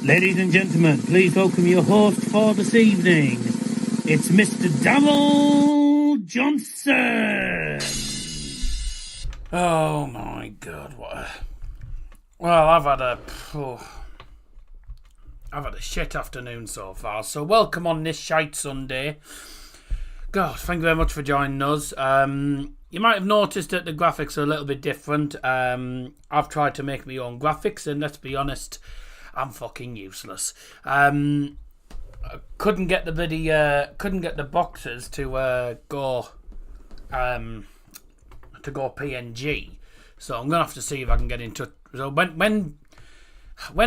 Ladies and gentlemen, please welcome your host for this evening. It's Mr. Darryl Johnson. Oh my God! Well, I've had a shit afternoon so far. So welcome on this shite Sunday. God, thank you very much for joining us. You might have noticed that the graphics are a little bit different. I've tried to make my own graphics, and let's be honest, I'm fucking useless. I couldn't get the boxes to go PNG, so I'm gonna have to see if I can get in touch. So when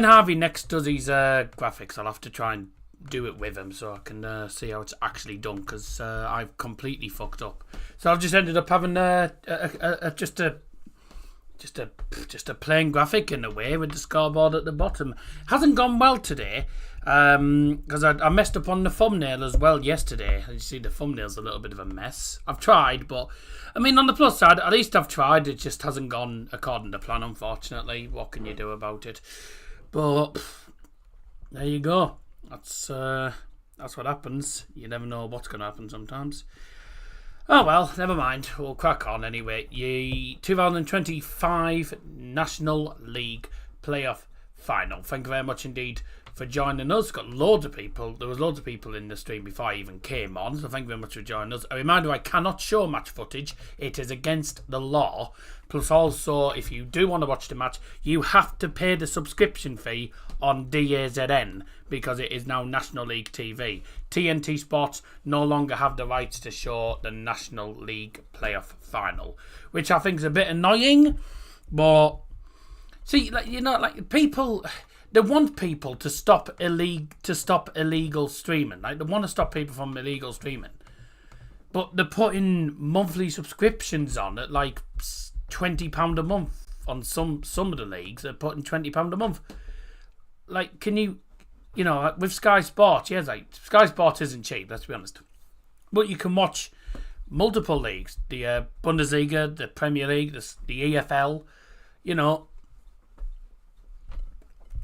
Harvey next does his graphics, I'll have to try and do it with him so I can see how it's actually done, because I've completely fucked up. So I've just ended up having just a plain graphic in a way with the scoreboard at the bottom. Hasn't gone well today because I messed up on the thumbnail as well yesterday. You see the thumbnail's a little bit of a mess. I've tried, but I mean, on the plus side, at least I've tried. It just hasn't gone according to plan, unfortunately. What can you do about it? But there you go. That's what happens. You never know what's going to happen sometimes. Oh well, never mind. We'll crack on anyway. The 2025 National League Playoff Final. Thank you very much indeed for joining us. Got loads of people. There was loads of people in the stream before I even came on, so thank you very much for joining us. A reminder, I cannot show match footage. It is against the law. Plus also, if you do want to watch the match, you have to pay the subscription fee on DAZN, because it is now National League TV. TNT Sports no longer have the rights to show the National League Playoff Final, which I think is a bit annoying. But see, people, they want people to stop illegal streaming. Like, they want to stop people from illegal streaming, but they're putting monthly subscriptions on at like £20 a month on some of the leagues. They're putting £20 a month. Like, can you know, with Sky Sports, yes, like, Sky Sports isn't cheap, let's be honest. But you can watch multiple leagues, the Bundesliga, the Premier League, the EFL, you know,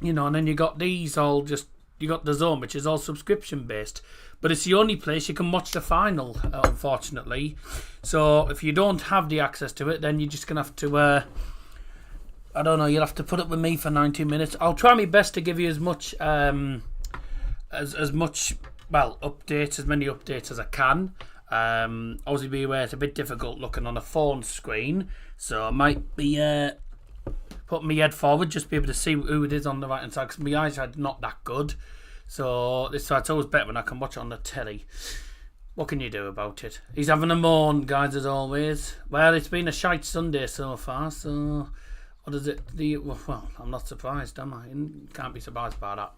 and then you got these all just, you got the Zone, which is all subscription based. But it's the only place you can watch the final, unfortunately. So if you don't have the access to it, then you're just going to have to, I don't know, you'll have to put up with me for 90 minutes. I'll try my best to give you as much, updates, as many updates as I can. Obviously be aware it's a bit difficult looking on a phone screen, so I might be putting my head forward just to be able to see who it is on the right hand side, because my eyes are not that good. So it's always better when I can watch it on the telly. What can you do about it? He's having a moan, guys, as always. Well, it's been a shite Sunday so far, so what is it? Well, I'm not surprised, am I? Can't be surprised by that.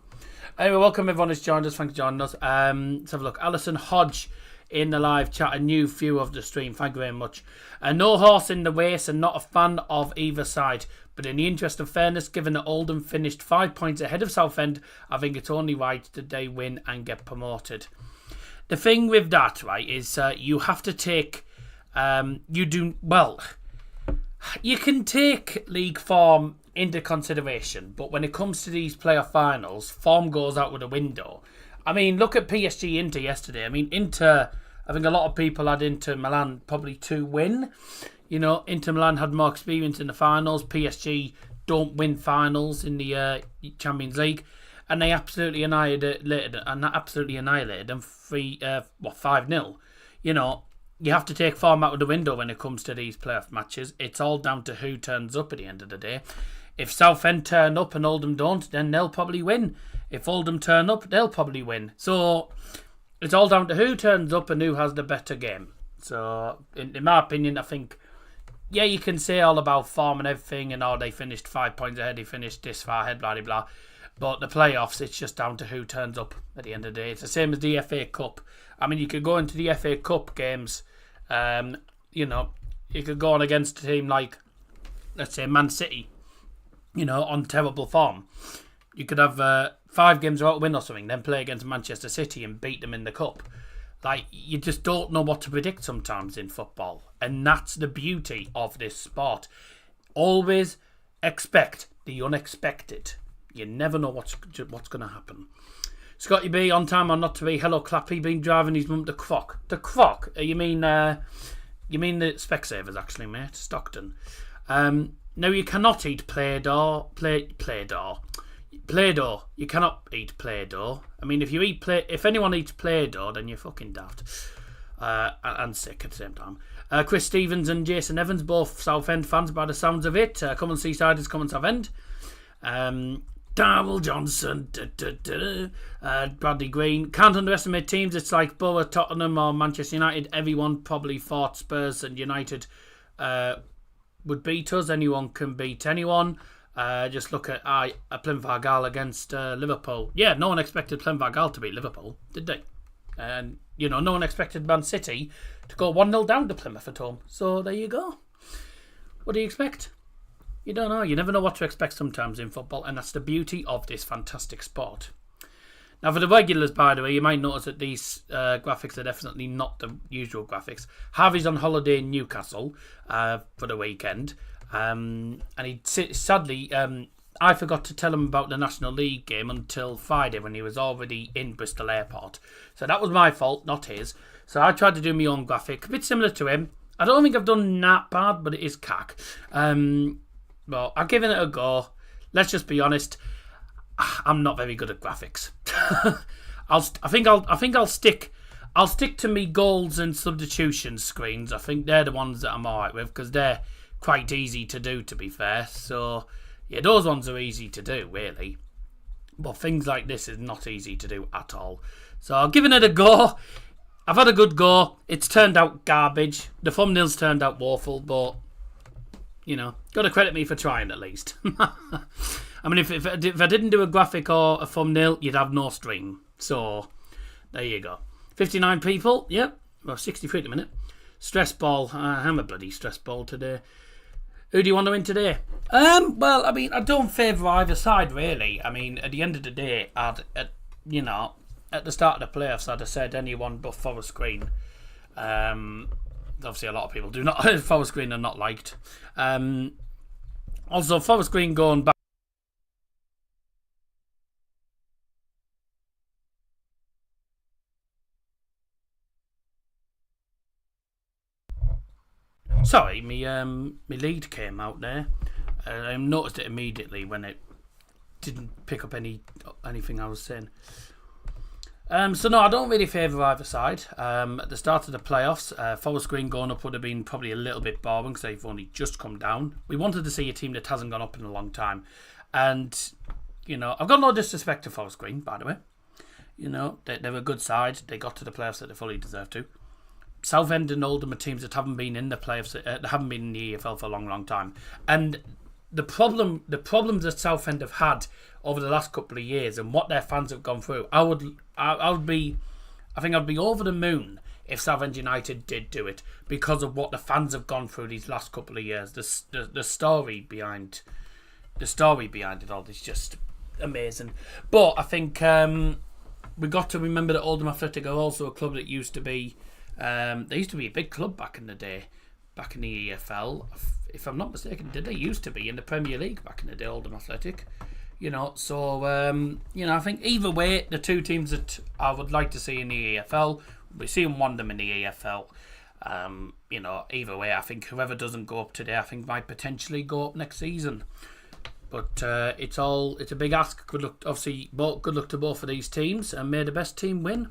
Anyway, welcome everyone who's joined us. Thanks for joining us. Let's have a look. Alison Hodge in the live chat, a new view of the stream. Thank you very much. No horse in the race and not a fan of either side. But in the interest of fairness, given that Oldham finished 5 points ahead of Southend, I think it's only right that they win and get promoted. The thing with that, right, is you have to take... You can take league form into consideration, but when it comes to these playoff finals, form goes out with the window. I mean, look at PSG Inter yesterday. I mean, Inter, I think a lot of people had Inter Milan probably to win. You know, Inter Milan had more experience in the finals. PSG don't win finals in the Champions League, and they absolutely annihilated them 5-0. You know, you have to take form out of the window when it comes to these playoff matches. It's all down to who turns up at the end of the day. If Southend turn up and Oldham don't, then they'll probably win. If Oldham turn up, they'll probably win. So it's all down to who turns up and who has the better game. So in my opinion, I think, yeah, you can say all about form and everything, and they finished 5 points ahead, they finished this far ahead, blah, blah, blah. But the playoffs, it's just down to who turns up at the end of the day. It's the same as the FA Cup. I mean, you could go into the FA Cup games, you could go on against a team like, let's say, Man City, on terrible form. You could have 5 games without a win or something, then play against Manchester City and beat them in the Cup. Like, you just don't know what to predict sometimes in football. And that's the beauty of this sport. Always expect the unexpected. You never know what's going to happen. Scotty B, on time or not to be. Hello, Clappy. Been driving his mum to Croc. To Croc? You mean the Specsavers, actually, mate. Stockton. No, you cannot eat Play-Doh. Play-Doh. You cannot eat Play-Doh. I mean, if anyone eats Play-Doh, then you're fucking daft. And sick at the same time. Chris Stevens and Jason Evans, both Southend fans by the sounds of it. Come on Seasiders, come on Southend. Darryl Johnson. Bradley Green. Can't underestimate teams. It's like Borough, Tottenham or Manchester United. Everyone probably thought Spurs and United would beat us. Anyone can beat anyone. Just look at Plymouth Argyle against Liverpool. Yeah, no one expected Plymouth Argyle to beat Liverpool, did they? And, no one expected Man City to go 1-0 down to Plymouth at home. So there you go. What do you expect? You don't know. You never know what to expect sometimes in football, and that's the beauty of this fantastic sport. Now, for the regulars, by the way, you might notice that these graphics are definitely not the usual graphics. Harvey's on holiday in Newcastle for the weekend. And he sadly, I forgot to tell him about the National League game until Friday when he was already in Bristol Airport. So that was my fault, not his. So I tried to do my own graphic, a bit similar to him. I don't think I've done that bad, but it is cack. Well, I've given it a go. Let's just be honest. I'm not very good at graphics. I think I'll stick to me goals and substitution screens. I think they're the ones that I'm alright with because they're quite easy to do, to be fair. So yeah, those ones are easy to do, really. But things like this is not easy to do at all. So I've given it a go. I've had a good go. It's turned out garbage. The thumbnails turned out woeful, but got to credit me for trying at least. I mean, if I didn't do a graphic or a thumbnail, you'd have no stream. So there you go. 59 people. Yep. Well, 63 at the minute. Stress ball. I'm a bloody stress ball today. Who do you want to win today? Well, I mean, I don't favour either side, really. I mean, at the end of the day, at the start of the playoffs, I'd have said anyone but Forest Green. Obviously, a lot of people do not. Forest Green are not liked. Also, Forest Green going back. Sorry, my lead came out there. I noticed it immediately when it didn't pick up anything I was saying. So no, I don't really favour either side. At the start of the playoffs, Forest Green going up would have been probably a little bit boring because they've only just come down. We wanted to see a team that hasn't gone up in a long time. And, I've got no disrespect to Forest Green, by the way. They're a good side. They got to the playoffs that they fully deserve to. Southend and Oldham are teams that haven't been in the playoffs, haven't been in the EFL for a long, long time. And the problems that Southend have had over the last couple of years and what their fans have gone through, I think I'd be over the moon if Southend United did do it because of what the fans have gone through these last couple of years. The story behind it all is just amazing. But I think we got to remember that Oldham Athletic are also a club that used to be. They used to be a big club back in the day, back in the EFL. If I'm not mistaken, did they used to be in the Premier League back in the day, Oldham Athletic? So I think either way, the two teams that I would like to see in the EFL, we see one of them in the EFL. Either way, I think whoever doesn't go up today, I think might potentially go up next season. But it's a big ask. Good luck, obviously. Good luck to both of these teams, and may the best team win.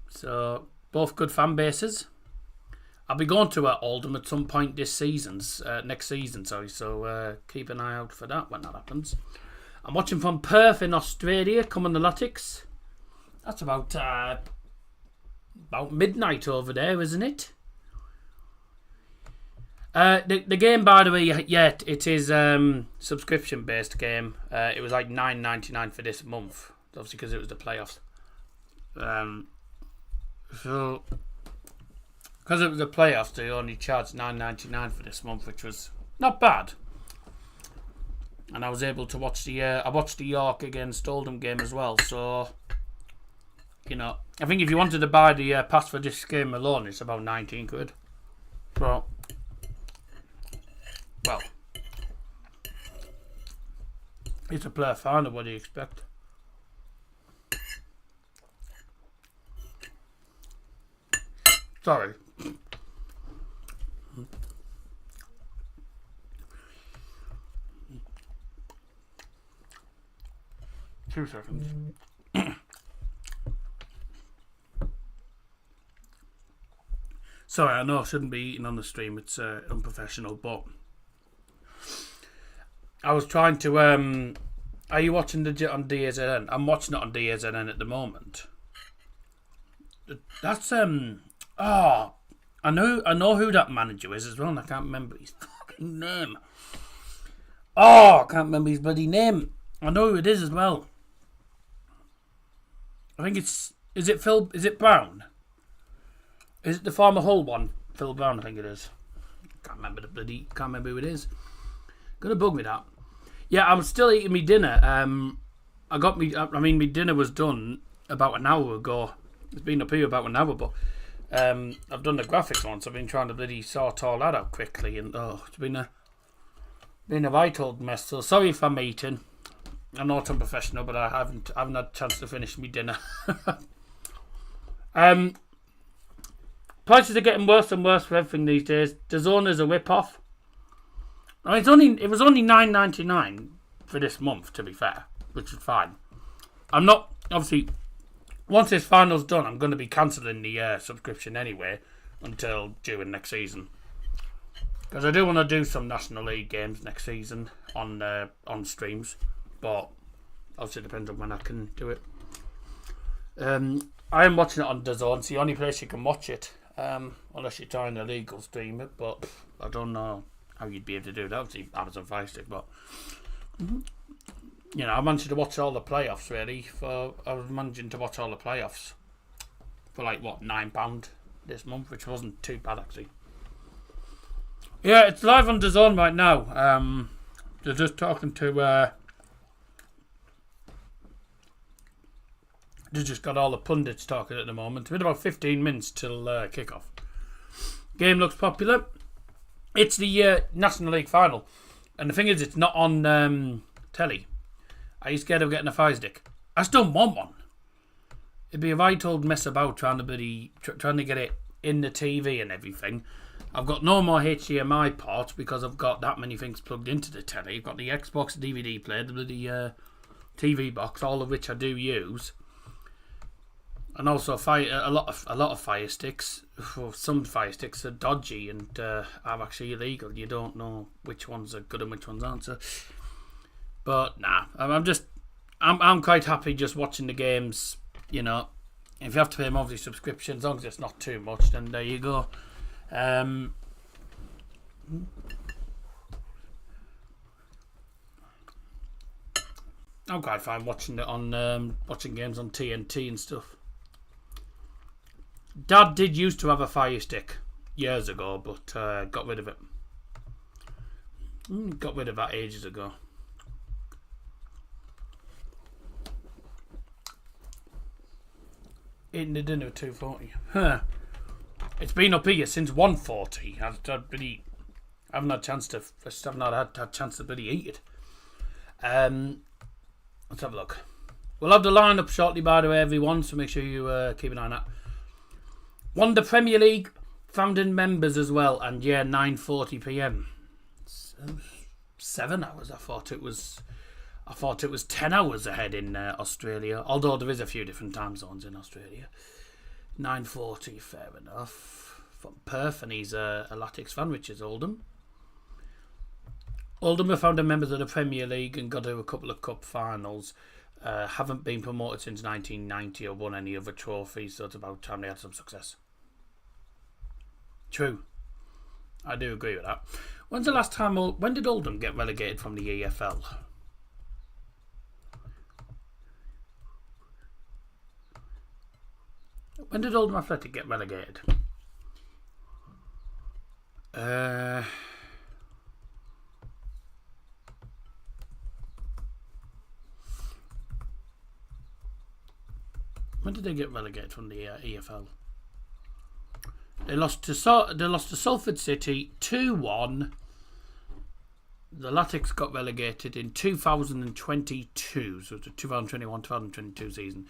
So. Both good fan bases. I'll be going to Oldham at some point next season. So keep an eye out for that when that happens. I'm watching from Perth in Australia. Come on the Latics. That's about midnight over there, isn't it? The game, by the way, yeah, it is subscription based game. It was like $9.99 for this month, obviously because it was the playoffs. So, because it was the playoffs, they only charged $9.99 for this month, which was not bad. And I was able to watch I watched the York against Oldham game as well. So, I think if you wanted to buy the pass for this game alone, it's about 19 quid. So, well, It's a player final. What do you expect? Sorry. 2 seconds. Sorry, I know I shouldn't be eating on the stream. It's unprofessional, but I was trying to. Are you watching the on DAZN? I'm watching it on DAZN at the moment. That's Oh, I know who that manager is as well, and I can't remember his fucking name. Oh, I can't remember his bloody name. I know who it is as well. I think it's... Is it Phil... Is it Brown? Is it the former Hull one? Phil Brown, I think it is. Can't remember who it is. Gonna bug me that. Yeah, I'm still eating my dinner. My dinner was done about an hour ago. It's been up here about an hour, but I've done the graphics once. I've been trying to bloody sort all that out quickly, and it's been a right old mess. So sorry if I'm eating. I'm not unprofessional, but I haven't had a chance to finish my dinner. Prices are getting worse and worse for everything these days. DAZN is a rip-off. I mean, it was only $9.99 for this month, to be fair, which is fine. I'm not, obviously, once this final's done, I'm going to be cancelling the subscription anyway until June next season. Because I do want to do some National League games next season on streams, but obviously it depends on when I can do it. I am watching it on DAZN. It's the only place you can watch it, unless you're trying to illegal stream it, but I don't know how you'd be able to do that. Obviously Amazon Fire Stick, but you know, I managed to watch all the playoffs really. I was managing to watch all the playoffs for like what, £9 this month, which wasn't too bad actually. Yeah, it's live on DAZN right now. They're just talking to they just got all the pundits talking at the moment. It's been about 15 minutes till kickoff. Game looks popular. It's the National League final. And the thing is, it's not on telly. Are you scared of getting a Fire Stick? I still want one. It'd be a right old mess about trying to get it in the TV and everything. I've got no more HDMI ports because I've got that many things plugged into the telly. I've got the Xbox DVD player, the TV box, all of which I do use. And also a lot of Fire Sticks. Some Fire Sticks are dodgy and are actually illegal. You don't know which ones are good and which ones aren't. So. But nah, I'm quite happy just watching the games. You know, if you have to pay a monthly subscription, as long as it's not too much, then there you go. I'm quite fine watching it on watching games on TNT and stuff. Dad did used to have a Fire Stick years ago, but got rid of it. Got rid of that ages ago. Eating the dinner at 2:40. Huh. It's been up here since 1:40. I haven't had a chance to bloody eat it. Let's have a look. We'll have the lineup shortly, by the way, everyone. So make sure you keep an eye on that. Won the Premier League, founding members as well, and yeah, 9:40 p.m. 7 hours. I thought it was 10 hours ahead in Australia. Although there is a few different time zones in Australia. 9:40, fair enough. From Perth, and he's a Latics fan, which is Oldham. Oldham are founding members of the Premier League and got to a couple of cup finals. Haven't been promoted since 1990 or won any other trophies, so it's about time they had some success. True. I do agree with that. When's the last time... When did Oldham get relegated from the EFL? When did Oldham Athletic get relegated? When did they get relegated from the EFL? They lost to Salford City 2-1. The Latics got relegated in 2022, so it's a 2021-2022 season.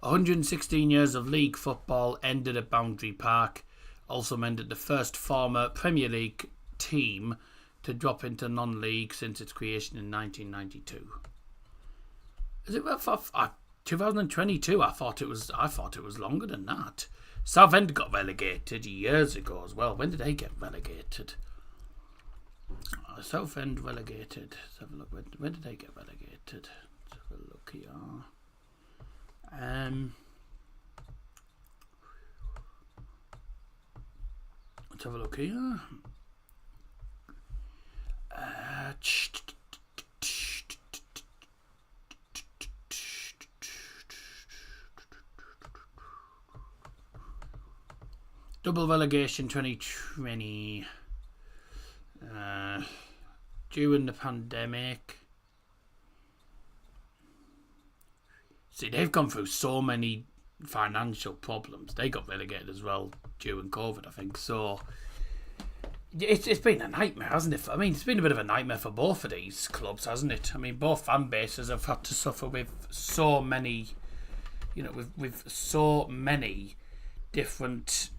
116 years of league football ended at Boundary Park. Also meant it the first former Premier League team to drop into non-league since its creation in 1992. Is it 2022? I thought it was longer than that. Southend got relegated years ago as well. When did they get relegated? Southend relegated. Let's have a look. When did they get relegated? Let's have a look here. Let's have a look here. Double relegation 2020. During the pandemic. See, they've gone through so many financial problems. They got relegated as well during COVID, I think. So it's been a nightmare, hasn't it? I mean, it's been a bit of a nightmare for both of these clubs, hasn't it? I mean, both fan bases have had to suffer with so many, with so many different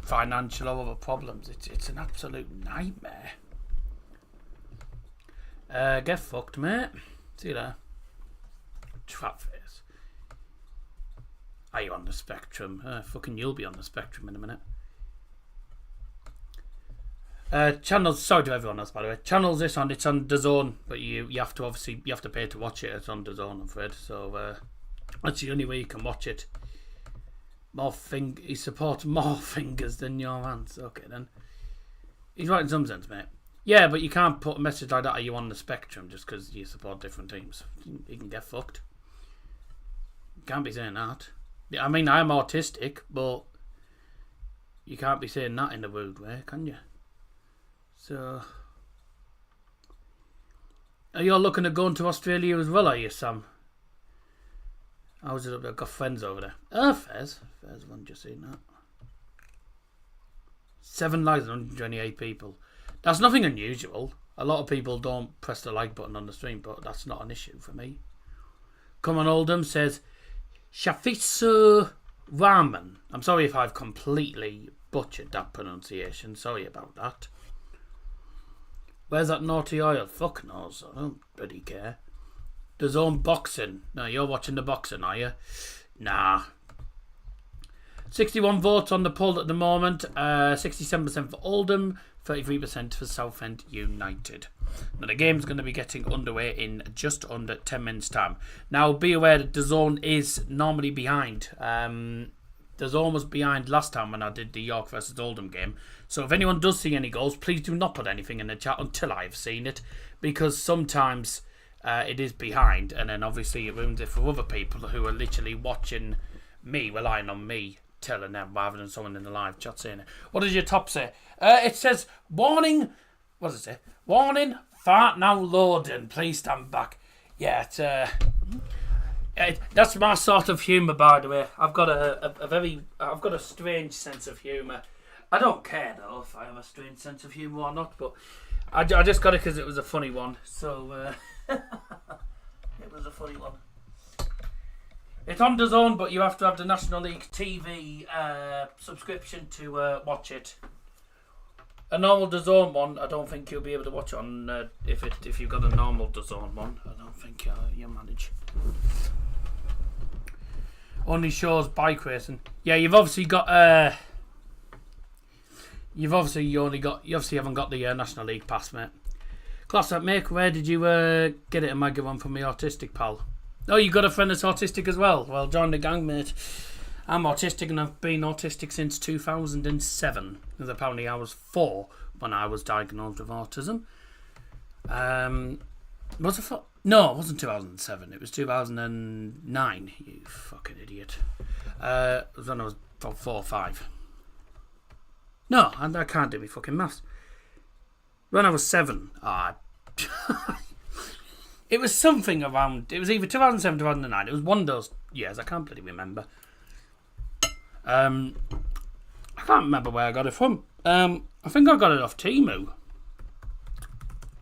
financial or other problems. It's an absolute nightmare. Get fucked, mate. See you there. Trap face. Are you on the spectrum? Fucking you'll be on the spectrum in a minute. Channels, sorry to everyone else by the way. Channels it's on DAZN, but you have to pay to watch it. It's on DAZN, I'm afraid. So that's the only way you can watch it. He supports more fingers than your hands. Okay then. He's right in some sense, mate. Yeah, but you can't put a message like that, are you on the spectrum, just because you support different teams. You can get fucked. You can't be saying that. I mean, I'm autistic, but you can't be saying that in a rude way, can you? So, are you all looking at going to Australia as well, are you, Sam? How's it up there? I've got friends over there. Fairs one, just seen that. 7 likes and 128 people. That's nothing unusual. A lot of people don't press the like button on the stream, but that's not an issue for me. Come on, Oldham says Shafisu Rahman. I'm sorry if I've completely butchered that pronunciation. Sorry about that. Where's that naughty oil? Fuck knows. I don't bloody care. DAZN boxing. No, you're watching the boxing, are you? Nah. 61 votes on the poll at the moment. 67% for Oldham, 33% for Southend United. Now the game's going to be getting underway in just under 10 minutes time. Now be aware that DAZN is normally behind. DAZN was behind last time when I did the York versus Oldham game. So if anyone does see any goals, please do not put anything in the chat until I've seen it. Because sometimes it is behind, and then obviously it ruins it for other people who are literally watching me, relying on me telling them rather than someone in the live chat saying it. What does your top say? It says, warning, what does it say? Warning, fart now loading, please stand back. Yeah, that's my sort of humour, by the way. I've got a strange sense of humour. I don't care though if I have a strange sense of humour or not, but I just got it because it was a funny one. So it was a funny one. It's on DAZN, but you have to have the National League TV subscription to watch it. A normal DAZN one, I don't think you'll be able to watch on if you've got a normal DAZN one. I don't think you'll manage. Only shows bike racing. Yeah, you've obviously got. You obviously haven't got the National League pass, mate. Class up, mate. Where did you get it? Am I one from my autistic pal? Oh, you got a friend that's autistic as well. Well, join the gang, mate. I'm autistic and I've been autistic since 2007. Because apparently I was 4 when I was diagnosed with autism. Was it 4? No, it wasn't 2007. It was 2009. You fucking idiot. It was when I was 4 or 5. No, and I can't do my fucking maths. When I was 7, it was something around. It was either 2007, 2009. It was one of those years. I can't bloody remember. I can't remember where I got it from. I think I got it off Temu.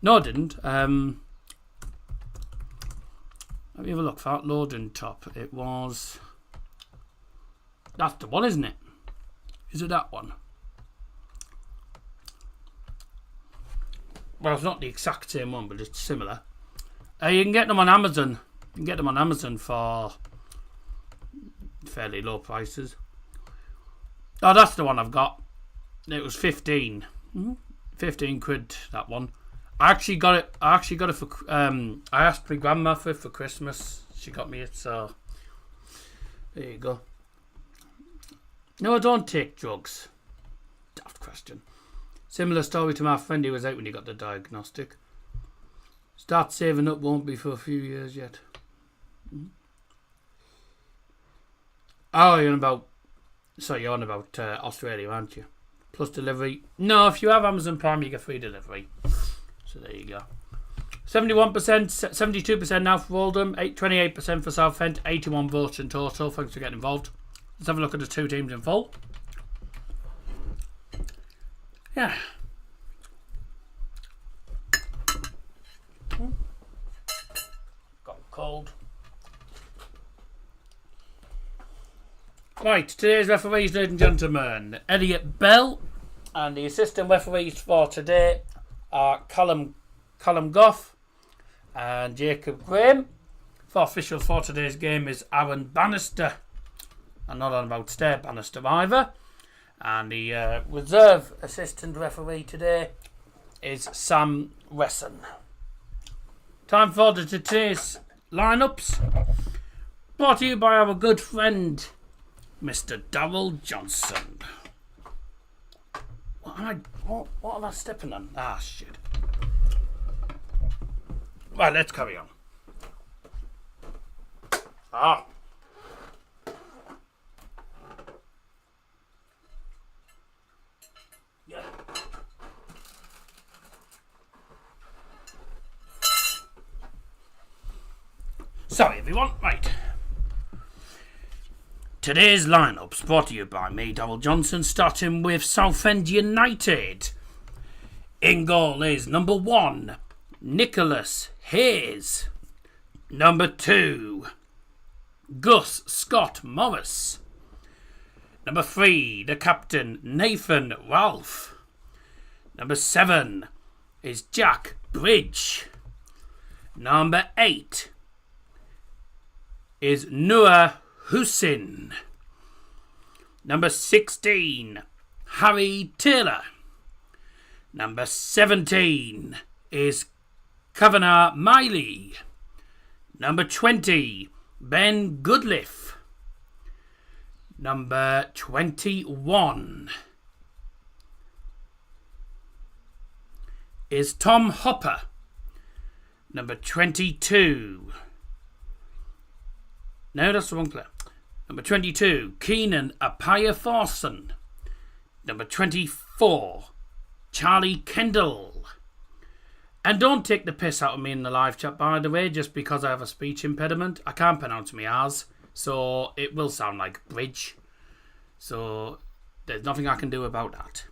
No, I didn't. Let me have a look for that loading top. It was... That's the one, isn't it? Is it that one? Well, it's not the exact same one, but it's similar. You can get them on Amazon. You can get them on Amazon for fairly low prices. Oh, that's the one I've got. It was 15. 15 quid, that one. I actually got it for... I asked my grandma for it for Christmas. She got me it, so... There you go. No, I don't take drugs. Daft question. Similar story to my friend who was out when he got the diagnostic. Start saving up, won't be for a few years yet. Oh, you're on about... Sorry, you're on about Australia, aren't you? Plus delivery. No, if you have Amazon Prime, you get free delivery. So there you go. 71%, 72% now for Oldham, 28% for Southend, 81 votes in total. Thanks for getting involved. Let's have a look at the two teams in full. Yeah. Got cold. Right, today's referees, ladies and gentlemen, Elliot Bell, and the assistant referees for today are Callum Goff and Jacob Graham. For officials for today's game is Aaron Bannister. I'm not on about Stair Bannister either. And the reserve assistant referee today is Sam Wesson. Time for today's lineups. Brought to you by our good friend, Mr. Darryl Johnson. What am I stepping on? Ah, shit. Right, let's carry on. Yeah. Sorry, everyone. Right. Today's lineups brought to you by me, Darryl Johnson, starting with Southend United. In goal is number 1, Nicholas Hayes. Number 2, Gus Scott Morris. Number 3, the captain, Nathan Ralph. Number 7 is Jack Bridge. Number 8 is Noah Hussein. Number 16, Harry Taylor. Number 17 is Kavanagh Miley. Number 20, Ben Goodliff. Number 21 is Tom Hopper. Number 22. No, that's the wrong player. Number 22, Keenan Apaya Thorson. Number 24, Charlie Kendall. And don't take the piss out of me in the live chat, by the way, just because I have a speech impediment. I can't pronounce my R's, so it will sound like bridge. So there's nothing I can do about that.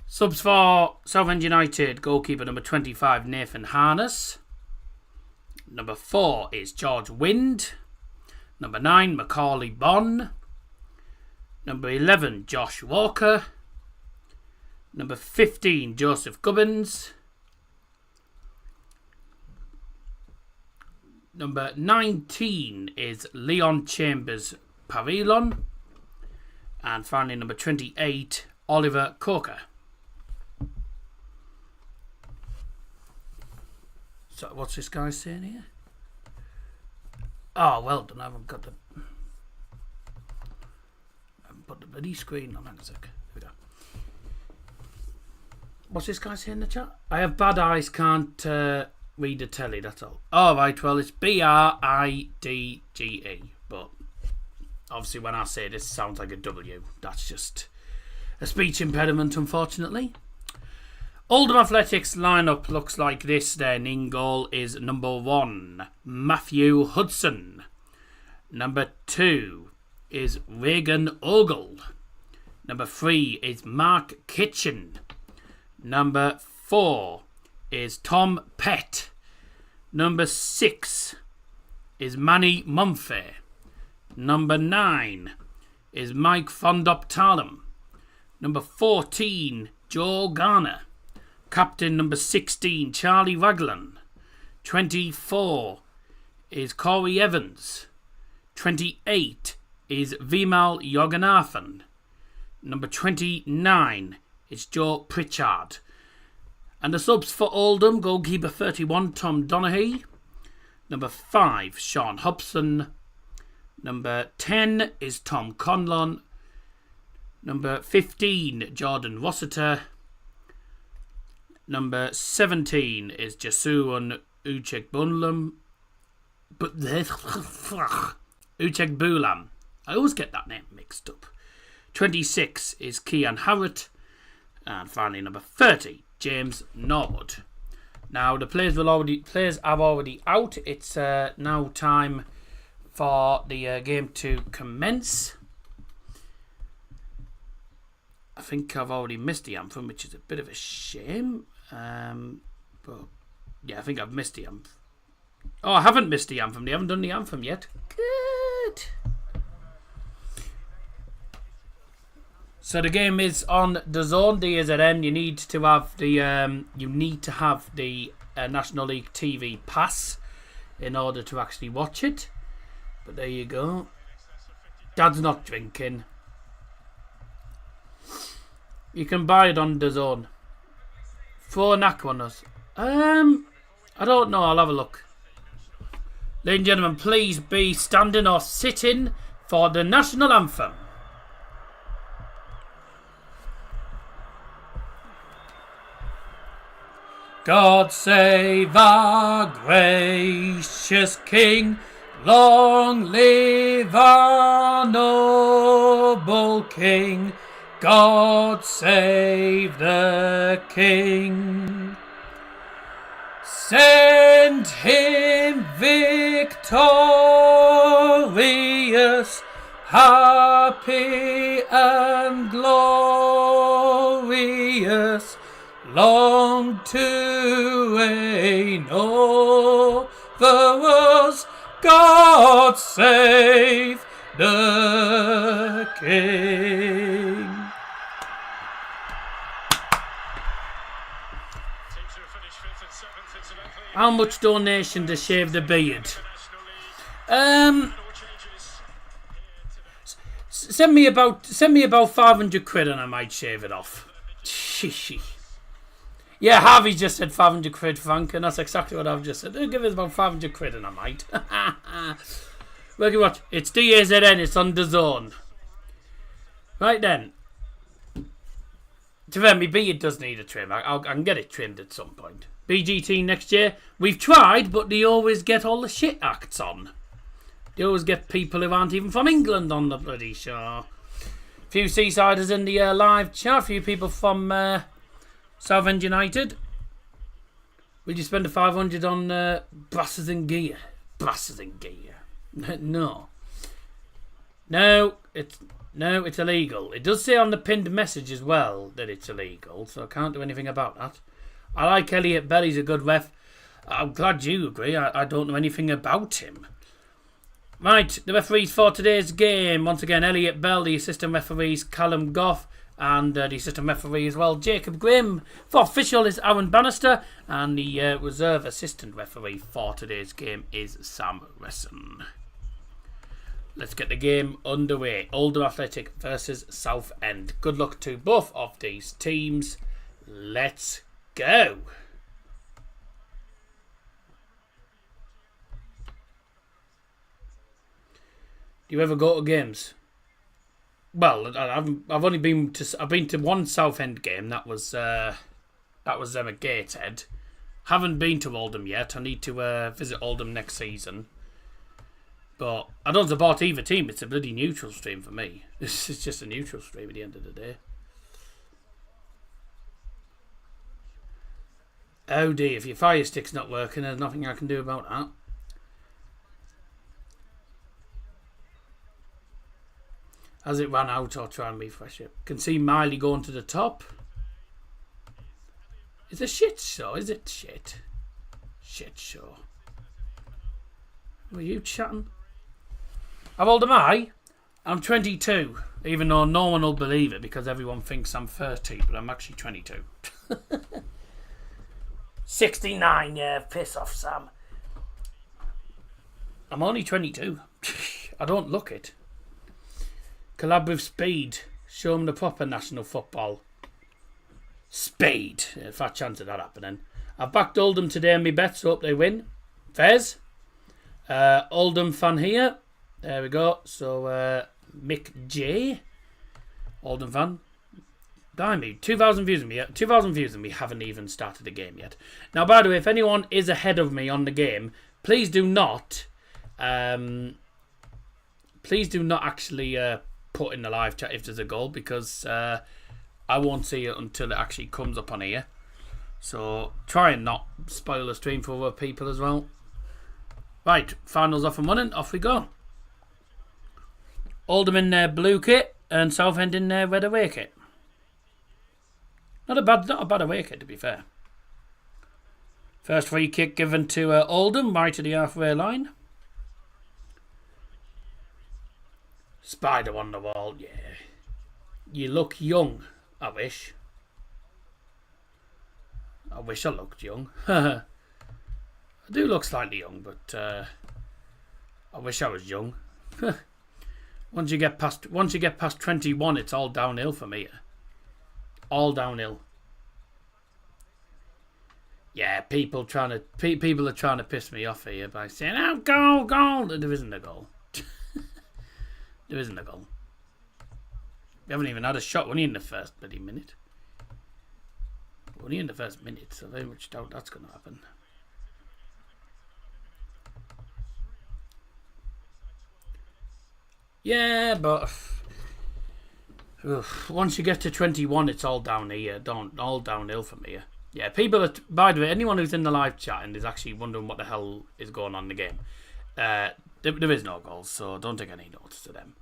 Subs for Southend United, goalkeeper number 25, Nathan Harness. Number 4 is George Wind. Number 9, Macaulay Bonn. Number 11, Josh Walker. Number 15, Joseph Gubbins. Number 19 is Leon Chambers Parilon. And finally, number 28, Oliver Coker. So, what's this guy saying here? Oh, well done. I haven't put the bloody screen on. Hang on a sec. Here we go. What's this guy saying in the chat? I have bad eyes, can't read the telly, that's all. Oh, right, well, it's Bridge. But obviously, when I say this, it sounds like a W. That's just a speech impediment, unfortunately. Oldham Athletics lineup looks like this then. In goal is number 1, Matthew Hudson. Number 2 is Reagan Ogle. Number 3 is Mark Kitchen. Number 4 is Tom Pett. Number 6 is Manny Mumphy. Number 9 is Mike Fondoptalum. Number 14, Joe Garner. Captain number 16, Charlie Raglan. 24 is Corey Evans. 28 is Vimal Yoganathan. Number 29 is Joe Pritchard. And the subs for Oldham, goalkeeper 31, Tom Donaghy. Number 5, Sean Hobson. Number 10 is Tom Conlon. Number 15, Jordan Rossiter. Number 17 is Jasuan Uchekbulam. Uchekbulam. I always get that name mixed up. 26 is Kian Harrott. And finally, number 30, James Norwood. Now, the players are already out. It's now time for the game to commence. I think I've already missed the anthem, which is a bit of a shame. But yeah, I think I've missed the anthem. Oh, I haven't missed the anthem. They haven't done the anthem yet. Good. So the game is on DAZN, DAZN. You need to have the National League TV pass in order to actually watch it. But there you go. Dad's not drinking. You can buy it on DAZN. For knack on us. I don't know. I'll have a look. Ladies and gentlemen, please be standing or sitting for the national anthem. God save our gracious King, long live our noble King. God save the King. Send him victorious, happy and glorious, long to reign over us. God save the King. How much donation to shave the beard? Send me about 500 quid and I might shave it off. Sheesh. Yeah, Harvey just said 500 quid, Frank, and that's exactly what I've just said. Give us about 500 quid and I might. Well, you watch. It's DAZN, it's on DAZN. Right then. To me, beard does need a trim. I can get it trimmed at some point. BGT next year. We've tried, but they always get all the shit acts on. They always get people who aren't even from England on the bloody show. A few Seasiders in the live chat. A few people from Southend United. Will you spend the 500 on brasses and gear? Brasses and gear. No, it's illegal. It does say on the pinned message as well that it's illegal, so I can't do anything about that. I like Elliot Bell, he's a good ref. I'm glad you agree. I don't know anything about him. Right, the referees for today's game. Once again, Elliot Bell, the assistant referees, Callum Goff, and the assistant referee as well, Jacob Grimm. For official is Aaron Bannister, and the reserve assistant referee for today's game is Sam Resson. Let's get the game underway. Oldham Athletic versus Southend. Good luck to both of these teams. Let's go. Do you ever go to games? Well, I've only been to one Southend game. That was them at Gateshead. Haven't been to Oldham yet. I need to visit Oldham next season. But I don't support either team. It's a bloody neutral stream for me. It's just a neutral stream at the end of the day. Oh dear, if your fire stick's not working, there's nothing I can do about that. Has it ran out or try and refresh it? Can see Miley going to the top. It's a shit show, is it? Shit show. Were you chatting? How old am I? I'm 22. Even though no one will believe it because everyone thinks I'm 30, but I'm actually 22. 69, yeah, piss off, Sam. I'm only 22. I don't look it. Collab with Speed. Show them the proper national football. Speed. Fat chance of that happening. I've backed Oldham today and my bets. Hope they win. Fez. Oldham fan here. There we go. So, Mick J. Oldham fan. Blimey, 2,000 views on me. 2,000 views and we haven't even started the game yet. Now, by the way, if anyone is ahead of me on the game, please do not actually put in the live chat if there's a goal, because I won't see it until it actually comes up on here. So try and not spoil the stream for other people as well. Right, finals off and running. Off we go. Oldham in their blue kit and Southend in their red away kit. Not a bad away kit, to be fair. First free kick given to Oldham, right to the halfway line. Spider on the wall, yeah. You look young, I wish. I wish I looked young. I do look slightly young, but I wish I was young. Once you get past 21, it's all downhill for me. All downhill. Yeah, people are trying to piss me off here by saying, "Oh, goal!" There isn't a goal. There isn't a goal. We haven't even had a shot. Only in the first bloody minute. Only in the first minute, so very much doubt that's going to happen. Yeah, but once you get to 21, it's all down here. All downhill from here. Yeah, people are. By the way, anyone who's in the live chat and is actually wondering what the hell is going on in the game, there is no goals, so don't take any notice of them.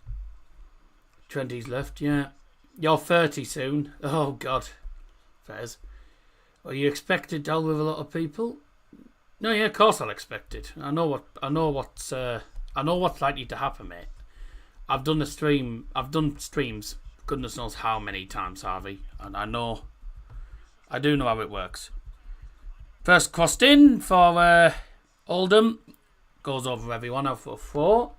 20's left, yeah. You're 30 soon. Oh God, Fez. Are you expected to deal with a lot of people? No, yeah, of course I'll expect it. I know what's likely to happen, mate. I've done streams, goodness knows how many times, Harvey, and I do know how it works. First crossed in for Oldham. Goes over everyone out for 4.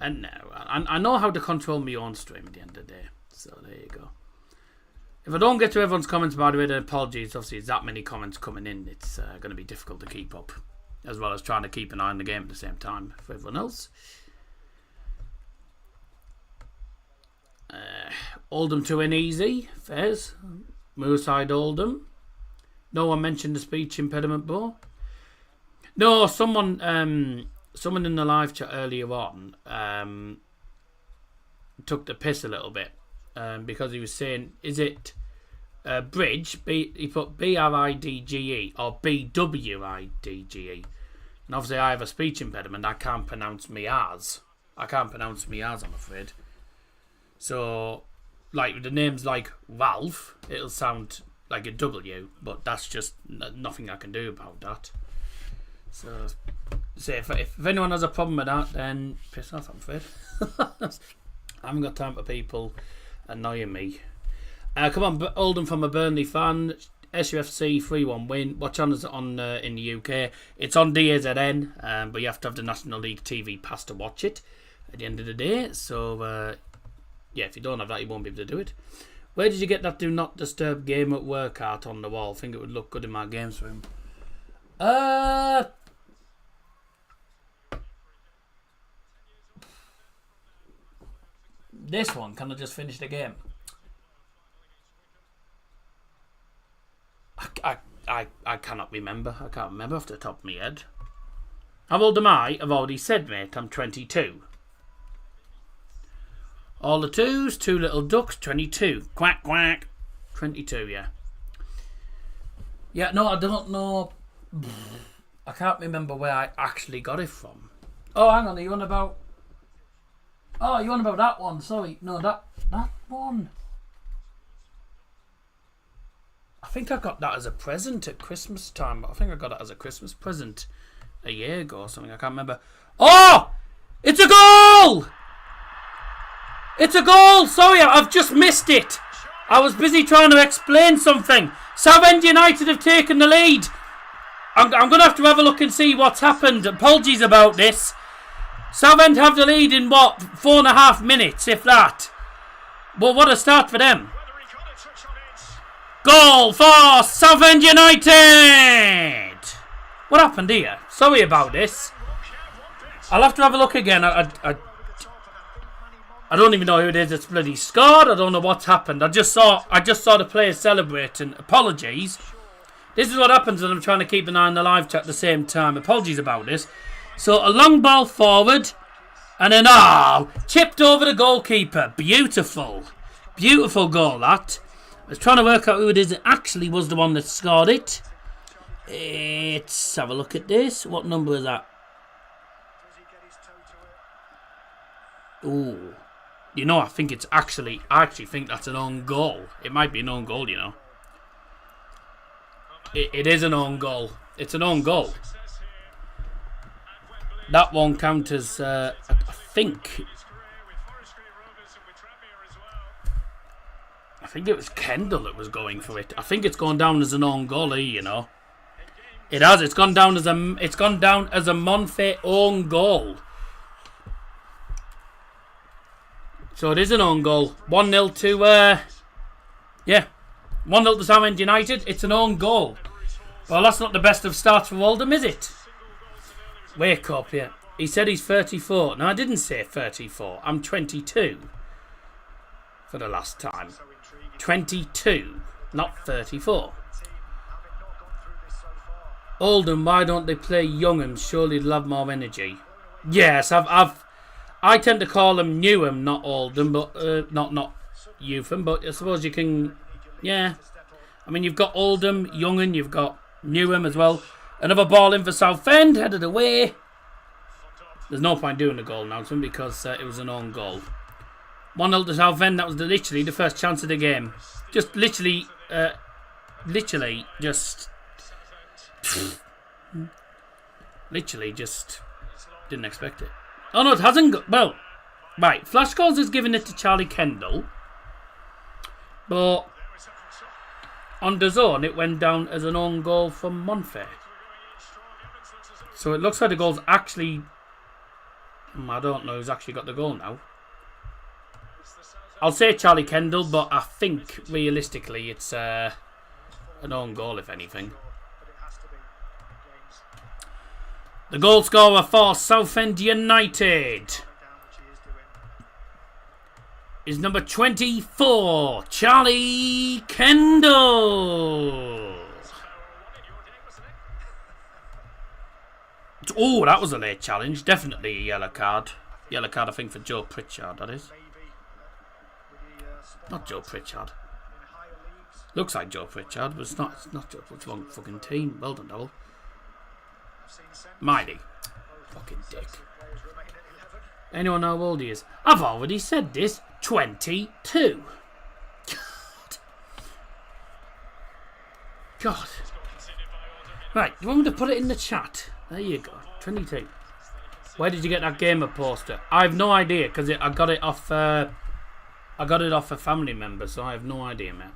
And now, I know how to control my own stream at the end of the day. So there you go. If I don't get to everyone's comments, by the way, then apologies. Obviously, there's that many comments coming in. It's going to be difficult to keep up. As well as trying to keep an eye on the game at the same time for everyone else. Oldham to win easy. Fairs. Moorside Oldham. No one mentioned the speech impediment ball. No, someone in the live chat earlier on took the piss a little bit because he was saying, is it bridge? He put BRIDGE or BWIDGE. And obviously I have a speech impediment. I can't pronounce me as. I'm afraid. So, like the names like Ralph, it'll sound like a W, but that's just nothing I can do about that. So if anyone has a problem with that, then piss off, I'm afraid. I haven't got time for people annoying me. Come on, Oldham from a Burnley fan. SUFC 3-1 win. What channel is it on in the UK? It's on DAZN, but you have to have the National League TV pass to watch it at the end of the day. So, yeah, if you don't have that, you won't be able to do it. Where did you get that do not disturb game at work art on the wall? I think it would look good in my games room. This one, can I just finish the game? I cannot remember. I can't remember off the top of my head. How old am I? I've already said, mate. I'm 22. All the twos, 2 little ducks, 22. Quack, quack. 22, yeah. Yeah, no, I don't know. I can't remember where I actually got it from. Oh, hang on. Are you on about... Oh, you're on about that one. Sorry. No, that one. I think I got that as a present at Christmas time. I think I got it as a Christmas present a year ago or something. I can't remember. Oh! It's a goal! It's a goal! Sorry, I've just missed it. I was busy trying to explain something. Southend United have taken the lead. I'm going to have a look and see what's happened. Apologies about this. Southend have the lead in, what, 4.5 minutes, if that. Well, what a start for them. Goal for Southend United! What happened here? Sorry about this. I'll have to have a look again. I don't even know who it is that's bloody scored. I don't know what's happened. I just saw the players celebrating. Apologies. This is what happens when I'm trying to keep an eye on the live chat at the same time. Apologies about this. So a long ball forward. And then, chipped over the goalkeeper. Beautiful. Beautiful goal, that. I was trying to work out who it is that actually was the one that scored it. Let's have a look at this. What number is that? Ooh. You know, I actually think that's an own goal. It might be an own goal, you know. It is an own goal. It's an own goal. That won't count as, I think it was Kendall that was going for it. I think it's gone down as an own goal here, you know. It has. It's gone down as a Monfey own goal. So it is an own goal. 1-0 to 1-0 to Southend United. It's an own goal. Well, that's not the best of starts for Oldham, is it? Wake up, yeah. He said he's 34. No, I didn't say 34. I'm 22. For the last time. 22, not 34. Oldham, why don't they play Youngham? Surely they'll have more energy. Yes, I tend to call them Newham, not Oldham, but not Youtham. But I suppose you can, yeah. I mean, you've got Oldham, Youngham, you've got Newham as well. Another ball in for Southend, headed away. There's no point doing the goal announcement because it was an own goal. 1-0 to Southend. That was literally the first chance of the game. Just literally just didn't expect it. Oh no, it hasn't got. Well, right. Flash Scores has given it to Charlie Kendall, but on DAZN it went down as an own goal from Monfey. So it looks like the goal's actually. I don't know who's actually got the goal now. I'll say Charlie Kendall, but I think realistically it's an own goal, if anything. The goal scorer for Southend United is number 24, Charlie Kendall. Oh, that was a late challenge. Definitely a yellow card. Yellow card, I think, for Joe Pritchard, that is. Not Joe Pritchard. Looks like Joe Pritchard, but it's not Joe. It's the wrong fucking team. Well done, Double. Mighty. Fucking dick. Anyone know how old he is? I've already said this. 22. God. Right, you want me to put it in the chat? There you go. 22. Where did you get that gamer poster? I have no idea because I got it off. I got it off a family member, so I have no idea, mate.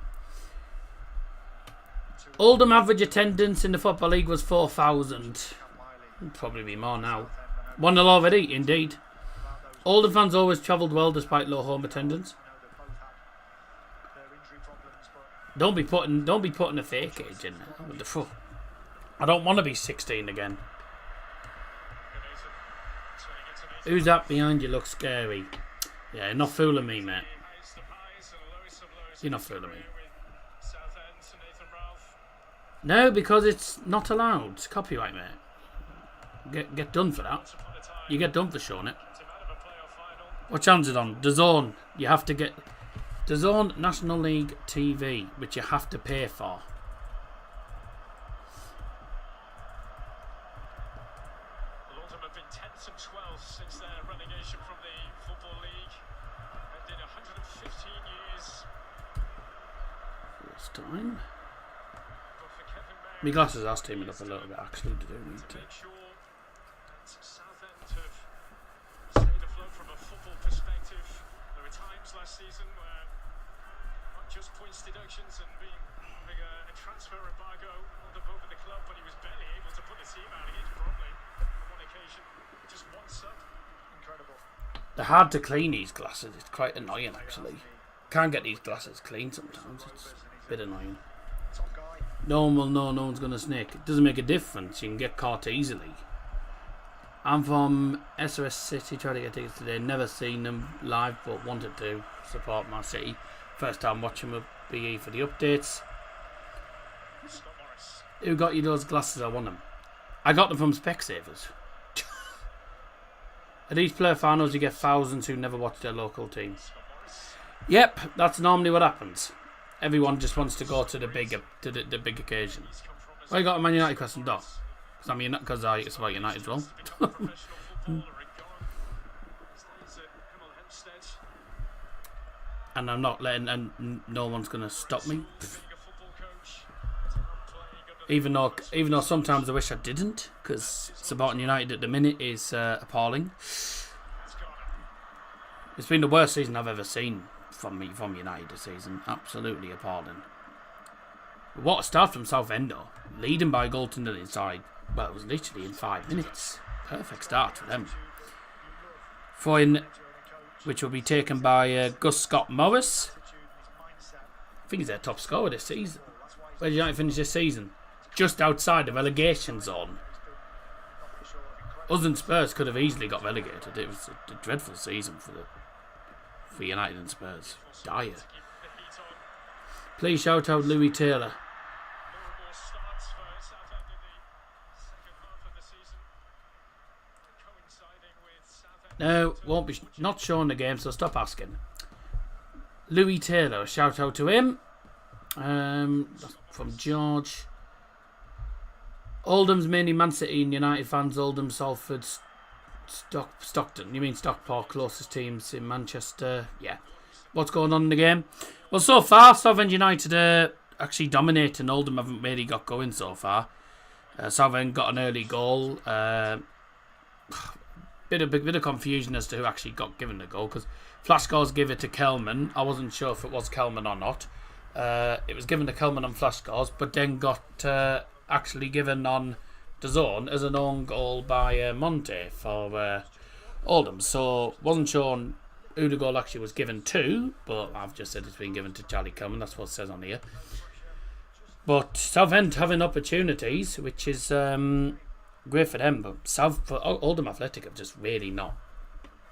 Oldham average attendance in the Football League was 4,000. Probably be more now. 1-0 already, indeed. Oldham fans always travelled well despite low home attendance. Don't be putting a fake age in there. I don't want to be 16 again. Who's that behind you? Looks scary. Yeah, you're not fooling me, mate. You're not fooling me. No, because it's not allowed. It's copyright, mate. Get done for that. You get done for showing it. What channel is it on? DAZN. You have to get DAZN National League TV, which you have to pay for. Oldham have been 10th and 12th since their relegation from the Football League. And in 115 years. First time. My glasses are steaming up a little bit, actually. Do need to. Southend have stayed afloat from a football perspective. There were times last season where not just points deductions and having a transfer embargo over the club, but he was barely able to put the team out against Bromley on one occasion. Just one sub. Incredible. They're hard to clean, these glasses. It's quite annoying, actually. Can't get these glasses clean sometimes. It's a bit annoying. No one will know, no one's going to snake. It doesn't make a difference. You can get caught easily. I'm from SOS City, tried to get tickets today. Never seen them live, but wanted to support my city. First time watching with BE for the updates. Who got you those glasses? I want them. I got them from Specsavers. At these player finals, you get thousands who never watch their local team. Yep, that's normally what happens. Everyone just wants to go to the big occasion. Well, you got a Man United question, Doc? Because I support United as well. And I'm not letting, and no one's going to stop me. Even though sometimes I wish I didn't, because supporting United at the minute is appalling. It's been the worst season I've ever seen from United this season. Absolutely appalling. What a start from Southend though. Leading by a goal to nil inside. Well, it was literally in 5 minutes. Perfect start for them. Throw-in, which will be taken by Gus Scott Morris. I think he's their top scorer this season. Where did United finish this season? Just outside the relegation zone. Us and Spurs could have easily got relegated. It was a dreadful season for United and Spurs. Dire. Please shout out Louis Taylor. No, won't be not showing the game, so stop asking. Louis Taylor, shout out to him. From George. Oldham's mainly Man City and United fans. Oldham, Salford, Stockton. You mean Stockport, closest teams in Manchester. Yeah. What's going on in the game? Well, so far, Southend United actually dominating. Oldham haven't really got going so far. Southend got an early goal. Bit of confusion as to who actually got given the goal, because Flash Scores give it to Kelman. I wasn't sure if it was Kelman or not. It was given to Kelman on Flash Scores, but then got actually given on the zone as an own goal by Monte for Oldham. So wasn't sure who the goal actually was given to, but I've just said it's been given to Charlie Kelman. That's what it says on here. But Southend having opportunities, which is great for them, but Oldham Athletic have just really not.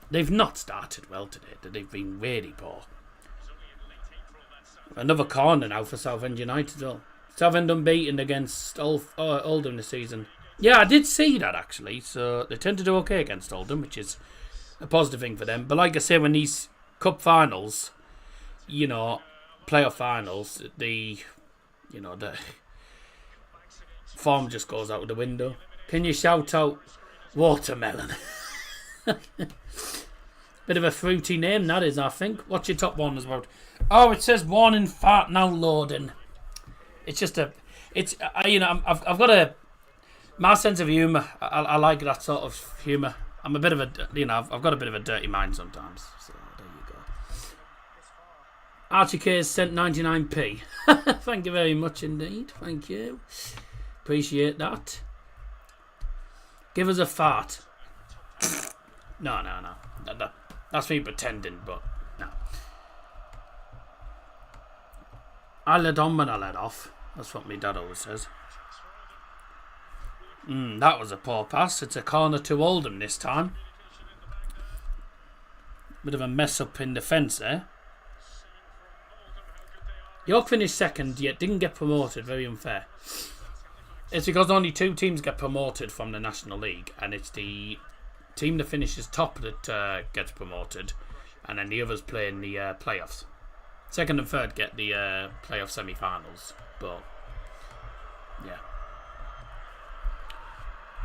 They've not started well today. They've been really poor. Another corner now for Southend United. Though. Southend unbeaten against Oldham this season. Yeah, I did see that actually. So they tend to do okay against Oldham, which is a positive thing for them. But like I say, when these cup finals, playoff finals, the form just goes out of the window. Can you shout out Watermelon? Bit of a fruity name that is, I think. What's your top one about? Oh, it says warning fart now loading. It's just I've got my sense of humour. I like that sort of humour. I'm a bit of I've got a bit of a dirty mind sometimes. So there you go. Archie K has sent 99p. Thank you very much indeed. Thank you. Appreciate that. Give us a fart. No. That's me pretending, but no. I led on when I led off. That's what my dad always says. That was a poor pass. It's a corner to Oldham this time. Bit of a mess up in defence there. York finished second, yet didn't get promoted. Very unfair. It's because only 2 teams get promoted from the National League, and it's the team that finishes top that gets promoted, and then the others play in the playoffs. Second and third get the playoff semi-finals, but yeah.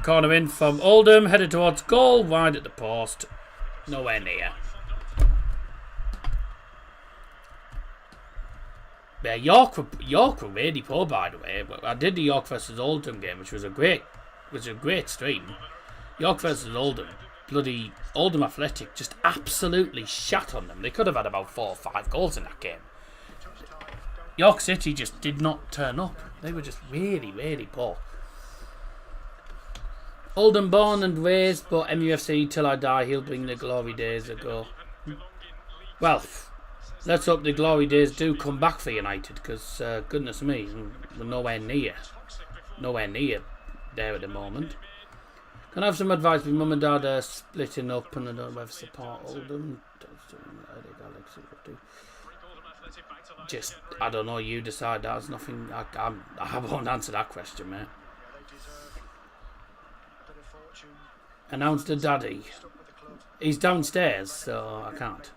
Corner in from Oldham, headed towards goal, wide at the post, nowhere near. Yeah, York were really poor, by the way. I did the York versus Oldham game, which was a great stream. York versus Oldham. Bloody Oldham Athletic just absolutely shat on them. They could have had about 4 or 5 goals in that game. York City just did not turn up. They were just really, really poor. Oldham born and raised, but MUFC till I die, he'll bring the glory days ago. Well, let's hope the glory days do come back for United, because goodness me, we're nowhere near there at the moment. Can I have some advice? My mum and dad are splitting up and I don't know whether to support Oldham. Just, I don't know, you decide. That's nothing, I won't answer that question, mate. Announce the daddy. He's downstairs, so I can't.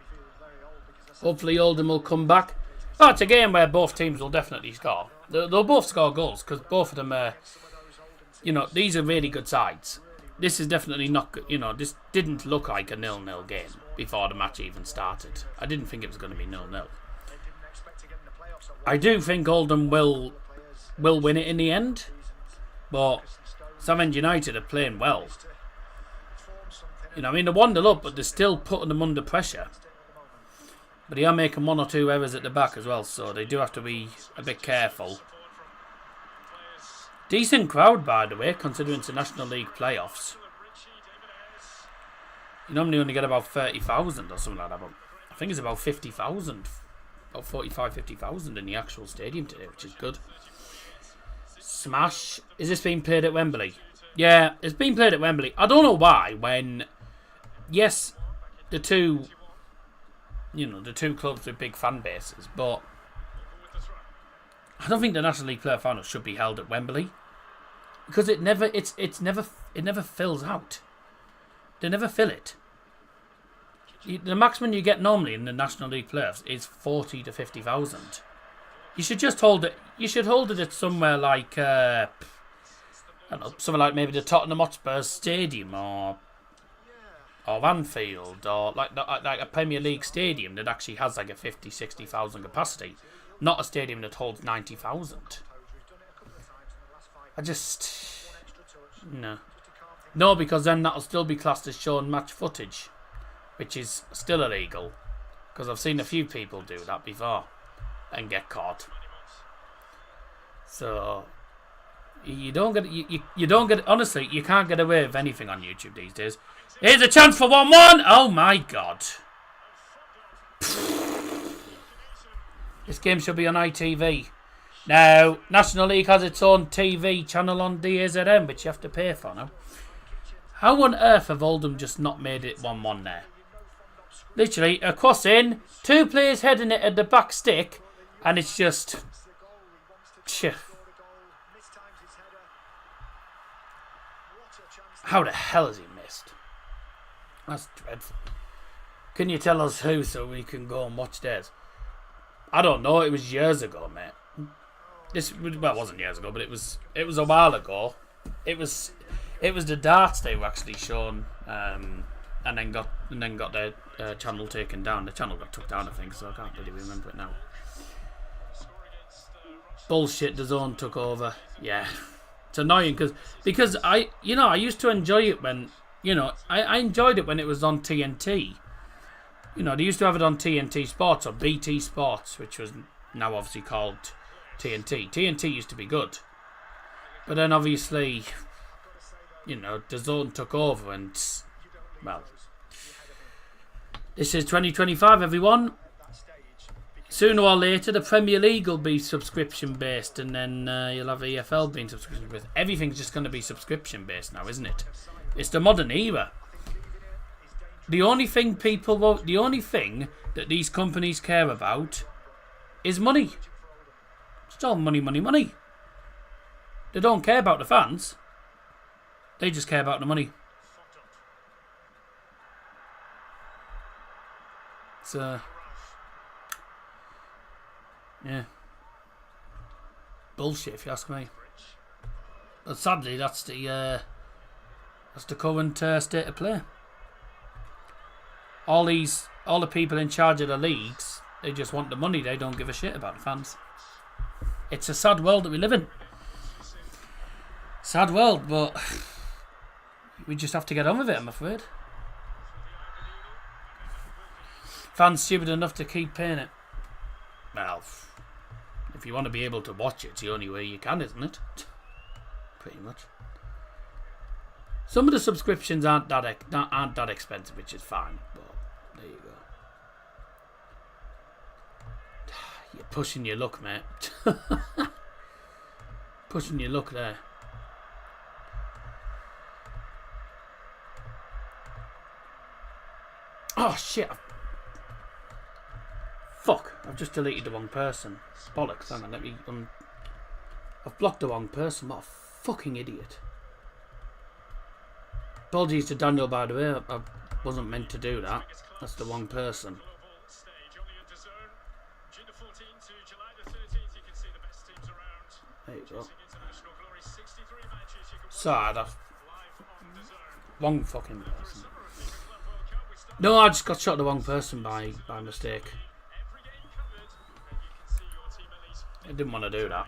Hopefully Oldham will come back. Oh, it's a game where both teams will definitely score. They'll both score goals, because both of them are, these are really good sides. This is definitely not good. This didn't look like a 0-0 game before the match even started. I didn't think it was going to be 0-0. I do think Oldham will win it in the end, but Southend United are playing well. They're 1-0 up, but they're still putting them under pressure. But they are making 1 or 2 errors at the back as well, so they do have to be a bit careful. Decent crowd, by the way, considering it's the National League playoffs. You normally only get about 30,000 or something like that, but I think it's about 50,000. About 45, 50,000 in the actual stadium today, which is good. Smash. Is this being played at Wembley? Yeah, it's being played at Wembley. I don't know why, when, yes, the two clubs with big fan bases, but I don't think the National League player finals should be held at Wembley, because it never fills out. They never fill it. The maximum you get normally in the National League playoffs is 40 to 50,000. You should just hold it. You should hold it at somewhere like I don't know, somewhere like maybe the Tottenham Hotspur Stadium or Anfield, or like a Premier League stadium that actually has like a 50, 60,000 capacity, not a stadium that holds 90,000. No, because then that'll still be classed as showing match footage, which is still illegal, because I've seen a few people do that before and get caught. So you don't get honestly, you can't get away with anything on YouTube these days. Here's a chance for 1-1. Oh my god. This game should be on ITV. Now, National League has its own TV channel on DAZN, which you have to pay for now. How on earth have Oldham just not made it 1-1 there? Literally, a cross in, 2 players heading it at the back stick, and it's just... How the hell has he missed? That's dreadful. Can you tell us who so we can go and watch theirs? I don't know, it was years ago, mate. It wasn't years ago, but it was a while ago. It was the darts they were actually shown, and then got their channel taken down. The channel got took down, I think, so I can't really remember it now. Bullshit, the zone took over. Yeah, it's annoying because I used to enjoy it when I enjoyed it when it was on TNT. They used to have it on TNT Sports or BT Sports, which was now obviously called TNT. TNT used to be good, but then obviously, the zone took over, and well, this is 2025, everyone. Sooner or later, the Premier League will be subscription based, and then you'll have EFL being subscription based. Everything's just going to be subscription based now, isn't it? It's the modern era. The only thing that these companies care about is money. It's all money, money, money. They don't care about the fans. They just care about the money. So, yeah. Bullshit, if you ask me. But sadly, that's the current state of play. All the people in charge of the leagues, They just want the money. They don't give a shit about the fans. It's a sad world that we live in. Sad world, but we just have to get on with it, I'm afraid. Fans stupid enough to keep paying it. Well, if you want to be able to watch it, it's the only way you can, isn't it? Pretty much. Some of the subscriptions aren't that expensive, which is fine. But there you go. You're pushing your luck, mate. Pushing your luck there. Oh shit! Fuck! I've just deleted the wrong person. Bollocks! Hang on, let me. I've blocked the wrong person. What a fucking idiot! Apologies to Daniel, by the way. I wasn't meant to do that. That's the wrong person. There you go. Sorry, that's wrong fucking person. No, I just got shot the wrong person by mistake. I didn't want to do that.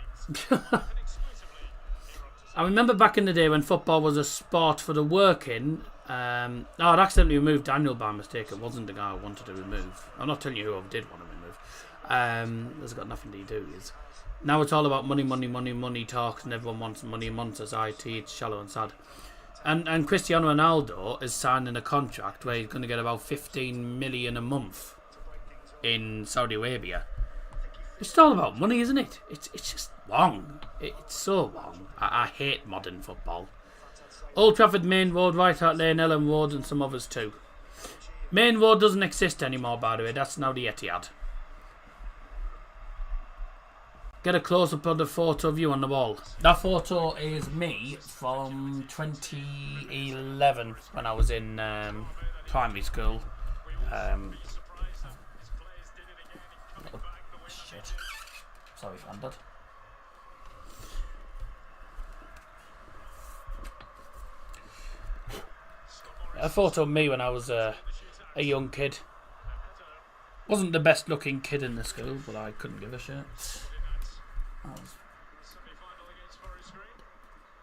I remember back in the day when football was a sport for the working. I'd accidentally removed Daniel by mistake. It wasn't the guy I wanted to remove. I'm not telling you who I did want to remove. That's got nothing to do with it. Now it's all about money talks, and everyone wants money, society. It's shallow and sad. And Cristiano Ronaldo is signing a contract where he's going to get about 15 million a month in Saudi Arabia. It's all about money, isn't it? It's just wrong. It's so wrong. I hate modern football. Old Trafford Main Road, White Hart Lane, Ellen Road, and some others too. Main Road doesn't exist anymore, by the way. That's now the Etihad. Get a close-up of the photo of you on the wall. That photo is me from 2011 when I was in primary school. Shit. Sorry, Fandad. A photo of me when I was a young kid. Wasn't the best looking kid in the school, but I couldn't give a shit.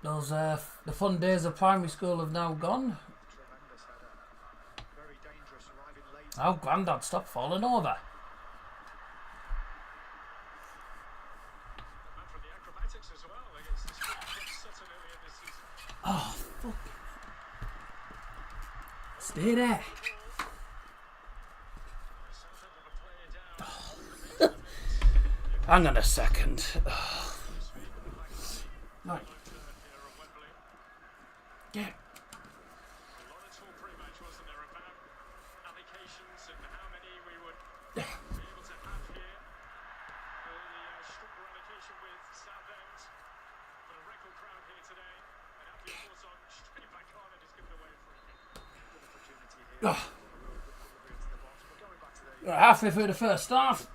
The fun days of primary school have now gone. Oh, Grandad, stop falling over. Oh, fuck. Stay there. Oh. Hang on a second. Oh. Right. Yeah. Oh. Halfway through the first half.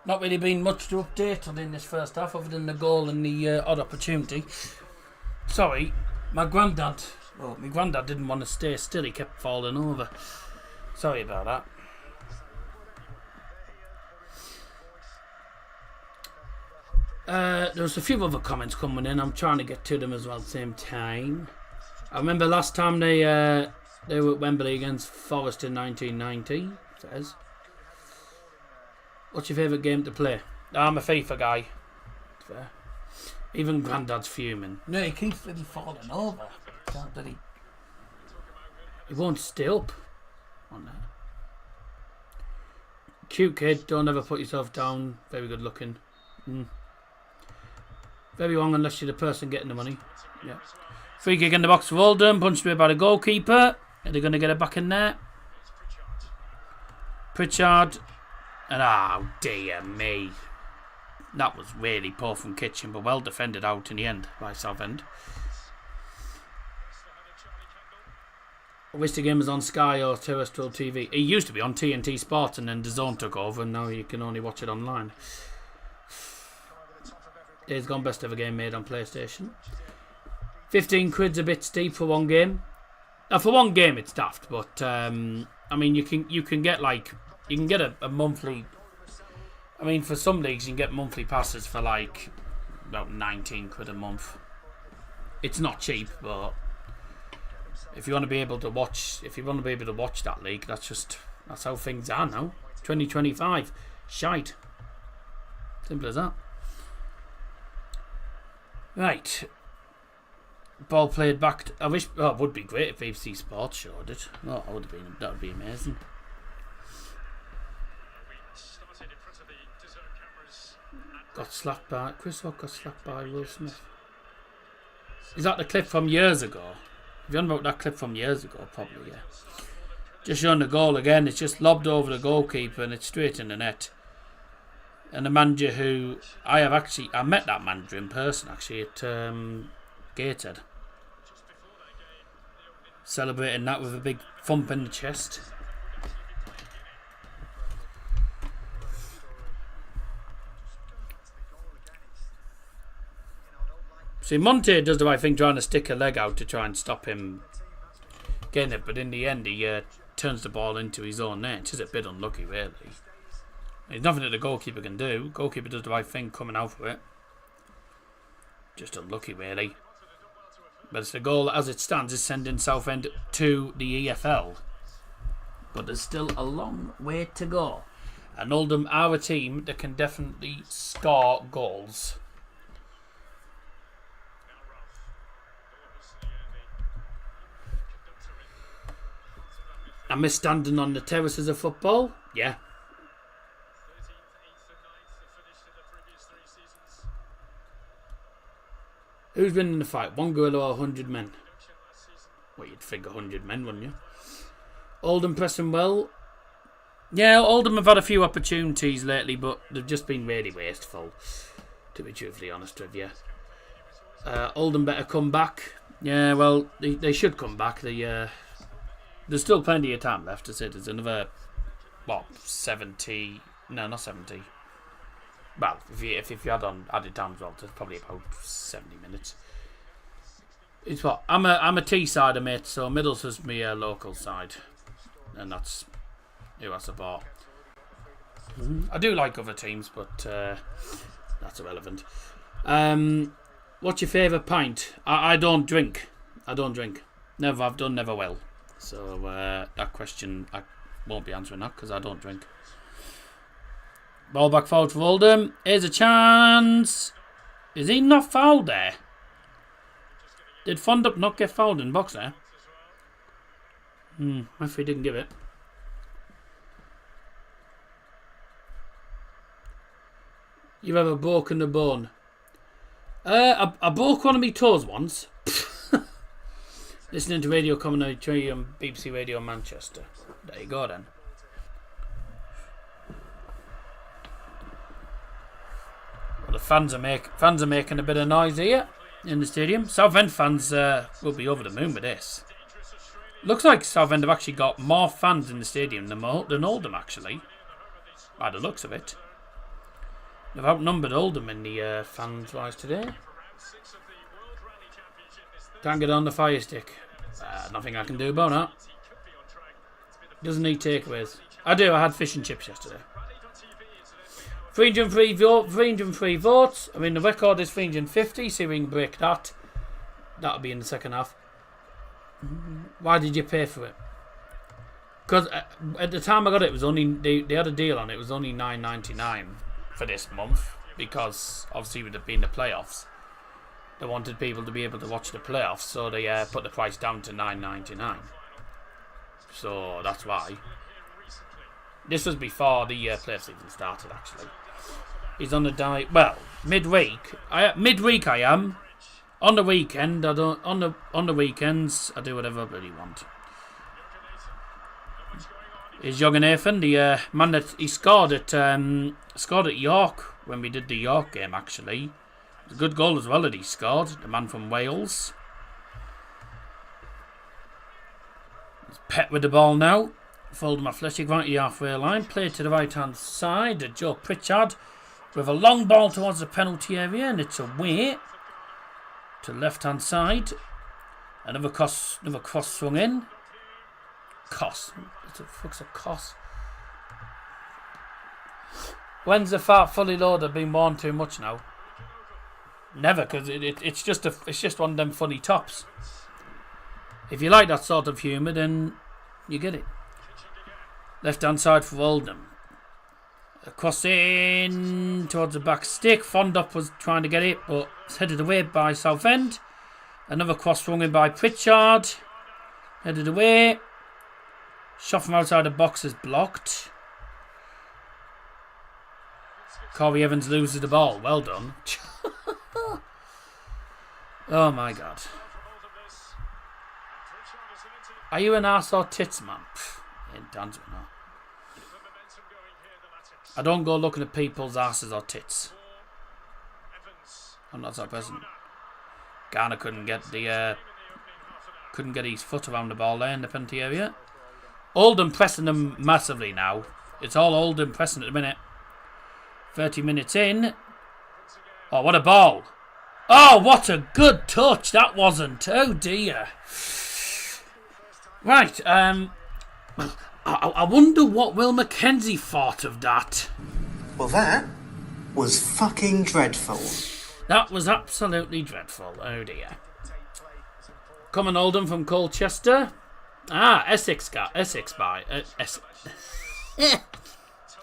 Not really been much to update on in this first half other than the goal and the odd opportunity. Sorry, my granddad didn't want to stay still. He kept falling over. Sorry about that. There was a few other comments coming in. I'm trying to get to them as well at the same time. I remember last time they were at Wembley against Forest in 1990. Says, what's your favourite game to play? I'm a FIFA guy. Fair. Even Grandad's fuming. No, he keeps really falling over. He won't stay up on that. Cute kid, don't ever put yourself down. Very good looking. Very wrong unless you're the person getting the money. Yeah. Free kick in the box for Oldham, punched away by the goalkeeper. Are they going to get it back in there? Pritchard. And oh dear me. That was really poor from Kitchen, but well defended out in the end by Southend. I wish the game was on Sky or terrestrial TV. It used to be on TNT Sports and then DAZN took over and now you can only watch it online. Days gone, best ever game made on PlayStation. 15 quid's a bit steep for one game. For one game it's daft, but I mean you can get like You can get a monthly. I mean, for some leagues, you can get monthly passes for like about 19 quid a month. It's not cheap, but if you want to be able to watch, that league, that's how things are now. 2025, shite. Simple as that. Right. Ball played back. I wish. Oh, it would be great if BBC Sports showed it. Oh, that would be amazing. Got slapped by Chris Rock. Got slapped by Will Smith. Is that the clip from years ago? If you're on about that clip from years ago, probably, yeah. Just showing the goal again. It's just lobbed over the goalkeeper and it's straight in the net. And the manager who I met that manager in person actually at Gateshead. Celebrating that with a big thump in the chest. See, Monte does the right thing, trying to stick a leg out to try and stop him getting it, but in the end he turns the ball into his own net. It's just a bit unlucky, really. There's nothing that the goalkeeper can do. Goalkeeper does the right thing coming out for it. Just unlucky, really. But it's the goal, as it stands, is sending Southend to the EFL. But there's still a long way to go. And Oldham are a team that can definitely score goals. I miss standing on the terraces of football. Yeah. Who's been in the fight? One gorilla or 100 men? Well, you'd think 100 men, wouldn't you? Oldham pressing well. Yeah, Oldham have had a few opportunities lately, but they've just been really wasteful, to be truthfully honest with you. Oldham better come back. Yeah, well, they should come back. There's still plenty of time left to say. There's another, 70... No, not 70. Well, if you add on added time as well, there's probably about 70 minutes. It's what? I'm a T-sider, mate, so Middlesbrough's my local side. And that's who I support. I do like other teams, but that's irrelevant. What's your favourite pint? I don't drink. Never have done, never will. So that question, I won't be answering that because I don't drink. Ball back forward for Oldham. Here's a chance. Is he not fouled there? Did Fondup not get fouled in box there? Referee didn't give it. You've ever broken a bone? I broke one of my toes once. Listening to radio commentary on BBC Radio Manchester. There you go then. Well, the fans are making a bit of noise here in the stadium. Southend fans will be over the moon with this. Looks like Southend have actually got more fans in the stadium than Oldham, actually. By the looks of it. They've outnumbered Oldham in the fans-wise today. Can't get on the fire stick. Nothing I can do about that. Doesn't need takeaways. I do, I had fish and chips yesterday. 303 votes. I mean, the record is 350, so we can break that. That'll be in the second half. Why did you pay for it? Because at the time I got it, was only they had a deal on it. It was only $9.99 for this month, because obviously with it being the playoffs, they wanted people to be able to watch the playoffs, so they put the price down to $9.99. So that's why. This was before the playoffs even started, actually. He's on the diet. Well, midweek. Midweek I am. On the weekend, I don't. On the weekends, I do whatever I really want. Is Young and Nathan, the man that he scored at York when we did the York game, actually. It was a good goal as well that he scored. The man from Wales. He's Pet with the ball now. Oldham Athletic right at the halfway line. Played to the right hand side. Joe Pritchard with a long ball towards the penalty area, and it's away to the left hand side. Another cross swung in. What the fuck's a cross? When's the fart fully loaded been worn too much now? Never, because it's just one of them funny tops. If you like that sort of humour, then you get it. Left hand side for Oldham. Cross in towards the back stick. Fondup was trying to get it, but it's headed away by Southend. Another cross swung in by Pritchard. Headed away. Shot from outside the box is blocked. Corey Evans loses the ball. Well done. Oh my god. Are you an arse or tits man? Ain't dance with that. I don't go looking at people's asses or tits. I'm not that person. Garner couldn't get his foot around the ball there in the penalty area. Oldham pressing them massively now. It's all Oldham pressing at the minute. 30 minutes in. Oh, what a ball. Oh, what a good touch that wasn't. Oh dear. Right, I wonder what Will Mackenzie thought of that. Well, that was fucking dreadful. That was absolutely dreadful. Oh dear. Coming Oldham from Colchester. Essex guy.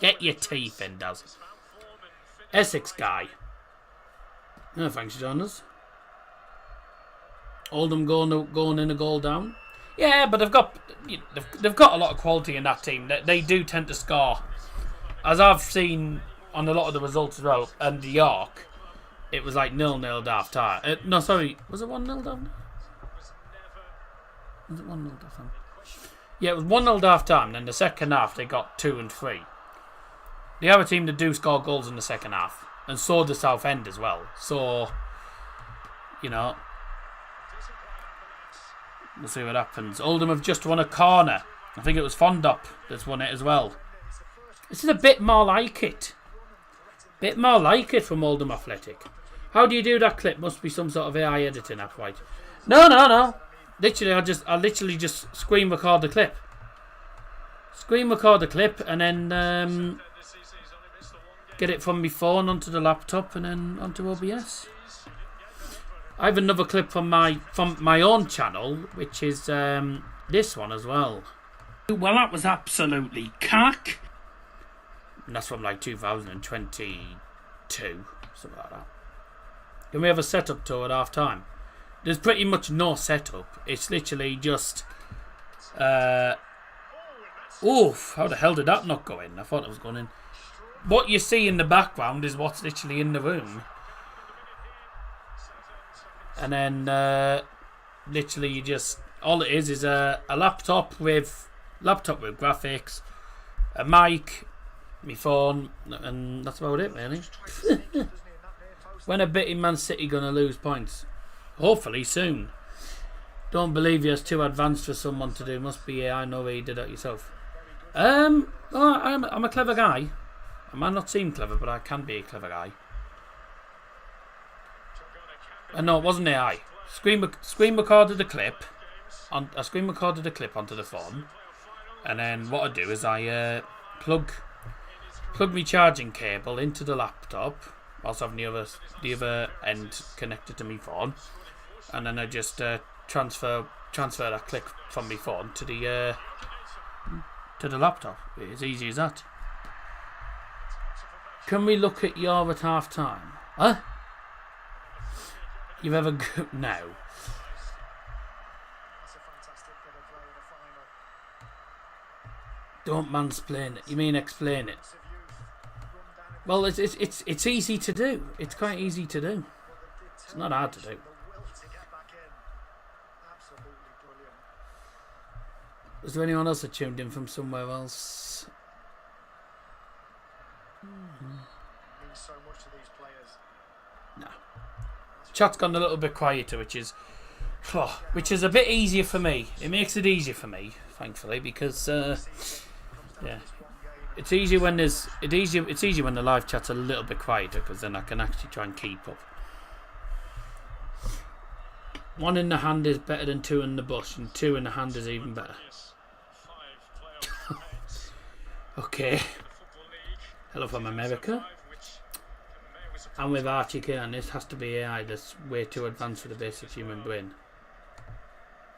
Get your teeth in, Daz. Essex guy. No, thanks for joining us. Oldham going in a goal down. Yeah, but they've got a lot of quality in that team. They do tend to score, as I've seen on a lot of the results as well. And York, it was like 0-0 at half time. No, sorry, was it 1-0 down? Was it 1-0 half time? Yeah, it was 1-0 at half time. Then the second half they got 2 and 3. They are a team that do score goals in the second half, and so does Southend as well. So, you know. We'll see what happens. Oldham have just won a corner. I think it was Fondup that's won it as well. This is a bit more like it. Bit more like it from Oldham Athletic. How do you do that clip? Must be some sort of AI editing app, right? No. Literally, I literally just screen record the clip. Screen record the clip and then get it from my phone onto the laptop and then onto OBS. I have another clip from my own channel, which is this one as well. Well, that was absolutely cack. And that's from like 2022, something like that. Can we have a setup tour at half time? There's pretty much no setup. It's literally just oof, how the hell did that not go in? I thought it was going in. What you see in the background is what's literally in the room. And then literally you just, all it is a laptop with graphics, a mic, my phone, and that's about it really. When a bit in Man City gonna lose points? Hopefully soon. Don't believe you're too advanced for someone to do. Must be AI. No way you did that yourself. I'm a clever guy. I might not seem clever, but I can be a clever guy. No, it wasn't AI. Screen recorded the clip. I screen recorded the clip onto the phone, and then what I do is I plug my charging cable into the laptop whilst having the other end connected to my phone, and then I just transfer that clip from my phone to the laptop. It's easy as that. Can we look at your at half time? Huh? You've ever go? No. Don't mansplain it. You mean explain it? Well, it's easy to do. It's quite easy to do. It's not hard to do. Is there anyone else that tuned in from somewhere else? No. Chat's gone a little bit quieter, which is a bit easier for me. It makes it easier for me, thankfully, because yeah, it's easier when it's easier when the live chat's a little bit quieter, because then I can actually try and keep up. One in the hand is better than 2 in the bush, and 2 in the hand is even better. Okay. Hello from America. And with Archie Kane, this has to be AI that's way too advanced for the basic human brain.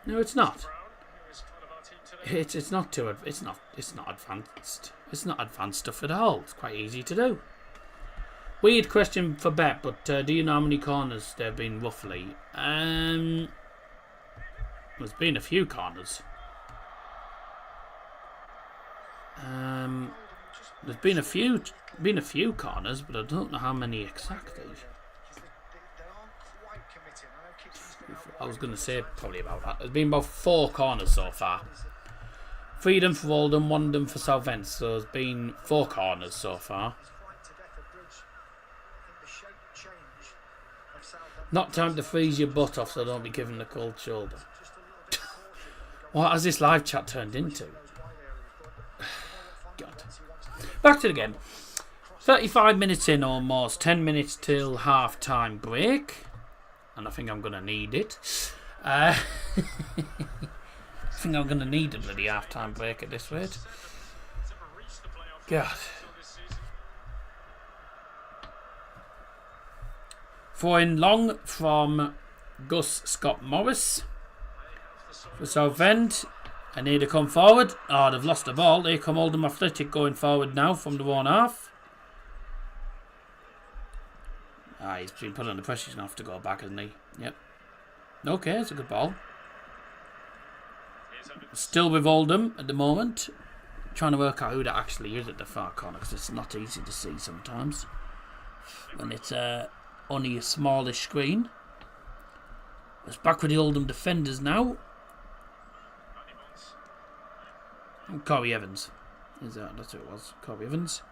No, it's not. It's not advanced. It's not advanced stuff at all. It's quite easy to do. Weird question for Bet, but do you know how many corners there have been roughly? There's been a few corners. There's been a few corners, but I don't know how many exactly. I was going to say probably about that. There's been about 4 corners so far. 3 of them for Oldham, 1 of them for Southend. So there's been 4 corners so far. Not time to freeze your butt off, so don't be given the cold shoulder. What has this live chat turned into? God. Back to the game. 35 minutes in almost. 10 minutes till half-time break. And I think I'm going to need it. I think I'm going to need a bloody half-time break at this rate. God. Throwing long from Gus Scott Morris for Southend. I need to come forward. Oh, they've lost the ball. Here come Oldham Athletic going forward now from the one half. He's been put under pressure. He's going to have to go back, hasn't he? Yep. Okay, it's a good ball. Still with Oldham at the moment. Trying to work out who that actually is at the far corner, because it's not easy to see sometimes when it's only a smallish screen. It's back with the Oldham defenders now. And Corey Evans. That's who it was. Corey Evans.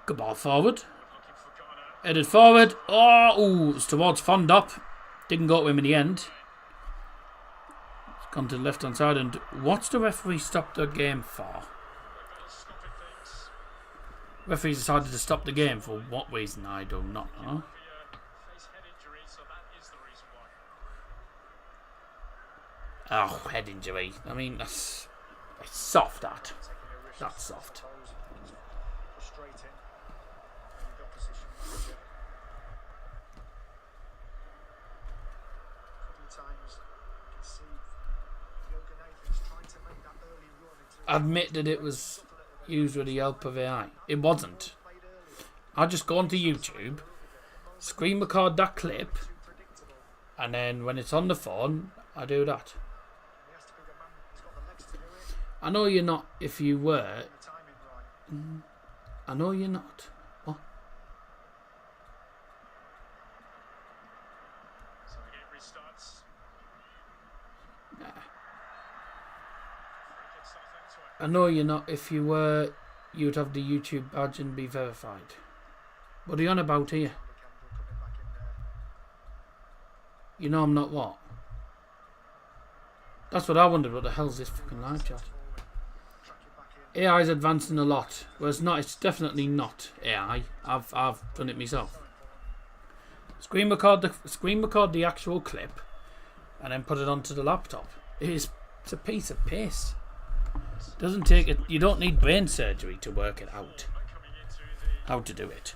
Good ball forward. Headed forward. Oh, it was towards Fondop. Didn't go to him in the end. It's gone to the left hand side. And what's the referee stopped the game for? Referee decided to stop the game for what reason? I do not know. Oh, head injury. I mean, it's soft, that. That's soft. Admit that it was used with the help of AI. It wasn't. I just go onto YouTube, screen record that clip, and then when it's on the phone, I do that. I know you're not. If you were, I know you're not. What? Nah. I know you're not. If you were, you'd have the YouTube badge and be verified. What are you on about here? You know I'm not what? That's what I wondered. What the hell's this fucking live chat? AI is advancing a lot. Well, it's not. It's definitely not AI. I've done it myself. Screen record the actual clip, and then put it onto the laptop. It's a piece of piss. Doesn't take it. You don't need brain surgery to work it out. How to do it.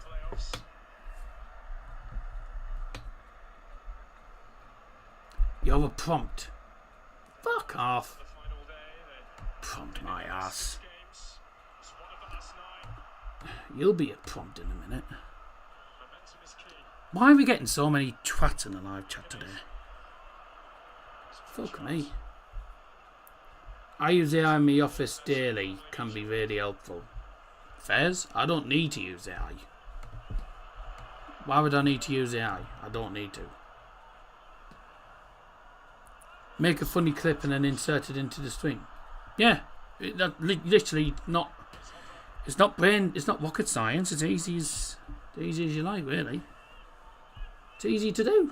You have a prompt. Fuck off. Prompt my ass. You'll be a prompt in a minute. Why are we getting so many twats in the live chat today? Fuck me. I use AI in my office daily. Can be really helpful. Fairs? I don't need to use AI. Why would I need to use AI? I don't need to. Make a funny clip and then insert it into the stream. Yeah, that literally not. It's not brain. It's not rocket science. It's easy as you like, really. It's easy to do.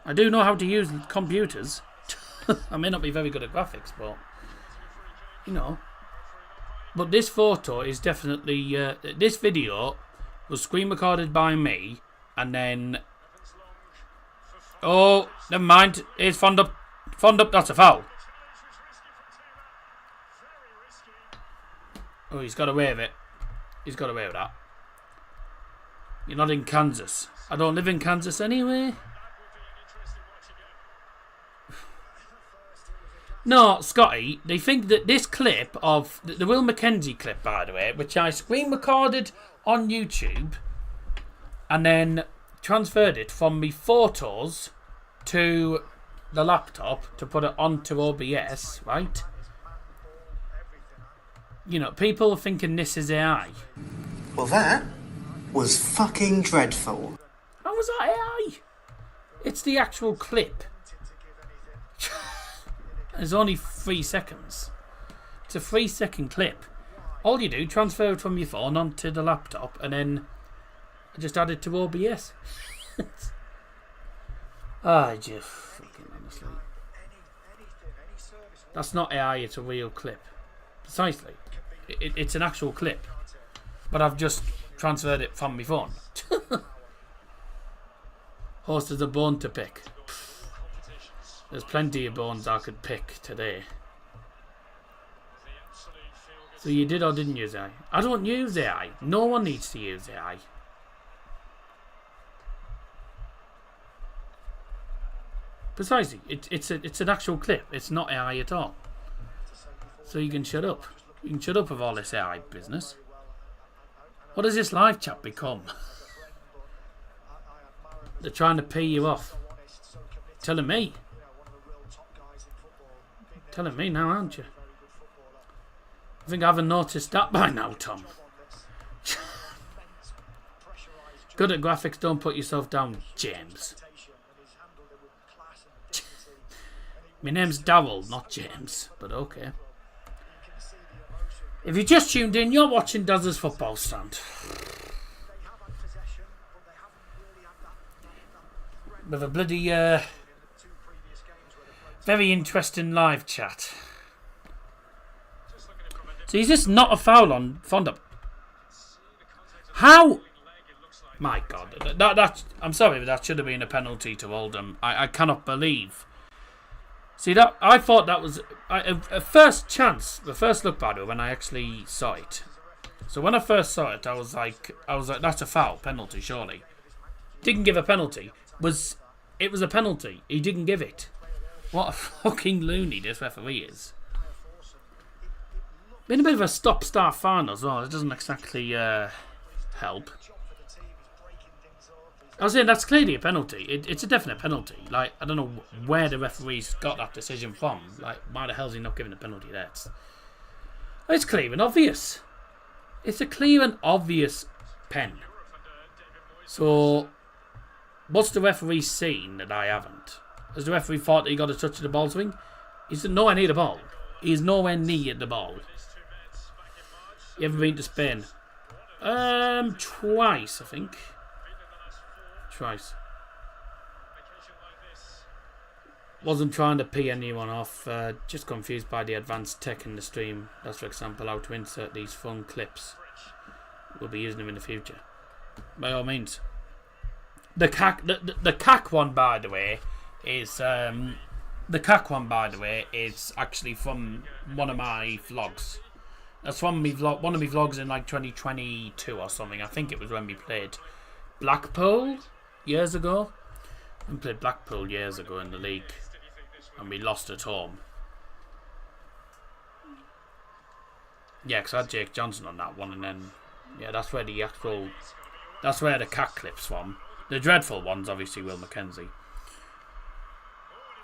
I do know how to use computers. I may not be very good at graphics, but you know. But this photo is definitely. This video was screen recorded by me, and then. Oh, never mind. It's Fondop. Fondop, that's a foul. Oh, he's got away with it. He's got away with that. You're not in Kansas. I don't live in Kansas anyway. No, Scotty, they think that this clip of... The Will Mackenzie clip, by the way, which I screen recorded on YouTube and then transferred it from me photos to the laptop to put it onto OBS, right? You know, people are thinking this is AI. Well, that was fucking dreadful. How was that AI? It's the actual clip. It's only 3 seconds. It's a 3-second clip. All you do, transfer it from your phone onto the laptop and then just add it to OBS. I just fucking honestly. That's not AI, it's a real clip. Precisely. It's an actual clip. But I've just transferred it from my phone. Host has a bone to pick. There's plenty of bones I could pick today. So you did or didn't use AI? I don't use AI. No one needs to use AI. Precisely. It's an actual clip. It's not AI at all. So you can shut up. You can shut up with all this AI business. What does this live chat become? They're trying to pay you off. Telling me. Telling me now, aren't you? I think I haven't noticed that by now, Tom. Good at graphics, don't put yourself down, James. My name's Darryl, not James, but okay. If you just tuned in, you're watching Daz's Football Stand. With a bloody, very interesting live chat. So is this not a foul on Fonda? How? My God, that I'm sorry, but that should have been a penalty to Oldham. I cannot believe. See that? I thought that was a first chance, the first look by the way when I actually saw it. So when I first saw it, I was like, that's a foul penalty, surely. Didn't give a penalty. It was a penalty. He didn't give it. What a fucking loony this referee is. Been a bit of a stop-start fan as well. It doesn't exactly help. I was saying that's clearly a penalty. It's a definite penalty. Like, I don't know where the referees got that decision from. Like, why the hell is he not giving a penalty there? It's clear and obvious. It's a clear and obvious pen. So, what's the referee seen that I haven't? Has the referee thought that he got a touch of the ball swing? He's nowhere near the ball. He's nowhere near the ball. You ever been to Spain? Twice, I think. Twice. Wasn't trying to pee anyone off. Just confused by the advanced tech in the stream. That's, for example, how to insert these fun clips. We'll be using them in the future. By all means. The CAC one, by the way, is actually from one of my vlogs. That's from one of my vlogs in like 2022 or something. I think it was when we played Blackpool years ago. We played Blackpool years ago in the league, and we lost at home. Yeah, because I had Jake Johnson on that one, and then that's where the CAC clip's from. The dreadful ones, obviously, Will Mackenzie.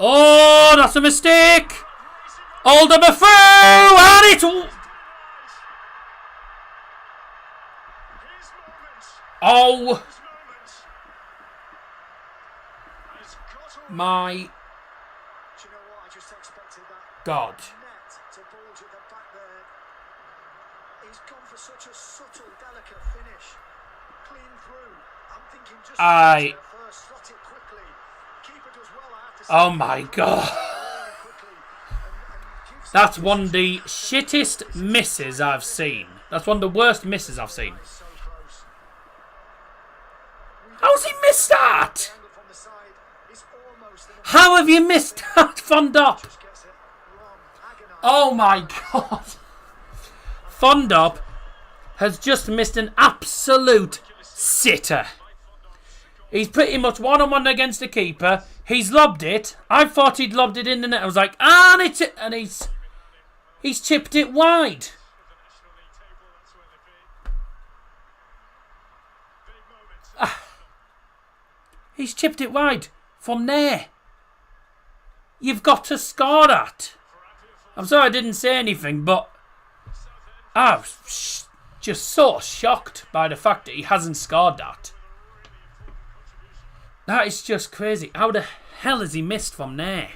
Oh, that's a mistake! Oldham are through, and it's... Oh! My God. Oh my God. That's one of the shittest misses I've seen. That's one of the worst misses I've seen. How's he missed that? How have you missed that, Fondop? Oh my God. Fondop has just missed an absolute sitter. He's pretty much one-on-one against the keeper. He's lobbed it. I thought he'd lobbed it in the net. I was like, and he's chipped it wide. He's chipped it wide from there. You've got to score that. I'm sorry I didn't say anything, but I was just so shocked by the fact that he hasn't scored that. That is just crazy. How the hell has he missed from there?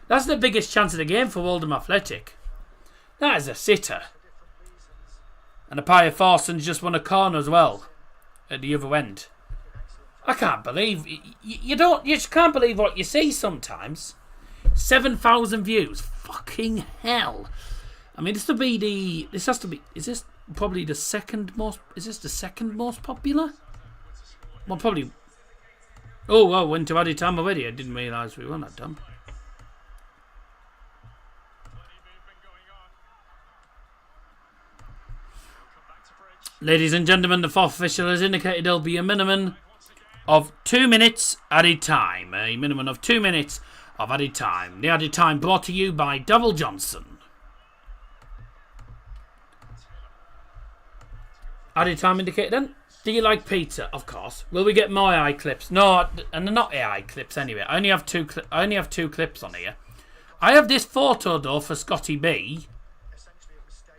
That's the biggest chance of the game for Oldham Athletic. That is a sitter. And a Apaya Forson's just won a corner as well at the other end. I can't believe you just can't believe what you see sometimes. 7,000 views. Fucking hell. I mean, is this probably the second most popular? Well, probably. Oh, well, went to added time already. I didn't realise we weren't that done. Ladies and gentlemen, the fourth official has indicated there'll be a minimum of 2 minutes added time. A minimum of 2 minutes of added time. The added time brought to you by Darryl Johnson. Added time indicated then. Do you like pizza? Of course. Will we get more AI clips? No, and they're not AI clips anyway. I only have two clips on here. I have this photo though for Scotty B.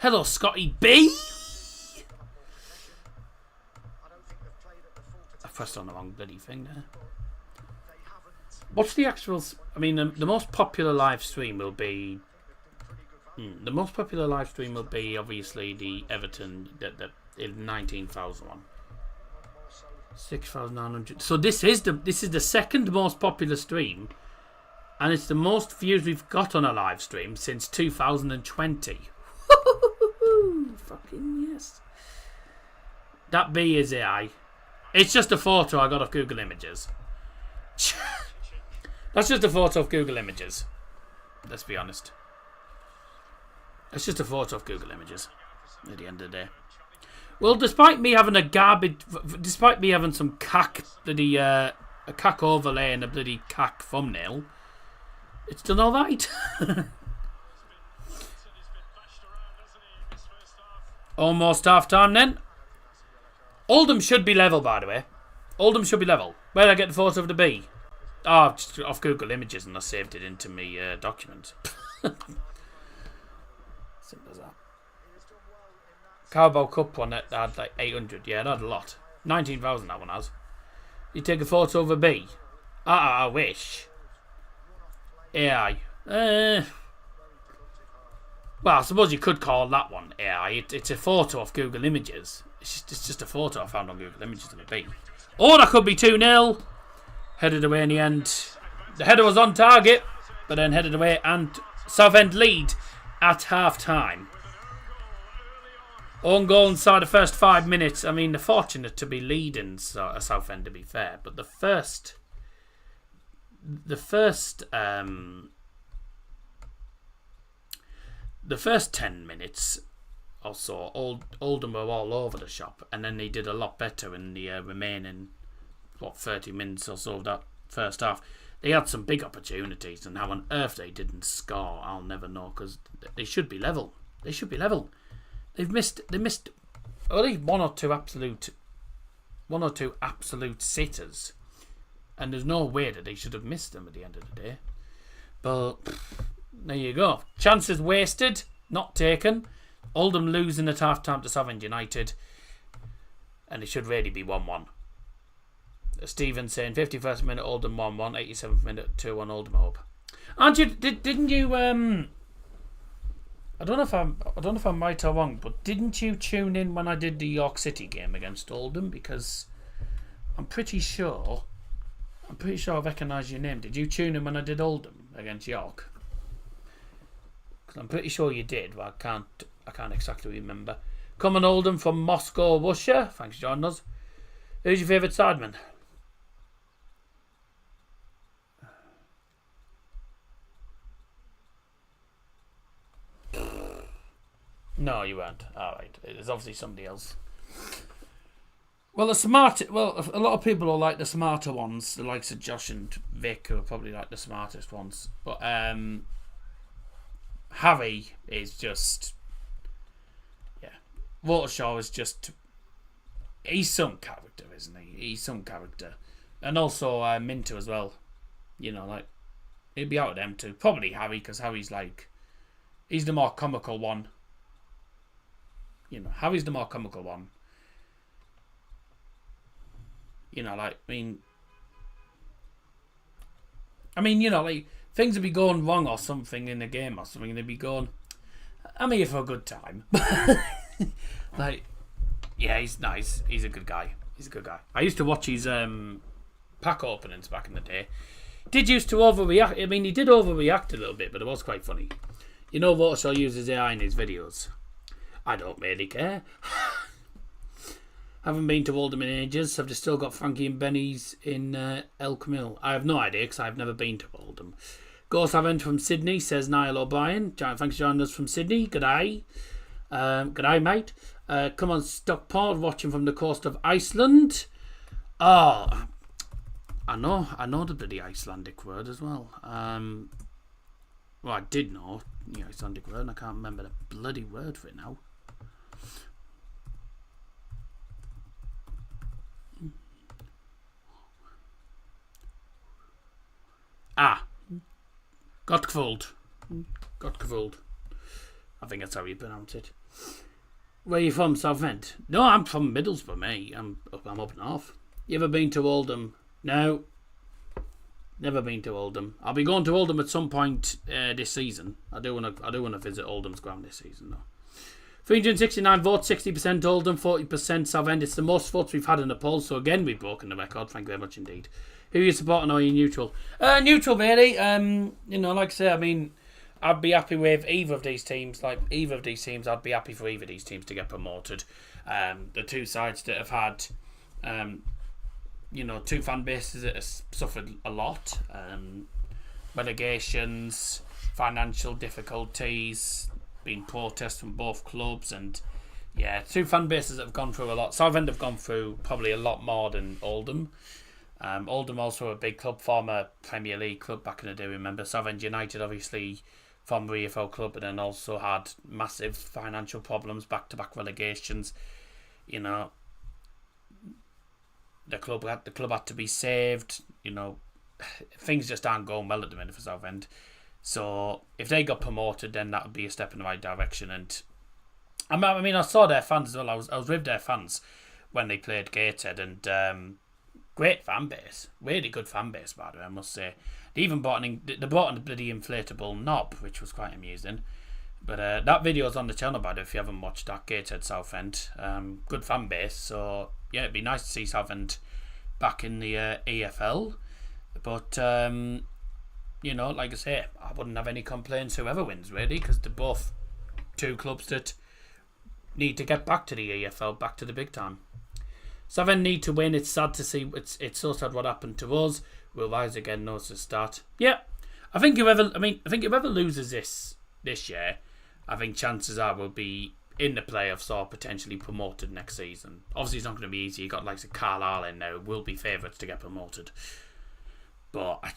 Hello, Scotty B. I pressed on the wrong bloody thing there. What's the actual? I mean, the most popular live stream will be. The most popular live stream will be obviously the Everton, the 19,000 one. 6,900. So this is the second most popular stream, and it's the most views we've got on a live stream since 2020. Fucking yes. That B is AI. It's just a photo I got of Google Images. That's just a photo of Google Images. Let's be honest. It's just a photo of Google Images. At the end of the day. Well, despite me having some cack bloody a cack overlay and a bloody cack thumbnail, it's done all right. Almost half time then. Oldham should be level, by the way. Oldham should be level. Where did I get the photo of the B? Oh, just off Google Images, and I saved it into my document. Simple as that. Carabao Cup one that had like 800. Yeah, that had a lot. 19,000 that one has. You take a photo of a B. I wish. AI. Well, I suppose you could call that one AI. It's a photo of Google Images. It's just a photo I found on Google Images of a B. Or that could be 2-0. Headed away in the end. The header was on target, but then headed away, and Southend lead at half time. Own goal inside the first 5 minutes. I mean, they're fortunate to be leading Southend, to be fair. But the first 10 minutes or so, Oldham were all over the shop, and then they did a lot better in the remaining 30 minutes or so of that first half. They had some big opportunities, and how on earth they didn't score, I'll never know, because they should be level. They should be level. They missed only one or two absolute sitters, and there's no way that they should have missed them at the end of the day. But there you go. Chances wasted, not taken. Oldham losing at half time to Southend United, and it should really be 1-1. Stephen saying 51st minute Oldham 1-1, 87th minute 2-1 Oldham Hope. Aren't you? Didn't you? I don't know if I'm right or wrong, but didn't you tune in when I did the York City game against Oldham? Because I'm pretty sure I recognise your name. Did you tune in when I did Oldham against York? Because I'm pretty sure you did, but I can't exactly remember. Come on, Oldham from Moscow, Russia. Thanks for joining us. Who's your favourite sideman? No, you weren't. All right. There's obviously somebody else. Well, a lot of people are like the smarter ones, the likes of Josh and Vic, who are probably like the smartest ones. But Harry is just, yeah. Watershaw is just, he's some character, isn't he? He's some character, and also Minter as well. You know, like he'd be out of them too. Probably Harry, because Harry's like, he's the more comical one. You know, Harry's the more comical one. You know, like, I mean, you know, like, things would be going wrong or something in the game or something, and they'd be going, I'm here for a good time. Like, yeah, he's nice. He's a good guy. He's a good guy. I used to watch his pack openings back in the day. Did used to overreact. I mean, he did overreact a little bit, but it was quite funny. You know, Watershaw uses AI in his videos. I don't really care. Haven't been to Oldham in ages. Have they still got Frankie and Benny's in El Camille? I have no idea because I've never been to Oldham. Ghost Avent from Sydney, says Niall O'Brien. Giant thanks for joining us from Sydney. G'day. G'day, mate. Come on, Stockport, watching from the coast of Iceland. Oh, I know the bloody Icelandic word as well. Well, I did know the Icelandic word, and I can't remember the bloody word for it now. Gottgevold. I think that's how you pronounce it. Where are you from, Southend? No, I'm from Middlesbrough, mate. I'm up north. You ever been to Oldham? No. Never been to Oldham. I'll be going to Oldham at some point this season. I do want to visit Oldham's ground this season, though. 369 votes, 60% Oldham, 40% Southend. It's the most votes we've had in the poll, so again, we've broken the record. Thank you very much indeed. Who are you supporting, or are you neutral? Neutral, really. You know, like I say, I mean, I'd be happy with either of these teams. I'd be happy for either of these teams to get promoted. The two sides that have had, two fan bases that have suffered a lot. Relegations, financial difficulties, been protests from both clubs, and yeah, two fan bases that have gone through a lot. Southend have gone through probably a lot more than Oldham. Oldham also a big club, former Premier League club back in the day, remember. Southend United, obviously, former EFL club, but then also had massive financial problems, back-to-back relegations. You know, the club had to be saved. You know, things just aren't going well at the minute for Southend. So if they got promoted, then that would be a step in the right direction. And I mean, I saw their fans as well. I was with their fans when they played Gateshead, and great fan base, really good fan base, by the way, I must say. They brought in the bloody inflatable knob, which was quite amusing. But that video's on the channel, by the way, if you haven't watched that. Gateshead Southend, good fan base. So yeah, it'd be nice to see Southend back in the EFL. But you know, like I say, I wouldn't have any complaints whoever wins, really, because they're both two clubs that need to get back to the EFL, back to the big time. Southend need to win. It's sad to see. It's so sad what happened to us. We'll rise again. No, it's a start. Yeah, I think whoever loses this year, I think chances are we'll be in the playoffs or potentially promoted next season. Obviously, it's not going to be easy. You got like Carlisle in there, who will be favourites to get promoted. But I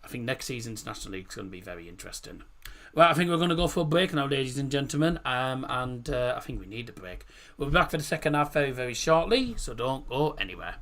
think next season's National League is going to be very interesting. Well, I think we're going to go for a break now, ladies and gentlemen, and I think we need a break. We'll be back for the second half very, very shortly, so don't go anywhere.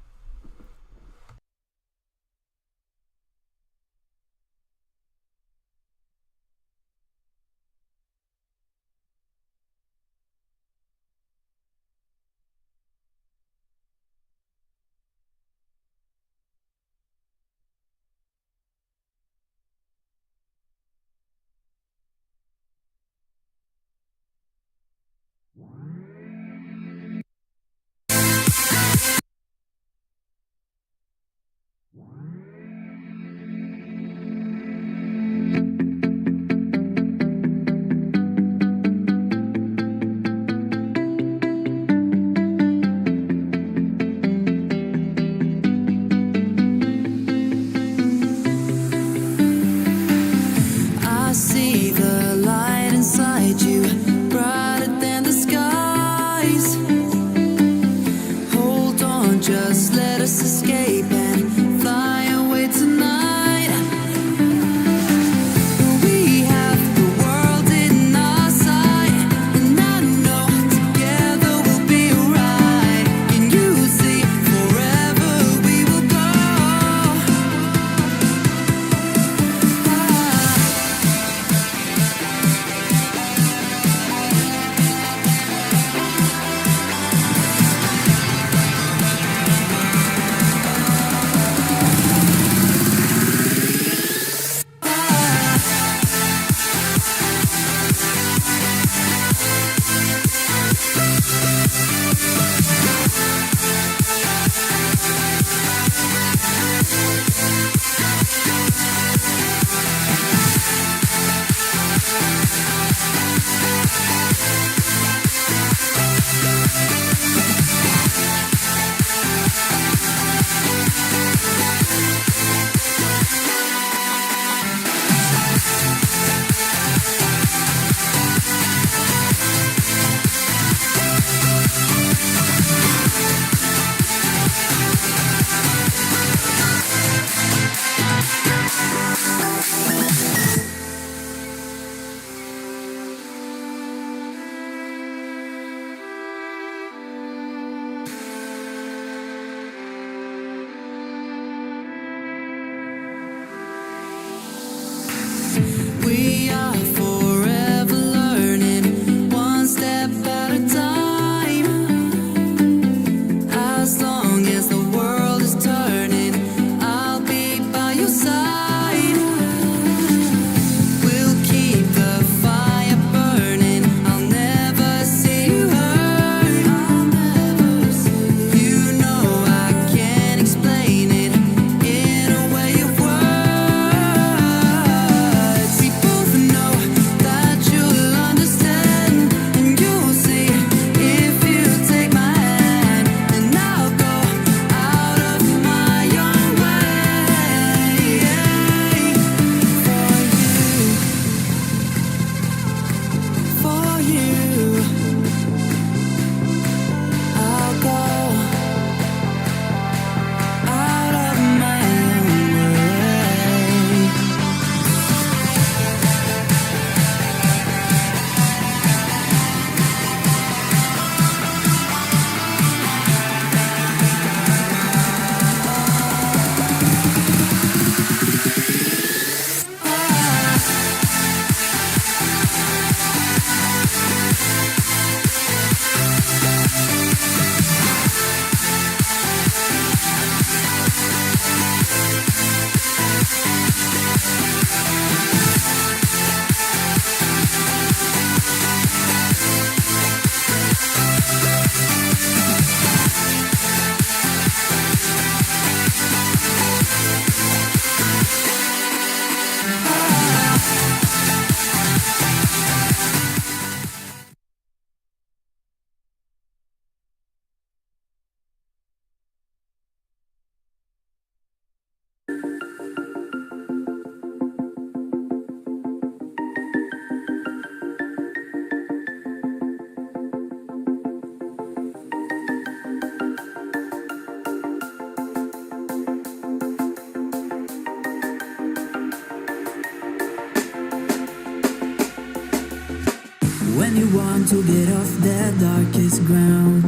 When you want to get off the darkest ground,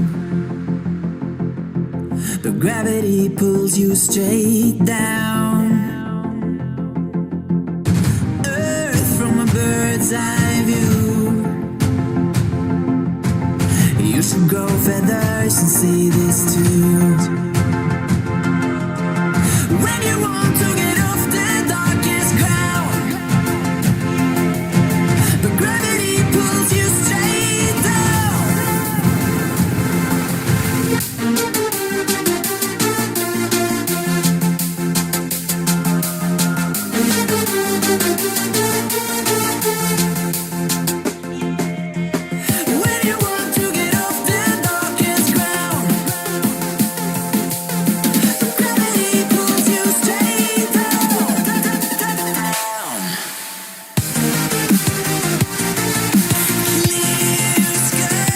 but gravity pulls you straight down. Earth from a bird's eye view. You should grow feathers and see this too. When you want to get off the darkest ground, but gravity pulls you straight down. When you want to get off the darkest ground, but gravity pulls you straight down. Clear sky.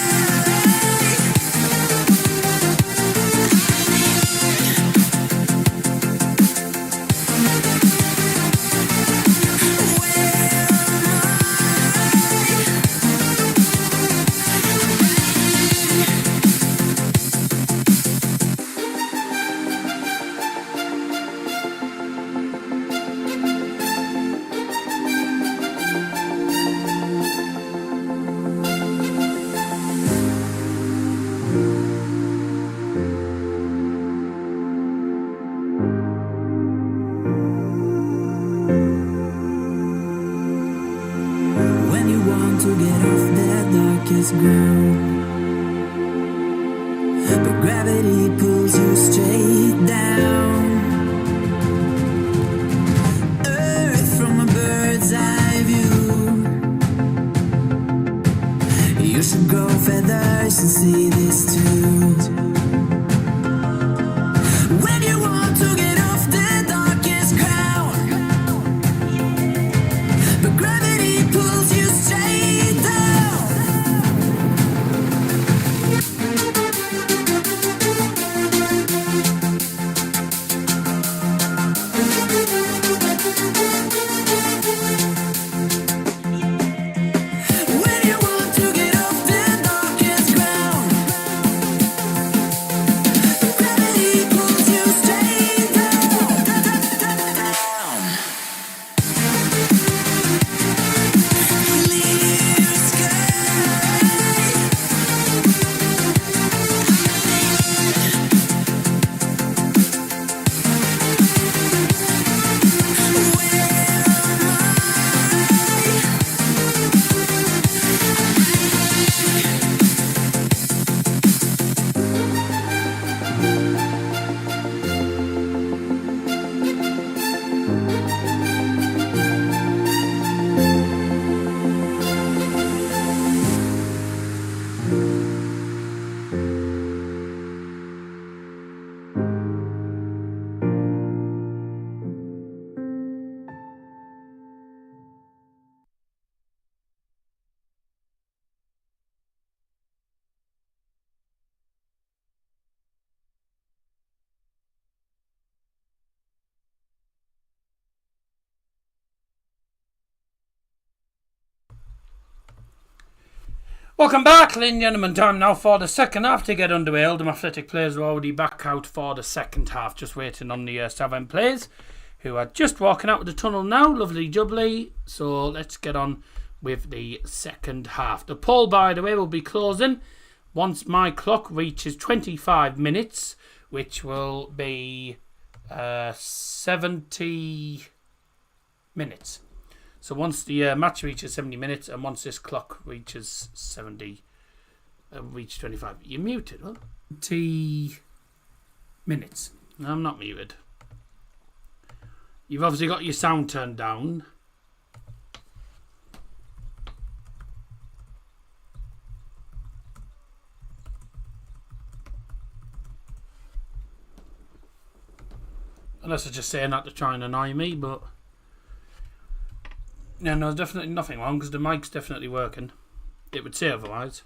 When you want to get off the darkest ground, but gravity pulls you straight down. Earth from a bird's eye view. You should grow feathers and see this too. When you want to get off the darkest ground, but gravity pulls you straight down. When you want to get off the darkest ground, but gravity pulls you straight down. Clear sky. Welcome back, ladies and gentlemen. Time now for the second half to get underway. Oldham Athletic players are already back out for the second half, just waiting on the Southend players, who are just walking out of the tunnel now. Lovely jubbly. So let's get on with the second half. The poll, by the way, will be closing once my clock reaches 25 minutes, which will be 70 minutes. So once the match reaches 70 minutes and once this clock reaches 25, you're muted, huh? 20 minutes. No, I'm not muted. You've obviously got your sound turned down. Unless I'm just saying that to try and annoy me, but... Yeah, no, there's definitely nothing wrong because the mic's definitely working. It would say otherwise.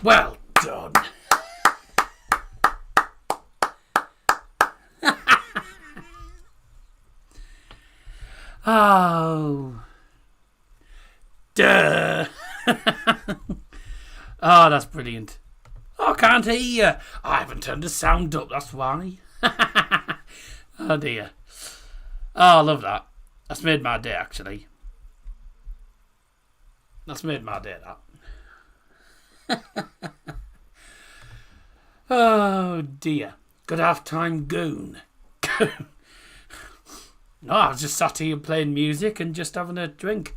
Well done. Oh. Duh. Oh, that's brilliant. Oh, I can't hear you. I haven't turned the sound up, that's why. Oh, dear. Oh, I love that. That's made my day, actually. That's made my day, that. Oh, dear. Good half-time goon. No, I was just sat here playing music and just having a drink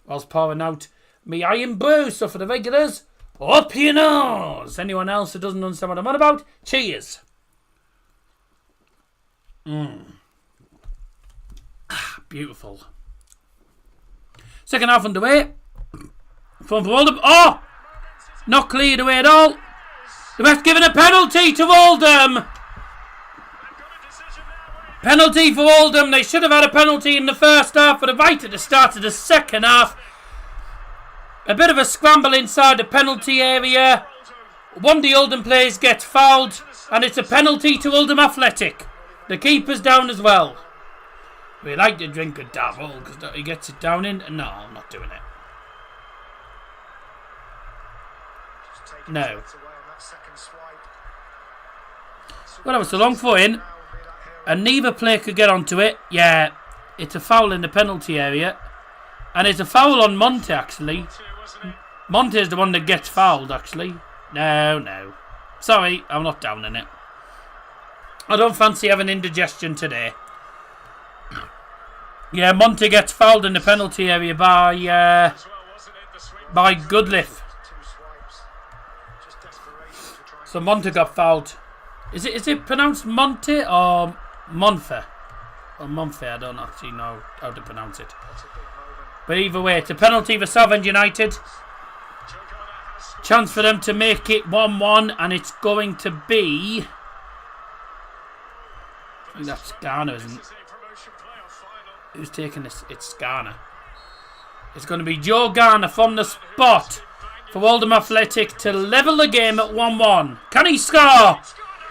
whilst pouring out me iron brew. So for the regulars, up your nose. Anyone else who doesn't understand what I'm on about, cheers. Beautiful. Second half underway. Fun for Oldham. Oh! Not cleared away at all. The ref giving a penalty to Oldham. Penalty for Oldham. They should have had a penalty in the first half, but right at the start of the second half. A bit of a scramble inside the penalty area. One of the Oldham players gets fouled, and it's a penalty to Oldham Athletic. The keeper's down as well. We like to drink a Darryl because he gets it down in. No, I'm not doing it. No. Well, that was a long throw in, and neither player could get onto it. Yeah, it's a foul in the penalty area, and it's a foul on Monte actually. Monte is the one that gets fouled actually. No. Sorry, I'm not down in it. I don't fancy having indigestion today. Yeah, Monte gets fouled in the penalty area by Goodliff. So Monte got fouled. Is it pronounced Monte or Monfe? Or Monfe, I don't actually know how to pronounce it. But either way, it's a penalty for Southend United. Chance for them to make it 1-1, and it's going to be... I think that's Garner, isn't it? Who's taking this? It's Garner. It's going to be Joe Garner from the spot for Oldham Athletic to level the game at 1-1. Can he score?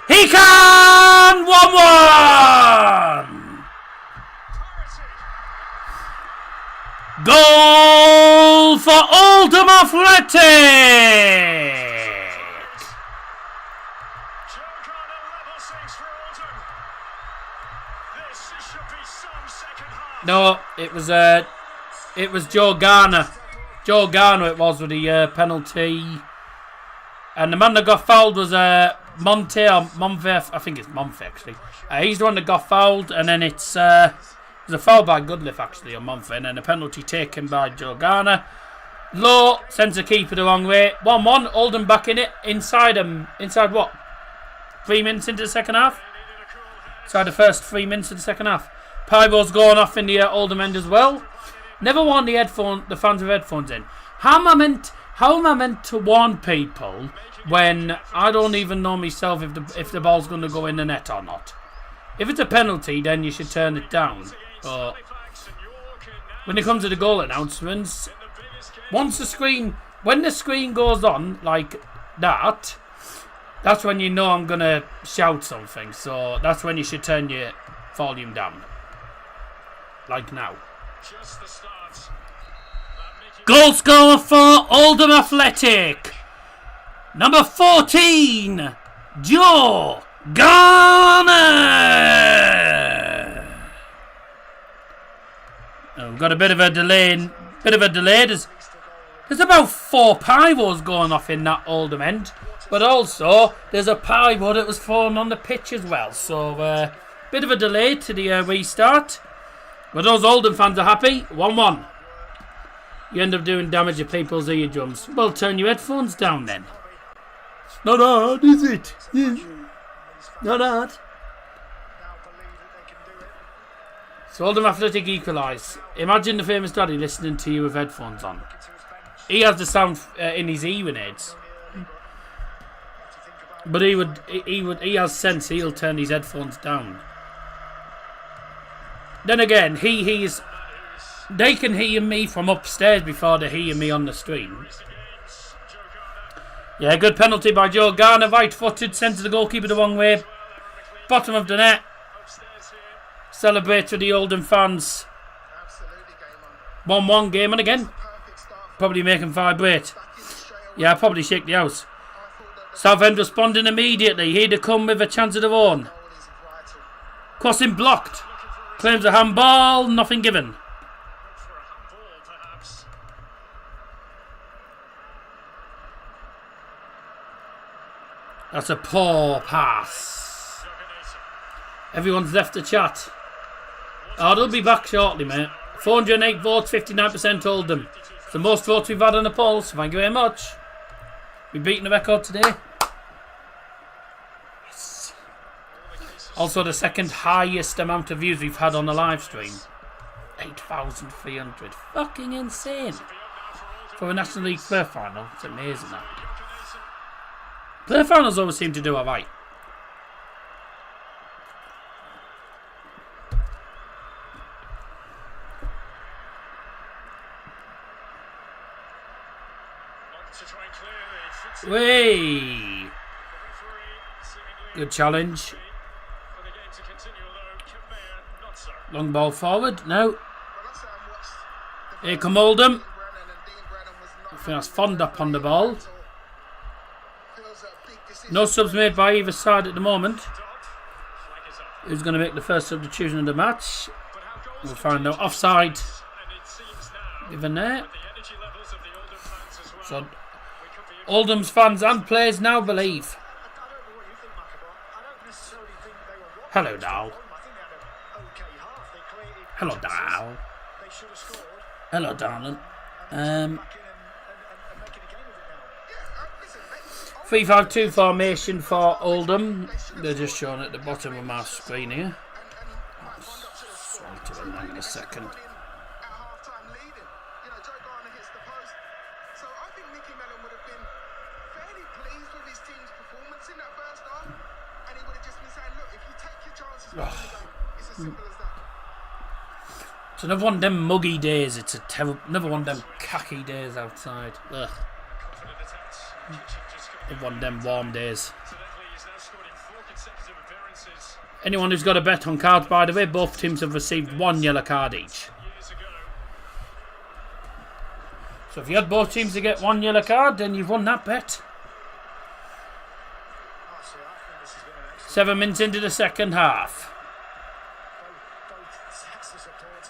He can! 1-1! Goal for Oldham Athletic! No, it was Joe Garner. Joe Garner it was with the penalty. And the man that got fouled was Monte or Monfe. I think it's Monfe actually. He's the one that got fouled, and then it's a foul by Goodliff actually on Monfe, and then a penalty taken by Joe Garner. Low sends the keeper the wrong way. 1-1. Oldham back in it. Inside what? 3 minutes into the second half. Inside the first 3 minutes of the second half. Pyro's going off in the Oldham end as well. Never warn the fans with headphones in. How am I meant to warn people when I don't even know myself if the ball's going to go in the net or not? If it's a penalty, then you should turn it down. But when it comes to the goal announcements, when the screen goes on like that, that's when you know I'm going to shout something. So that's when you should turn your volume down. Like now. Goal scorer for Oldham Athletic. Number 14, Joe Garner. Oh, we've got a bit of a delay. There's about 4 pyros going off in that Oldham end. But also, there's a pyro that was thrown on the pitch as well. So, bit of a delay to the restart. But those Oldham fans are happy. 1-1. You end up doing damage to people's eardrums. Well, turn your headphones down then. Not hard, is it? Not hard. So Oldham Athletic equalise. Imagine the famous daddy listening to you with headphones on. He has the sound in his hearing aids. But he has sense. He'll turn his headphones down. Then again, they can hear me from upstairs before they hear me on the stream. Yeah, good penalty by Joe Garner. Right-footed, sent to the goalkeeper the wrong way. Bottom of the net. Celebrate with the Oldham fans. 1-1 game, and again, Probably make him vibrate. Yeah, I'll probably shake the house. Southend responding immediately. He'd have come with a chance of their own. Crossing blocked. Claims a handball. Nothing given. That's a poor pass. Everyone's left the chat. Oh, they'll be back shortly, mate. 408 votes, 59% Oldham. It's the most votes we've had on the poll, so thank you very much. We've beaten the record today. Yes. Also the second highest amount of views we've had on the live stream. 8,300. Fucking insane. For a National League player final, it's amazing that. Player finals always seem to do alright. Way. Good challenge. Long ball forward. No. Here come Oldham. I think that's Fond up on the ball. No subs made by either side at the moment. Who's going to make the first substitution of the match? We'll find out. Offside. Given there. So Oldham's fans and players now believe. Hello, Darryl. Hello, Darryl. Hello, darling. 3-5-2 formation for Oldham. They're just showing at the bottom of my screen here. I'll to them in a second. It's another one of them muggy days. It's a terrible, another one of them khaki days outside. Ugh. Another one of them warm days. Anyone who's got a bet on cards, by the way, both teams have received 1 yellow card each. So if you had both teams to get 1 yellow card, then you've won that bet. 7 minutes into the second half.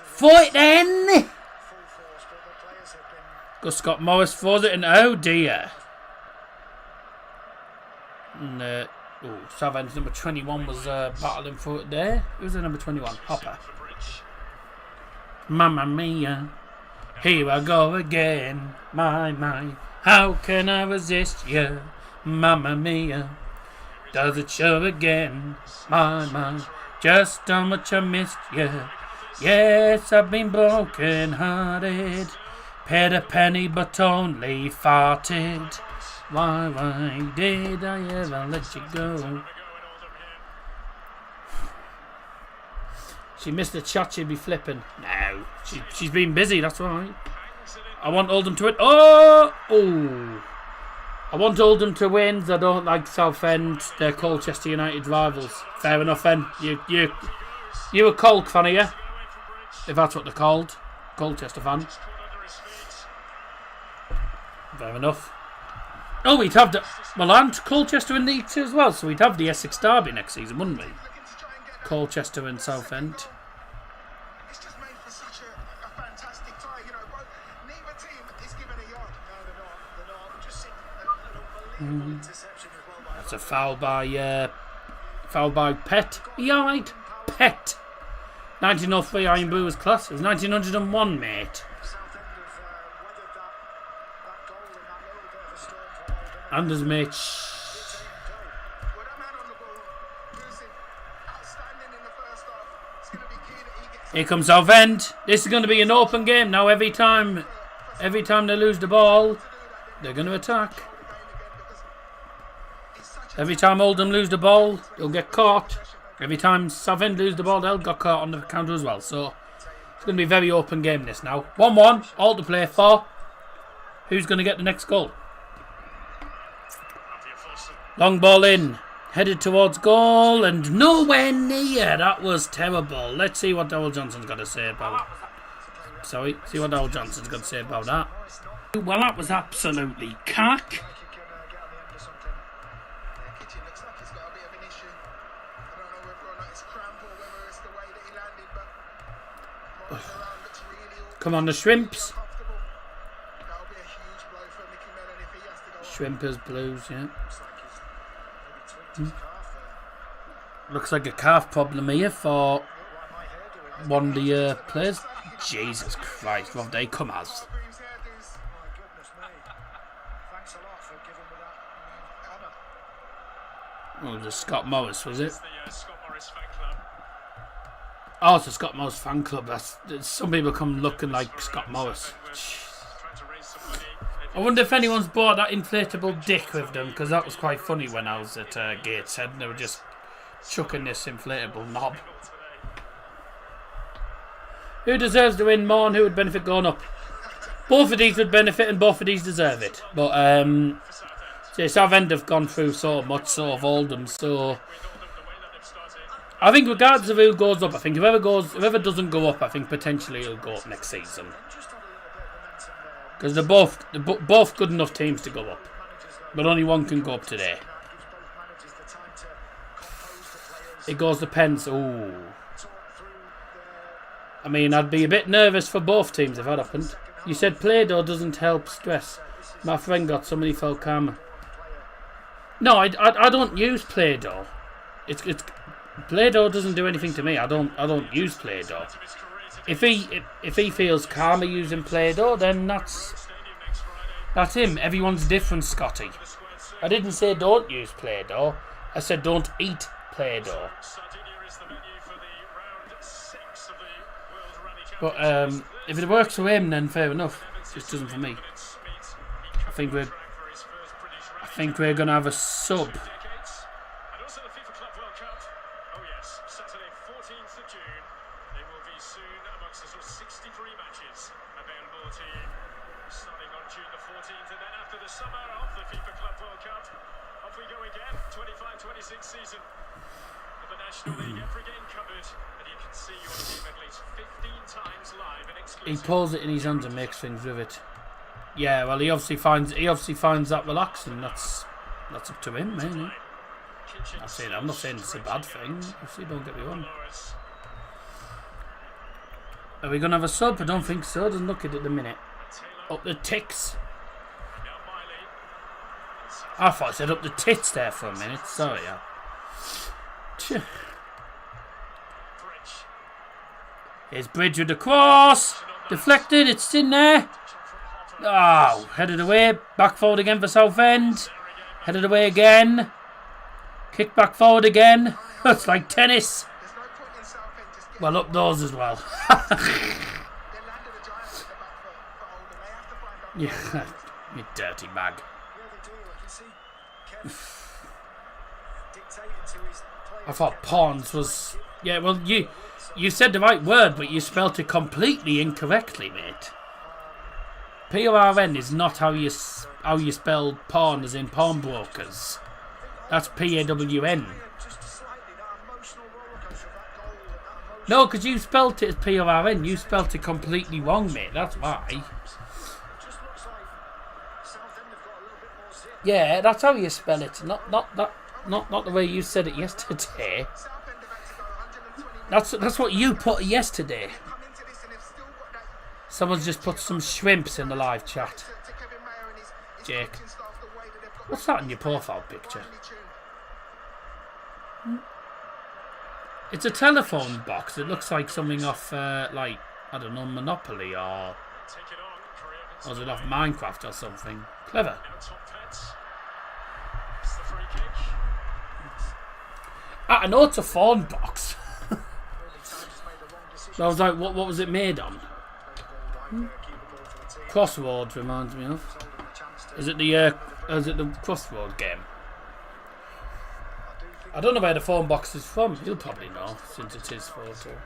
Fight then! Gus Scott Morris throws it in. Oh dear. And, Southend's number 21 was battling for it there. Who's the number 21? Hopper. Mamma mia. Here I go again. My. How can I resist you? Mamma mia. Does it show again? My. Just how much I missed you. Yes, I've been broken hearted. Paid a penny but only farted. Why did I ever let you go? She missed the chat, she'd be flipping. No, she's been busy, that's right. I want Oldham to win. Oh! I want Oldham to win. I don't like Southend. They're Colchester United rivals. Fair enough then. You a Colk fan, are you? If that's what they're called. Colchester fan. Fair enough. Oh, we'd have the... Well, and Colchester in League 2 as well, so we'd have the Essex Derby next season, wouldn't we? Colchester and Southend. It's just made for such a fantastic tie. You know, neither team is given a yard. No, they're not. Just seen an unbelievable interception as well. That's a foul by Pett. Right, Pett. 1903 Iron Blue was class. It was 1901, mate. Anders Mitch. Here comes Southend. This is going to be an open game now. Every time they lose the ball, they're going to attack. Every time Oldham lose the ball, they'll get caught. Every time Southend lose the ball, they'll get caught on the counter as well. So it's going to be a very open game this now. 1-1, all to play for. Who's going to get the next goal? Long ball in. Headed towards goal and nowhere near. That was terrible. Let's see what Darryl Johnson's got to say about it. See what Darryl Johnson's got to say about that. Well, that was absolutely cack. Like he can get on the end of something. Yeah, Kitchen looks like he's got a bit of an issue. I don't know whether or not it's cramp or whether it's the way that he landed, but rolling around looks really awkward. Come on, the shrimps. Uncomfortable. That'll be a huge blow for Mickey Mellon if he has to go off. Shrimpers blues, yeah. Looks like he's maybe tweaked his calf there. Looks like a calf problem here for Like my hairdo. one of the players. Jesus Christ, what have they come as? Green's hairdos. My goodness me. Thanks a lot for giving me that hammer. Oh, the Scott Morris, was it? The Scott Morris fan club. Oh, it's a Scott Morris fan club. That's some people come looking like Scott Morris. Trying to raise some money. I wonder if anyone's bought that inflatable dick with them, because that was quite funny when I was at Gateshead and they were just chucking this inflatable knob. Who deserves to win more and who would benefit going up? Both of these would benefit and both of these deserve it. But Southend have gone through so much, so have Oldham, so I think regardless of who goes up, I think whoever doesn't go up, I think potentially he'll go up next season. Because they're both good enough teams to go up. But only one can go up today. It goes to Pence. Ooh. I mean, I'd be a bit nervous for both teams if that happened. You said Play-Doh doesn't help stress. My friend got somebody felt calmer. No, I don't use Play-Doh. It's Play-Doh doesn't do anything to me. I don't use Play-Doh. If he feels calmer using Play-Doh, then that's him. Everyone's different, Scotty. I didn't say don't use Play-Doh. I said don't eat Play-Doh. But if it works for him, then fair enough. It just doesn't for me. I think we're gonna have a sub. And also the FIFA Club World Cup. Oh yes, Saturday 14th of June. They will be soon amongst the 63 matches available to you, starting on June the 14th, and then after the summer of the FIFA Club World Cup, off we go again. 25-26 season of the National League. Every game covered, and you can see your team at least 15 times live and exclusive. He pulls it in his hands and makes things with it. Yeah, well, he obviously finds that relaxing. That's up to him, man. I'm not saying it's a bad thing. Obviously, don't get me wrong. Are we gonna have a sub? I don't think so. Doesn't look it at the minute. Up the ticks. I thought I said up the tits there for a minute. Sorry, yeah. Here's Bridge with the cross. Deflected. It's in there. Oh, headed away. Back forward again for Southend. Headed away again. Kick back forward again. That's like tennis. Well, up those as well. Yeah, you dirty bag. I thought pawns was... Yeah, well, you said the right word, but you spelt it completely incorrectly, mate. P-O-R-N is not how you spell pawn as in pawnbrokers. That's P-A-W-N. No, because you spelt it as P-O-R-N. You spelt it completely wrong, mate. That's why. Yeah, that's how you spell it. Not the way you said it yesterday. That's what you put yesterday. Someone's just put some shrimps in the live chat. Jake. What's that in your profile picture? It's a telephone box. It looks like something off, like, I don't know, Monopoly or is it off Minecraft or something? Clever. I know it's a phone box. I was like, what was it made on? Crossroads reminds me of. Is it the Crossroads game? I don't know where the phone box is from. You'll probably know since it's his photo.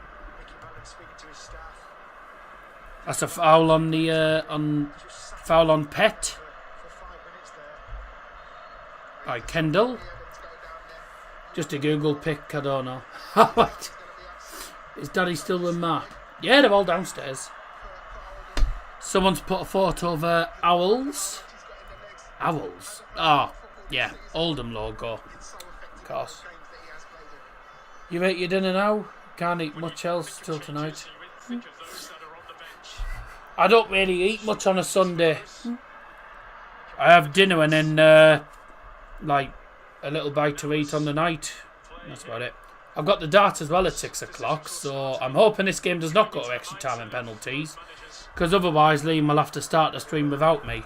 That's a foul on the foul on Pet. Right, Kendall. Just a Google pic, I don't know. Right. Is Daddy still with Ma? Yeah, they're all downstairs. Someone's put a photo of owls. Owls? Oh, yeah. Oldham logo. Of course. You ate your dinner now? Can't eat much else till tonight. I don't really eat much on a Sunday. I have dinner and then like a little bite to eat on the night. That's about it. I've got the darts as well at 6 o'clock, so I'm hoping this game does not go to extra time and penalties, because otherwise Liam will have to start the stream without me.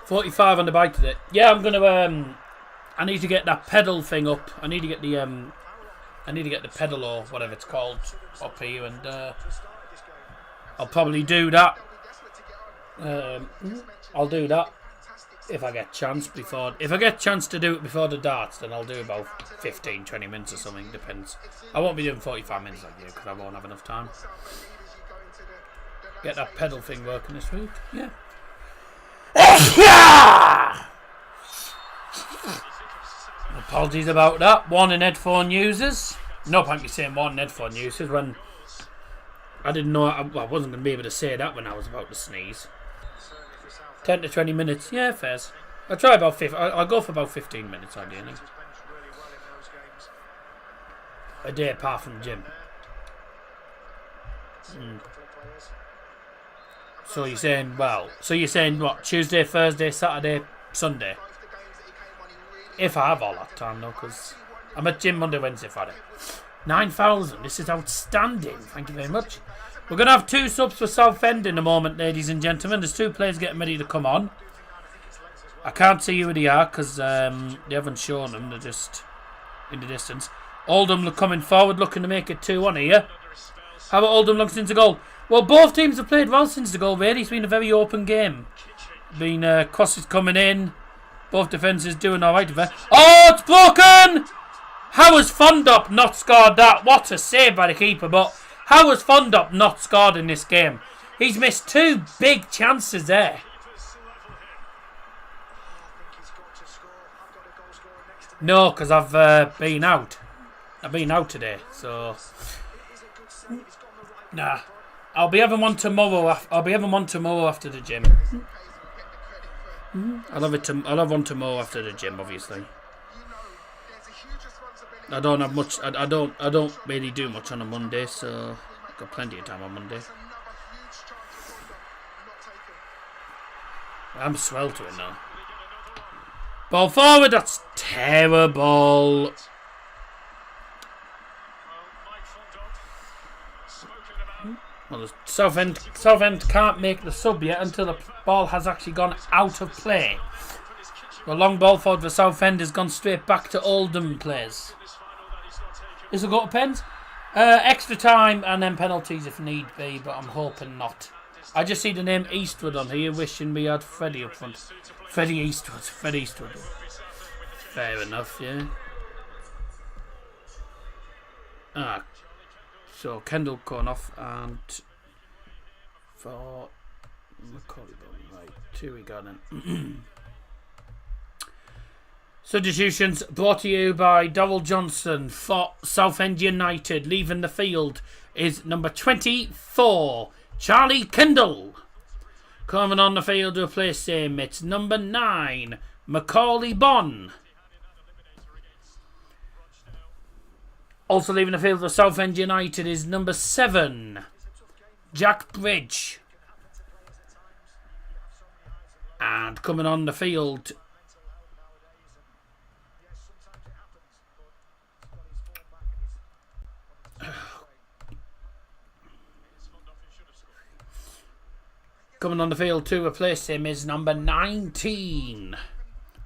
45 on the bike today. Yeah, I'm gonna I need to get that pedal thing up. I need to get the pedal or whatever it's called up here, and I'll probably do that. I'll do that if I get chance before. If I get chance to do it before the darts, then I'll do about 15-20 minutes or something. Depends. I won't be doing 45 minutes like you because I won't have enough time. Get that pedal thing working this week. Yeah. Apologies about that. Warning headphone users. No point me saying warning headphone users when I didn't know. I wasn't going to be able to say that when I was about to sneeze. 10 to 20 minutes. Yeah, fairs. I'll try about 50. I'll go for about 15 minutes ideally. A day apart from the gym. So you're saying, what? Tuesday, Thursday, Saturday, Sunday? If I have all that time, though, because I'm at gym Monday, Wednesday, Friday. 9,000. This is outstanding. Thank you very much. We're going to have 2 subs for Southend in a moment, ladies and gentlemen. There's 2 players getting ready to come on. I can't see who they are because they haven't shown them. They're just in the distance. Oldham coming forward, looking to make it 2-1 here. How about Oldham looks into goal? Well, both teams have played well since the goal, really. It's been a very open game. Crosses coming in. Both defences doing alright. Oh, it's broken! How has Fondop not scored that? What a save by the keeper, but how has Fondop not scored in this game? He's missed 2 big chances there. No, because I've been out. I've been out today, so nah. I'll be having one tomorrow. I'll be having one tomorrow after the gym. I'll have one tomorrow after the gym, obviously. I don't have much. I don't really do much on a Monday, so I've got plenty of time on Monday. I'm sweltering now. Ball forward. That's terrible. Well, Southend can't make the sub yet until the ball has actually gone out of play. The long ball forward for Southend has gone straight back to Oldham players. This will go to pens. Extra time and then penalties if need be, but I'm hoping not. I just see the name Eastwood on here, wishing we had Freddie up front. Freddie Eastwood. Fair enough, yeah. So Kendall going off and for McCauley, right, 2 we got in. Substitutions brought to you by Darryl Johnson for Southend United. Leaving the field is number 24, Charlie Kendall. Coming on the field to replace him, it's number 9, Macaulay Bonn. Also leaving the field for Southend United is number 7, Jack Bridge. And coming on the field, to replace him is number 19,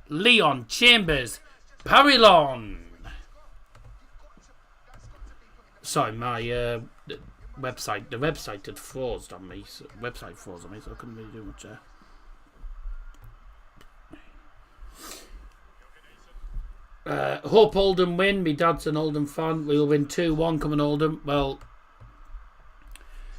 Leon Chambers Parilon. Sorry, my the website had frozen on me. So I couldn't really do much there. Hope Oldham win. My dad's an Oldham fan. We'll win 2-1 coming Oldham. Well,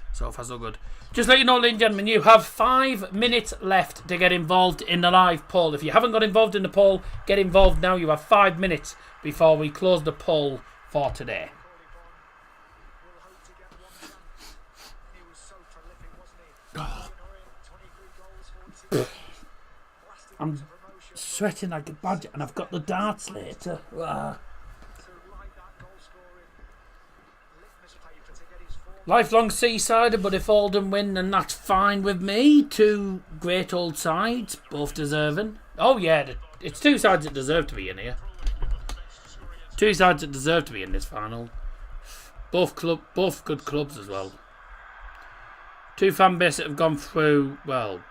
it's So far, so good. Just let you know, ladies and gentlemen, you have 5 minutes left to get involved in the live poll. If you haven't got involved in the poll, get involved now. You have 5 minutes before we close the poll for today. I'm sweating like a badger, and I've got the darts later. Lifelong Seasider, but if Oldham win, then that's fine with me. 2 great old sides, both deserving. Oh yeah, it's 2 sides that deserve to be in here. 2 sides that deserve to be in this final. Both good clubs as well. 2 fan bases that have gone through, well,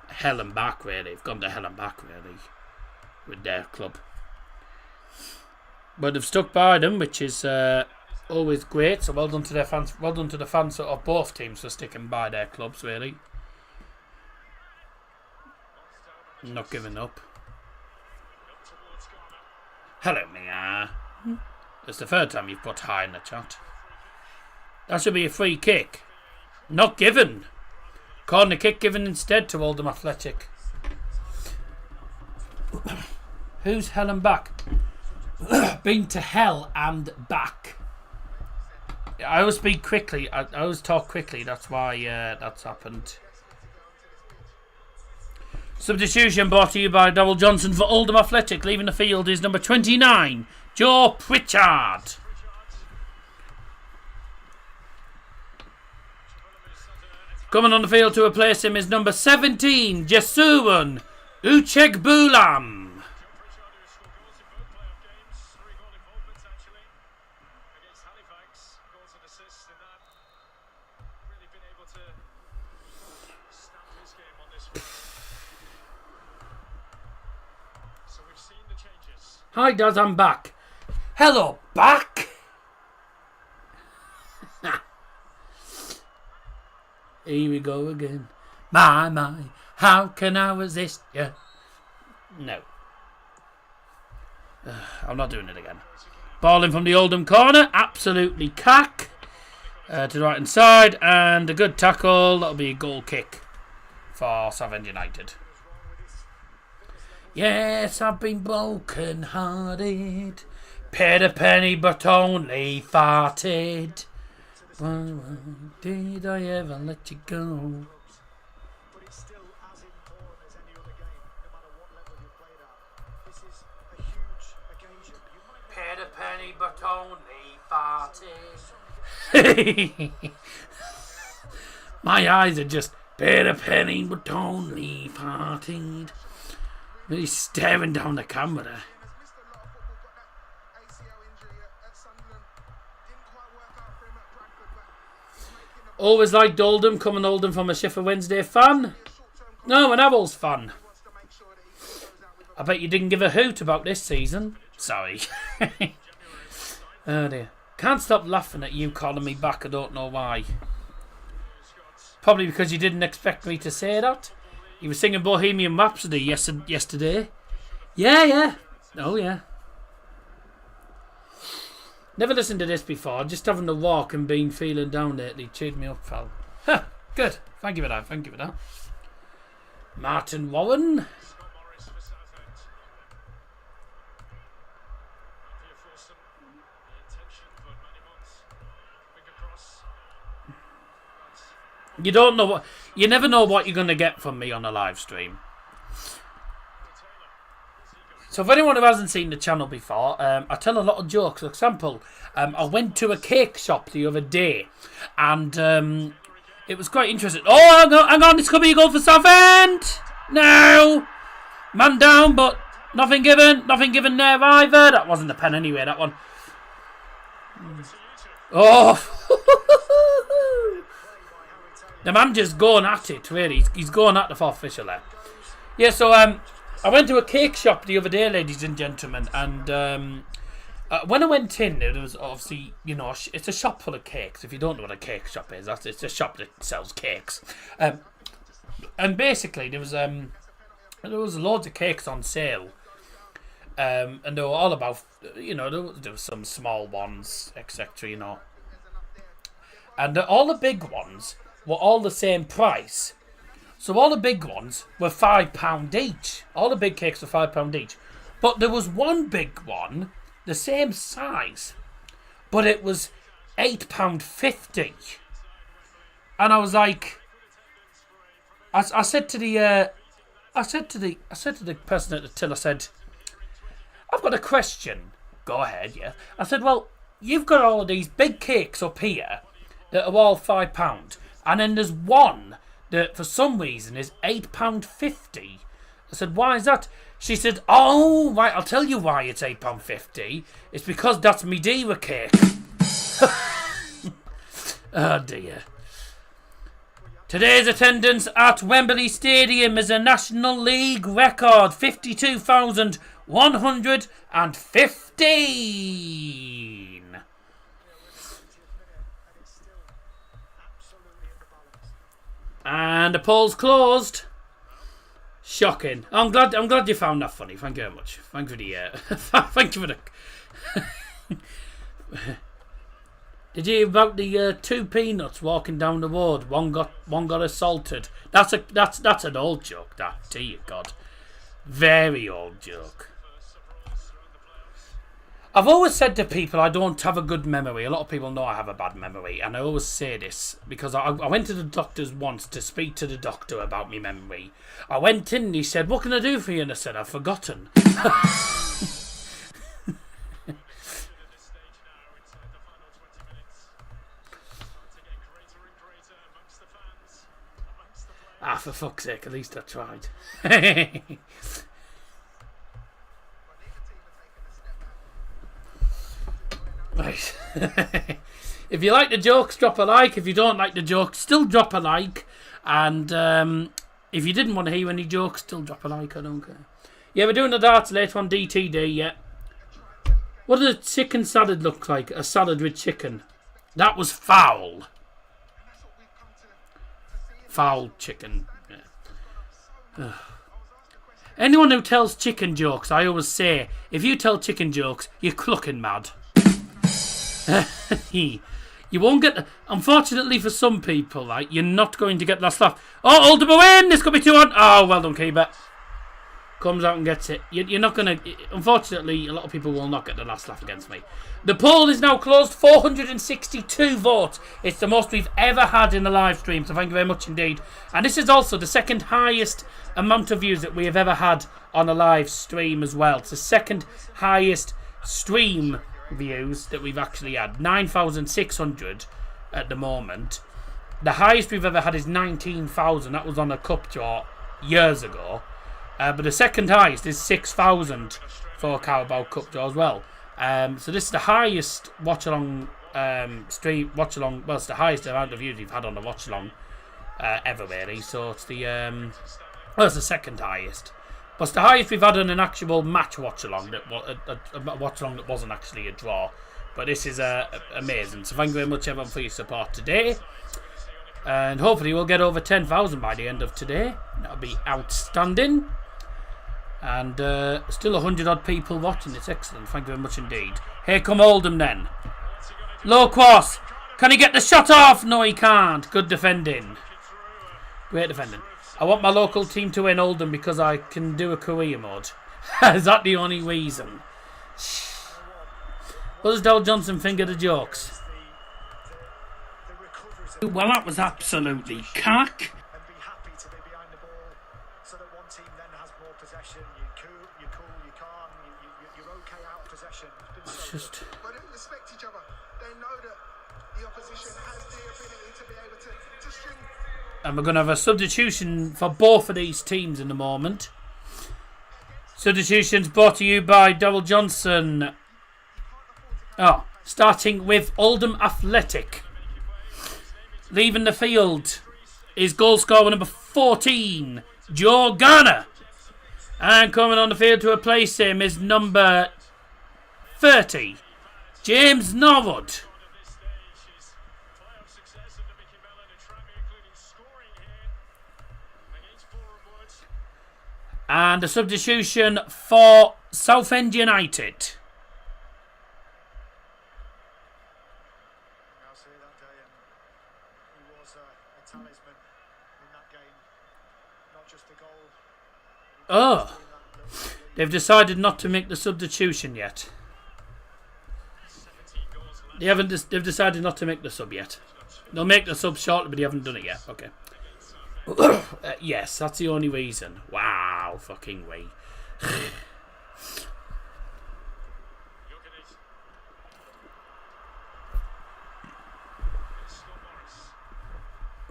hell and back really. They've gone to hell and back really with their club. But they've stuck by them, which is always great. So well done to their fans. Well done to the fans of both teams for sticking by their clubs really. Not giving up. Hello, Mia. It's the 3rd time you've put hi in the chat. That should be a free kick. Not given. Corner kick given instead to Oldham Athletic. Who's hell and back? Been to hell and back. I always speak quickly. I always talk quickly. That's why that's happened. Substitution brought to you by Darryl Johnson for Oldham Athletic. Leaving the field is number 29, Joe Pritchard. Coming on the field to replace him is number 17, Jesuan Uchegbulam. Hi Daz, I'm back. Hello, back. Here we go again. My, how can I resist you? No. I'm not doing it again. Ball in from the Oldham corner. Absolutely cack. To the right hand side. And a good tackle. That'll be a goal kick for Southend United. Yes, I've been broken hearted. Paid a penny but only farted. Why did I ever let you go? But it's still as important as any other game, no matter what level you played at. This is a huge occasion. You might Paid a penny but only farted. My eyes are just paid a penny but only farted. Really staring down the camera. has missed a lot of football, but that ACL injury at Sunderland didn't quite work out for him at Bradford, but he's making the Always liked Oldham, coming Oldham from a Sheffield Wednesday fan. No, an Avils fan. wants to make sure that he goes out with I bet you didn't give a hoot about this season. Sorry. Oh dear. Can't stop laughing at you calling me back, I don't know why. Probably because you didn't expect me to say that. He was singing Bohemian Rhapsody yesterday. Yeah. Oh, yeah. Never listened to this before. Just having the walk and been feeling down lately cheered me up, pal. Huh, good. Thank you for that. Martin Warren. You don't know what... You never know what you're going to get from me on a live stream. So for anyone who hasn't seen the channel before, I tell a lot of jokes. For example, I went to a cake shop the other day, and it was quite interesting. Oh, hang on, this could be a goal for Southend. No, man down, but nothing given there either. That wasn't a pen anyway. That one. Oh. The man just going at it, really. He's going at the fourth official there. Yeah, so I went to a cake shop the other day, ladies and gentlemen, and when I went in, there was obviously, you know, it's a shop full of cakes. If you don't know what a cake shop is, it's a shop that sells cakes. And basically, there was loads of cakes on sale, and they were all about, you know, there was some small ones, etc., you know. And all the big ones were all the same price. So all the big ones were £5 each. All the big cakes were £5 each. But there was one big one, the same size, but it was £8.50. And I was like, I said to the person at the till, I said, I've got a question. Go ahead, yeah. I said, well, you've got all of these big cakes up here that are all £5, and then there's one that for some reason is £8.50. I said, why is that? She said, oh, right, I'll tell you why it's £8.50. It's because that's Madeira cake. Oh dear. Today's attendance at Wembley Stadium is a National League record, 52,115. And the poll's closed. Shocking. I'm glad you found that funny. Thank you very much. Thank you for the thank you for the Did you hear about the two peanuts walking down the road? One got assaulted. That's an old joke, that, dear God. Very old joke. I've always said to people I don't have a good memory. A lot of people know I have a bad memory, and I always say this because I went to the doctor's once to speak to the doctor about my memory. I went in and he said, what can I do for you? And I said, I've forgotten. Ah, for fuck's sake, at least I tried. Right. If you like the jokes, drop a like. If you don't like the jokes, still drop a like. And if you didn't want to hear any jokes, still drop a like. I don't care. Yeah, we're doing the darts later on DTD, yeah. What does a chicken salad look like? A salad with chicken. That was foul. Foul chicken. Yeah. Anyone who tells chicken jokes, I always say, if you tell chicken jokes, you're clucking mad. You won't get. Unfortunately for some people, like, you're not going to get that laugh. Oh, Oldham win! This could be 2-1. Oh, well done, keeper. Comes out and gets it. You're not going to. Unfortunately, a lot of people will not get the last laugh against me. The poll is now closed. 462 votes. It's the most we've ever had in a live stream. So thank you very much indeed. And this is also the second highest amount of views that we have ever had on a live stream as well. It's the second highest stream views that we've actually had. 9,600 at the moment. The highest we've ever had is 19,000. That was on a cup draw years ago. But the second highest is 6,000 for Carabao Cup draw as well. So this is the highest Watchalong stream. Watchalong. Well, it's the highest amount of views we've had on the Watchalong ever, really. So it's the it's the second highest. But it's the highest we've had on an actual match Watchalong. A Watchalong that wasn't actually a draw. But this is amazing. So thank you very much, everyone, for your support today. And hopefully we'll get over 10,000 by the end of today. That'll be outstanding. And still 100 odd people watching. It's excellent. Thank you very much indeed. Here come Oldham then. Low cross. Can he get the shot off? No, he can't. Good defending. Great defending. I want my local team to win, Oldham, because I can do a career mode. Is that the only reason? What does Darryl Johnson think of the jokes? Well, that was absolutely cack. And be happy to be behind the ball so that one team then has more possession. You're cool, you calm, you're okay out of possession. It's been so good. But they respect each other. They know that the opposition has the ability to be able to string. And we're going to have a substitution for both of these teams in a moment. Substitutions brought to you by Darryl Johnson. Oh, starting with Oldham Athletic. Leaving the field is goal scorer number 14, Joe Garner. And coming on the field to replace him is number 30, James Norwood. And a substitution for Southend United. Oh, they've decided not to make the substitution yet. They haven't. They've decided not to make the sub yet. They'll make the sub shortly, but they haven't done it yet. Okay. Yes, that's the only reason. Wow, fucking way.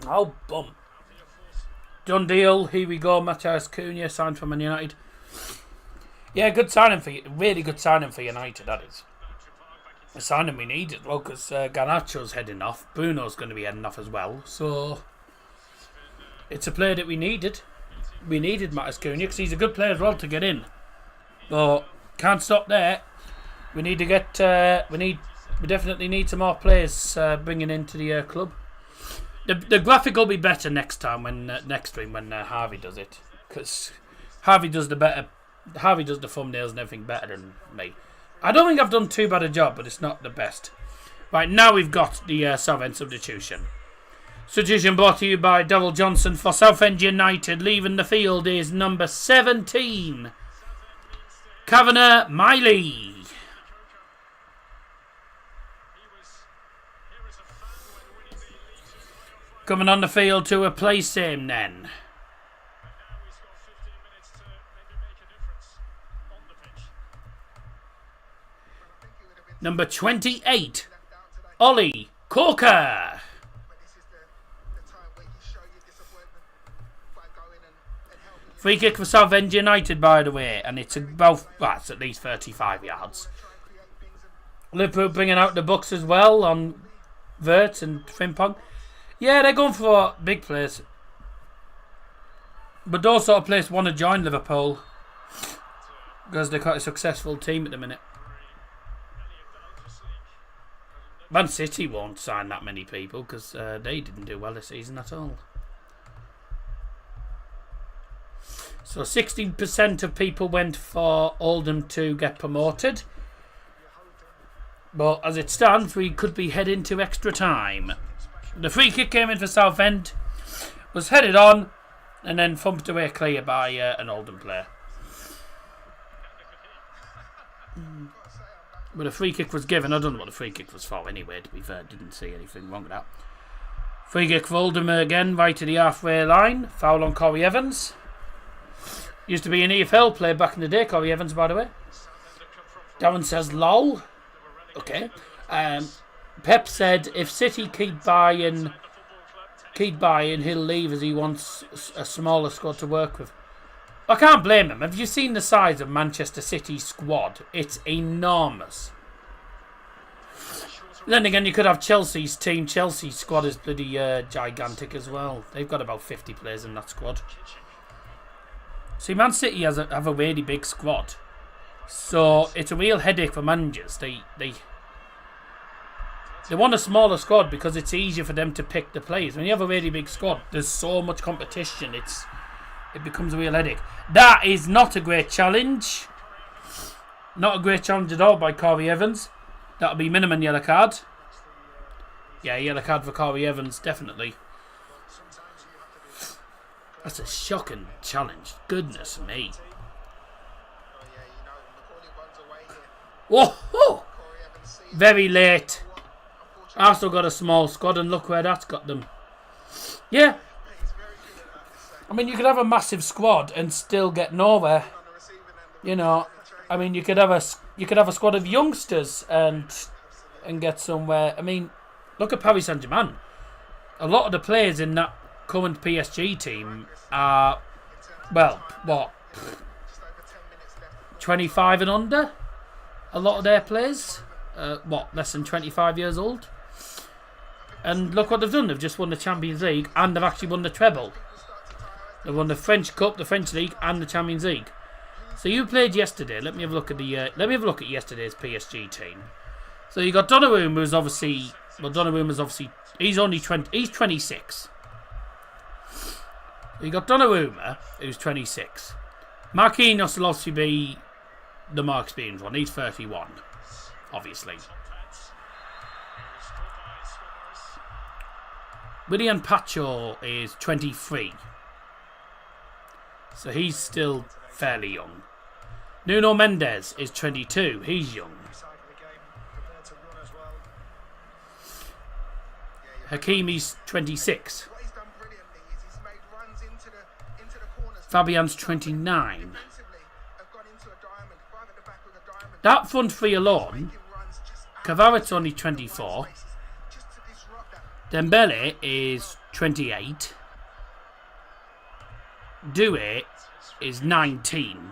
Oh, bum. Done deal. Here we go. Matthias Cunha signed for Man United. Yeah, good signing for you. Really good signing for United, that is. A signing we needed, well, because Garnacho's heading off. Bruno's going to be heading off as well. So, it's a player that we needed. We needed Matthias Cunha because he's a good player as well to get in. But, can't stop there. We need to get... we definitely need some more players bringing into the club. The graphic will be better next time next stream when Harvey does it, because Harvey does the thumbnails and everything better than me. I don't think I've done too bad a job, but it's not the best. Right, now we've got the Southend substitution. Substitution brought to you by Darryl Johnson for Southend United. Leaving the field is number 17, Kavanagh Miley. Coming on the field to replace him then. Number 28, Ollie Corker. Free kick for Southend United, by the way, and it's about, well, it's at least 35 yards. Liverpool bringing out the Bucks as well on Vert and Frimpong. Yeah, they're going for big players. But those sort of players want to join Liverpool because they're quite a successful team at the minute. Man City won't sign that many people because they didn't do well this season at all. So 16% of people went for Oldham to get promoted. But as it stands, we could be heading to extra time. The free kick came in for Southend, was headed on, and then thumped away clear by an Oldham player. But a free kick was given. I don't know what the free kick was for anyway, to be fair. Didn't see anything wrong with that. Free kick for Oldham again, right to the halfway line. Foul on Corey Evans. Used to be an EFL player back in the day, Corey Evans, by the way. Darren says, lol. Okay. Pep said if City keep buying, he'll leave as he wants a smaller squad to work with. I can't blame him. Have you seen the size of Manchester City's squad? It's enormous. Then again, you could have Chelsea's team. Chelsea's squad is bloody gigantic as well. They've got about 50 players in that squad. See, Man City have a really big squad. So it's a real headache for managers. They want a smaller squad because it's easier for them to pick the players. When you have a really big squad, there's so much competition. It becomes a real headache. That is not a great challenge. Not a great challenge at all by Corey Evans. That'll be minimum yellow card. Yeah, yellow card for Corey Evans, definitely. That's a shocking challenge. Goodness me. Whoa! Very late. Arsenal got a small squad, and look where that's got them. Yeah. I mean, you could have a massive squad and still get nowhere. You know, I mean, you could have a squad of youngsters and get somewhere. I mean, look at Paris Saint-Germain. A lot of the players in that current PSG team are, well, what, 25 and under? A lot of their players, less than 25 years old? And look what they've done. They've just won the Champions League and they've actually won the treble. They've won the French Cup, the French League, and the Champions League. So you played yesterday. Let me have a look at yesterday's PSG team. So you got Donnarumma, who's obviously, he's only 20. He's 26. You got Donnarumma, who's 26. Marquinhos will obviously be the more experienced one. He's 31, obviously. Willian Pacho is 23. So he's still fairly young. Nuno Mendes is 22. He's young. Hakimi's 26. Fabian's 29. That front three alone, Cavaret's only 24. Dembele is 28. Doué is 19.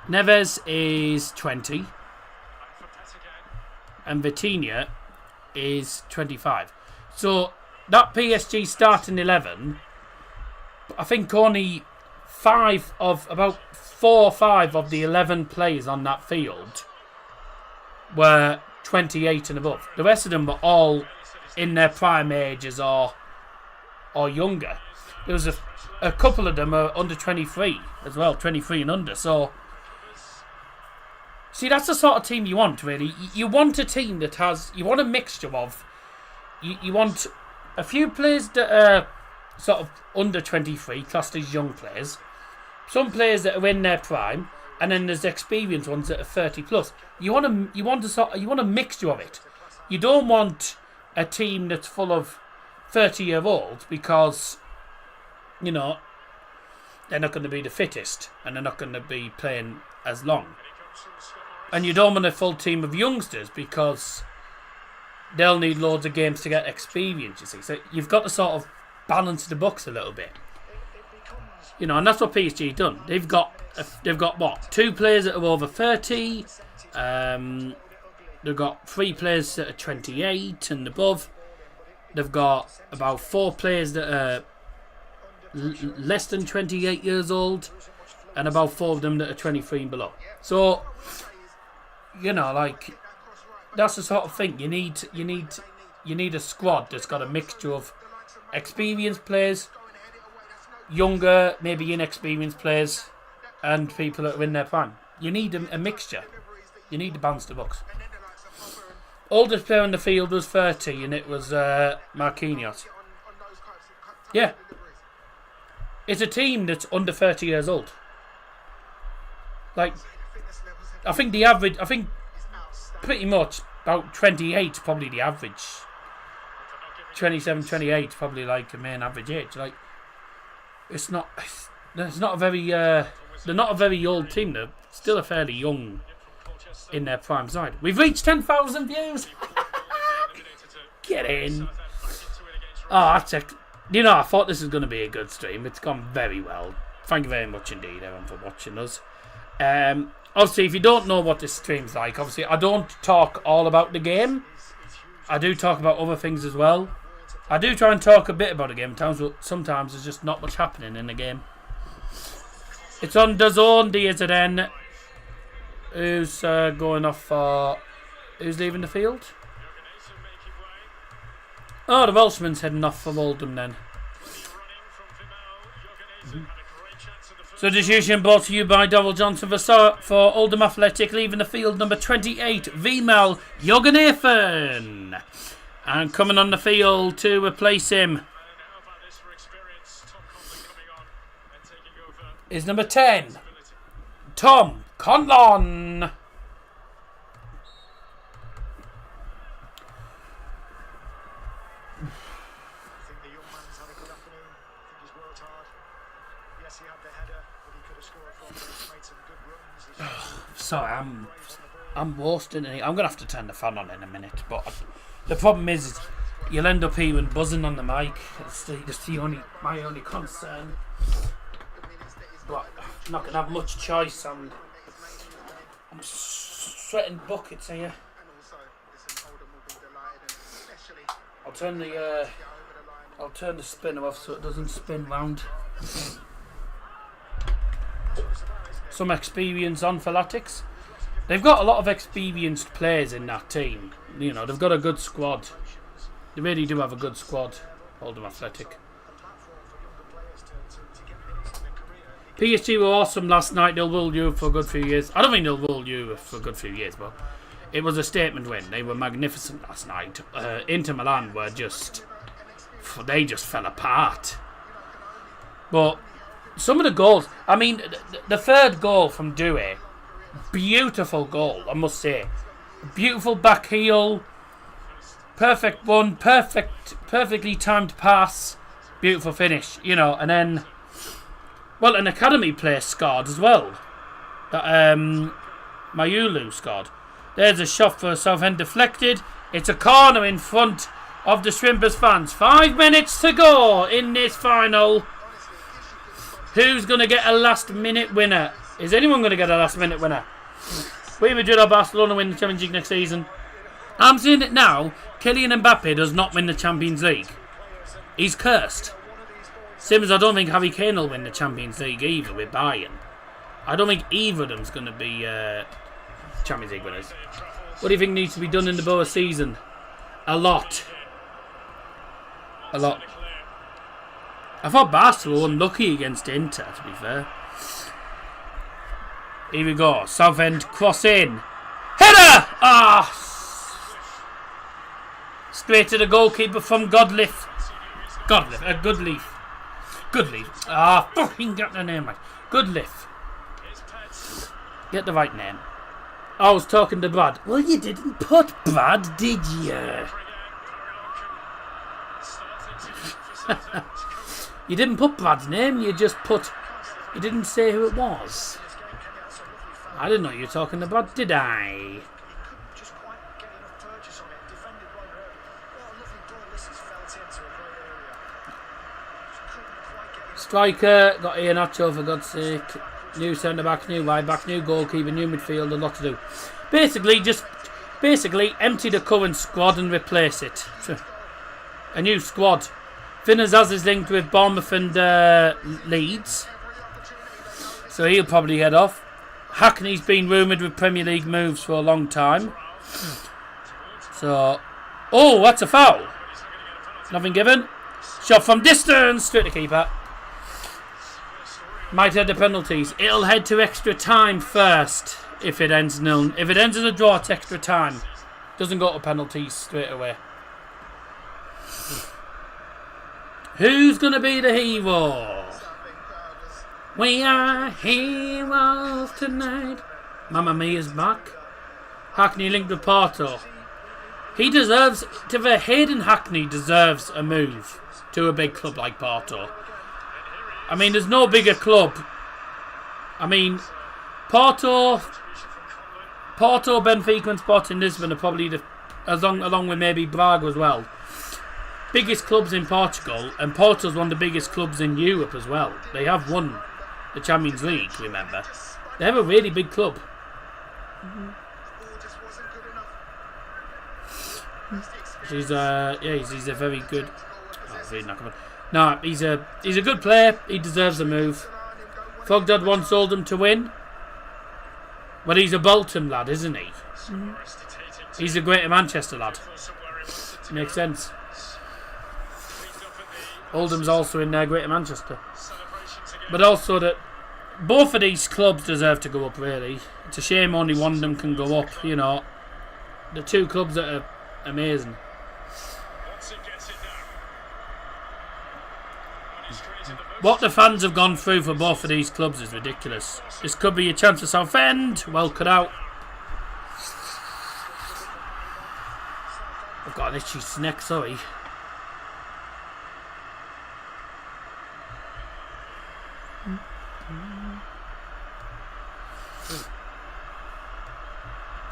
Neves is 20. And Vitinha is 25. So that PSG starting 11, I think only 4 or 5 of the 11 players on that field were 28 and above. The rest of them were all in their prime ages or younger. There was a couple of them are under 23 as well, 23 and under. So, see, that's the sort of team you want, really. You want a team that has... You want a mixture of... You want a few players that are sort of under 23, classed as young players. Some players that are in their prime, and then there's experienced ones that are 30 plus. You want a mixture of it. You don't want a team that's full of 30-year-olds because, you know, they're not going to be the fittest and they're not going to be playing as long. And you don't want a full team of youngsters because they'll need loads of games to get experience, you see. So you've got to sort of balance the books a little bit. You know, and that's what PSG have done. They've got what? 2 players that are over 30. They've got 3 players that are 28 and above. They've got about 4 players that are less than 28 years old, and about 4 of them that are 23 and below. So, you know, like, that's the sort of thing you need a squad that's got a mixture of experienced players, younger, maybe inexperienced players, and people that are in their prime. You need a mixture. You need to balance the books. Oldest player on the field was 30, and it was Marquinhos. Yeah. It's a team that's under 30 years old. Like, I think pretty much about 28 is probably the average. 27, 28 is probably like a main average age. Like, it's not a very they're not a very old team. They're still a fairly young in their prime side. We've reached 10,000 views. Get in. Oh, that's it. You know, I thought this was going to be a good stream. It's gone very well. Thank you very much indeed, everyone, for watching us. Obviously, if you don't know what this stream's like, obviously, I don't talk all about the game. I do talk about other things as well. I do try and talk a bit about the game. Sometimes there's just not much happening in the game. It's on DAZN, DAZN. Who's going off for... Who's leaving the field? Oh, the Welshman's heading off from Oldham then. So decision brought to you by Darryl Johnson for Oldham Athletic, leaving the field number 28, Vimal Jorgensen. And coming on the field to replace him is number 10, Tom Conlon. Sorry, I'm roasting it. I'm gonna have to turn the fan on in a minute, but the problem is you'll end up hearing buzzing on the mic. It's my only concern. But I'm not gonna have much choice. I'm sweating buckets here. I'll turn the spinner off so it doesn't spin round. Some experience on for Latics. They've got a lot of experienced players in that team. You know, they've got a good squad. They really do have a good squad, Oldham Athletic. PSG were awesome last night. They'll rule you for a good few years. I don't think they'll rule you for a good few years, but it was a statement win. They were magnificent last night. Inter Milan were they just fell apart. But some of the goals. I mean, the third goal from Dewey, beautiful goal, I must say. Beautiful back heel, perfect one, perfectly timed pass, beautiful finish, you know. And then, well, an academy player scored as well. Mayulu scored. There's a shot for Southend deflected. It's a corner in front of the Shrimpers fans. 5 minutes to go in this final. Who's going to get a last minute winner? Is anyone going to get a last minute winner? Real Madrid or Barcelona win the Champions League next season? I'm saying it now. Kylian Mbappe does not win the Champions League. He's cursed. Same as I don't think Harry Kane will win the Champions League either with Bayern. I don't think either of them's going to be Champions League winners. What do you think needs to be done in the Borough season? A lot. A lot. I thought Barca were unlucky against Inter, to be fair. Here we go. Southend cross in. Header! Straight to the goalkeeper from Goodleaf. Goodleaf. Fucking got the name right. Goodleaf. Get the right name. I was talking to Brad. Well, you didn't put Brad, did you? You didn't put Brad's name, you just put... You didn't say who it was. I didn't know you were talking to Brad, did I? Striker, got Iheanacho for God's sake. New centre back, new wide back, new goalkeeper, new midfield, a lot to do. Basically empty the current squad and replace it. A new squad. Finnazaz is linked with Bournemouth and Leeds, so he'll probably head off. Hackney's been rumoured with Premier League moves for a long time. So, oh, that's a foul. Nothing given. Shot from distance, straight to keeper. Might head to penalties. It'll head to extra time first if it ends 0. If it ends in a draw, it's extra time. Doesn't go to penalties straight away. Who's going to be the hero? We are heroes tonight. Mamma Mia's back. Hackney linked with Porto. He deserves, to the Hayden Hackney deserves a move to a big club like Porto. I mean, there's no bigger club. I mean, Porto, Benfica and Sporting Lisbon are probably along with maybe Braga as well. Biggest clubs in Portugal, and Porto's one of the biggest clubs in Europe as well. They have won the Champions League, remember. They have a really big club. He's a very good. No, he's a good player. He deserves a move. Fogdad wants Oldham to win. Well, he's a Bolton lad, isn't he? He's a Greater Manchester lad. Makes sense. Oldham's also in Greater Manchester. But also that both of these clubs deserve to go up, really. It's a shame only one of them can go up, you know. The two clubs that are amazing. What the fans have gone through for both of these clubs is ridiculous. This could be a chance for Southend. Well cut out. I've got an itchy neck, sorry.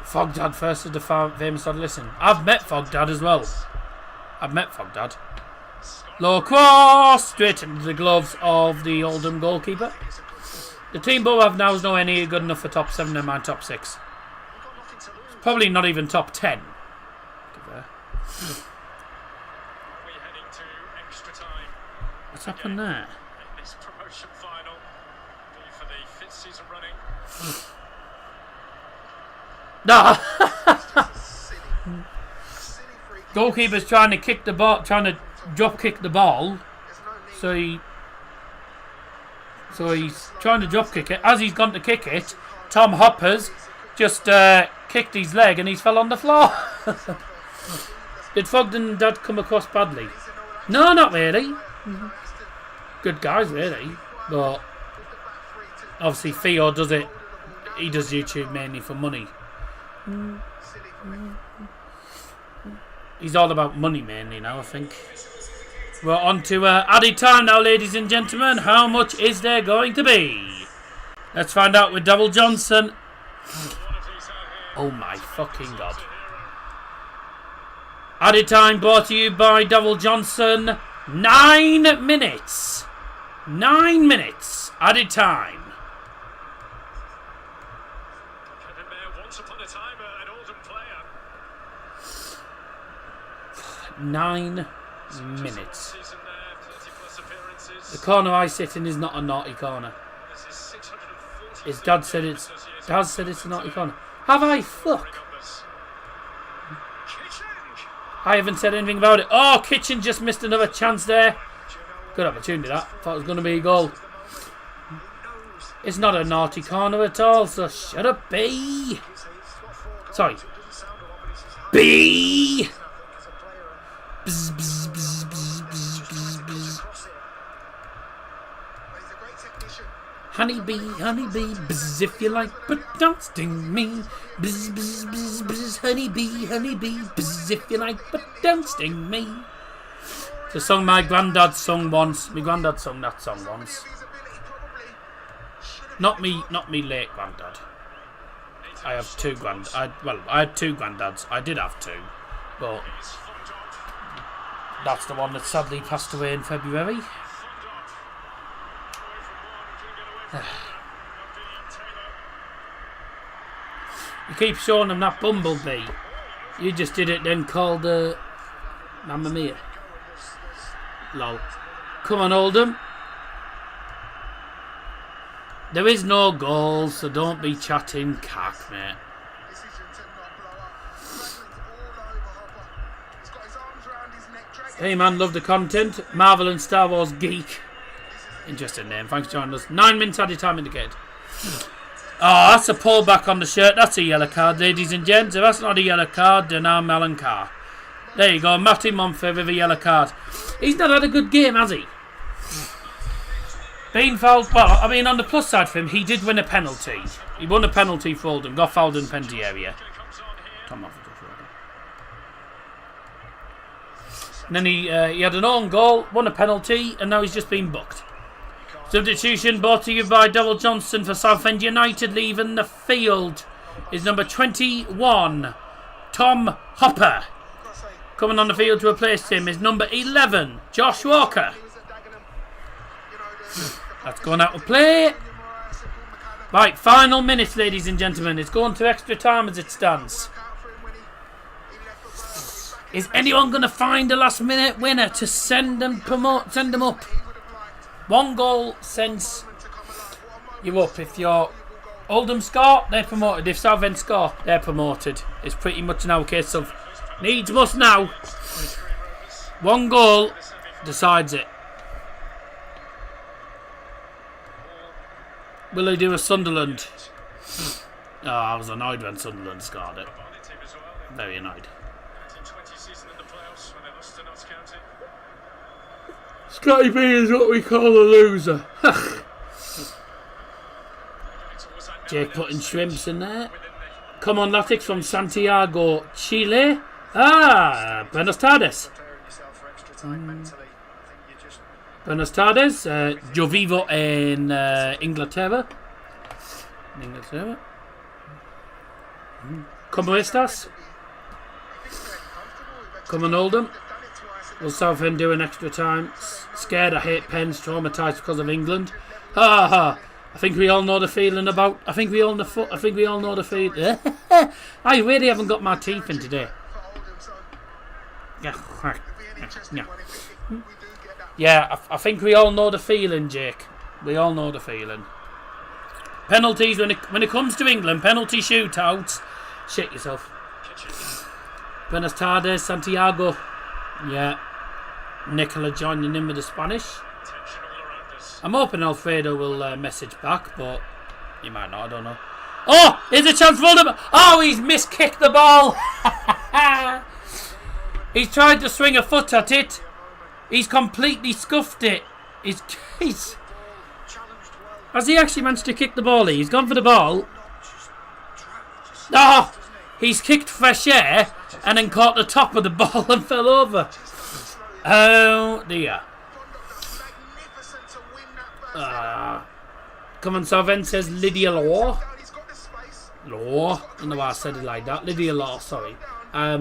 Fogdad first is the famous odd listen. I've met Fogdad as well. Low cross, straight into the gloves of the Oldham goalkeeper. The team both have now is no any good enough for top 7 and my top 6. Probably not even top 10. What's happened there? No. Goalkeeper's trying to kick the ball, trying to drop kick the ball. So he's trying to drop kick it. As he's gone to kick it, Tom Hoppers just kicked his leg and he's fell on the floor. Did Fogden Dad come across badly? No, not really. Good guys, really. But Obviously, Theo does it. He does YouTube mainly for money. He's all about money mainly now, I think. We're on to added time now, ladies and gentlemen. How much is there going to be? Let's find out with Darryl Johnson. Oh my fucking god. Added time brought to you by Darryl Johnson. 9 minutes. 9 minutes. Added time. Once upon a time, an Oldham player. 9 minutes. The corner I sit in is not a naughty corner. His dad said it's a naughty corner. Have I? Fuck. I haven't said anything about it. Oh, Kitchen just missed another chance there. Good opportunity that. Thought it was going to be a goal. It's not a naughty corner at all, so shut up, B. Sorry. B. Bzz, bzz, bzz, bzz, bzz, bzz, bzz. Honeybee, bzz if you like, but don't sting me. Bzz, bzz, bzz, bzz, honeybee, bzz if you like, but don't sting me. It's a song my granddad sung once. My granddad sung that song once. Not me late granddad. I have two I had two granddads. I did have two, but that's the one that sadly passed away in February. You keep showing them that bumblebee. You just did it then called Mamma Mia. Lol. Come on, Oldham. There is no goal, so don't be chatting cack, mate. Hey man, love the content. Marvel and Star Wars geek. Interesting name. Thanks for joining us. 9 minutes added time indicated. Oh, that's a pullback on the shirt. That's a yellow card, ladies and gents. If that's not a yellow card, then I'm Alan Carr. There you go. Matty Monfort with a yellow card. He's not had a good game, has he? Being fouled. Well, I mean, on the plus side for him, he did win a penalty. He won a penalty for Oldham. Got fouled in the penalty area. Come on. And then he had an own goal, won a penalty, and now he's just been booked. Substitution brought to you by Darryl Johnson for Southend United. Leaving the field is number 21, Tom Hopper. Coming on the field to replace him is number 11, Josh Walker. That's going out of play. Right, final minutes, ladies and gentlemen. It's going to extra time as it stands. Is anyone going to find a last minute winner to send them up? One goal sends you up. If you're Oldham score, they're promoted. If Southend score, they're promoted. It's pretty much now a case of needs must now. One goal decides it. Will they do a Sunderland? Oh, I was annoyed when Sunderland scored it. Very annoyed. Scotty B is what we call a loser. Jake putting shrimps in there. Come on, Latics from Santiago, Chile. Buenos tardes. Buenos tardes. Yo vivo en Inglaterra. ¿Cómo estás? Come on, Oldham. Will Southend do an extra time? Scared, I hate pens, traumatised because of England. Ha ha! I think we all know the feeling about. I think we all know the feeling. I really haven't got my teeth in today. Yeah, I think we all know the feeling, Jake. We all know the feeling. Penalties when it comes to England, penalty shootouts. Shit yourself. Buenos tardes, Santiago. Yeah. Nicola joining in with the Spanish. I'm hoping Alfredo will message back, but he might not, I don't know. Oh! Here's a chance for Oldham! Oh, he's miskicked the ball! He's tried to swing a foot at it. He's completely scuffed it. He's Has he actually managed to kick the ball? He's gone for the ball. Oh! He's kicked fresh air and then caught the top of the ball and fell over. Oh dear. Come on, Southend, says Lydia Law. Law. I don't know why I said it like that. Lydia Law, sorry. I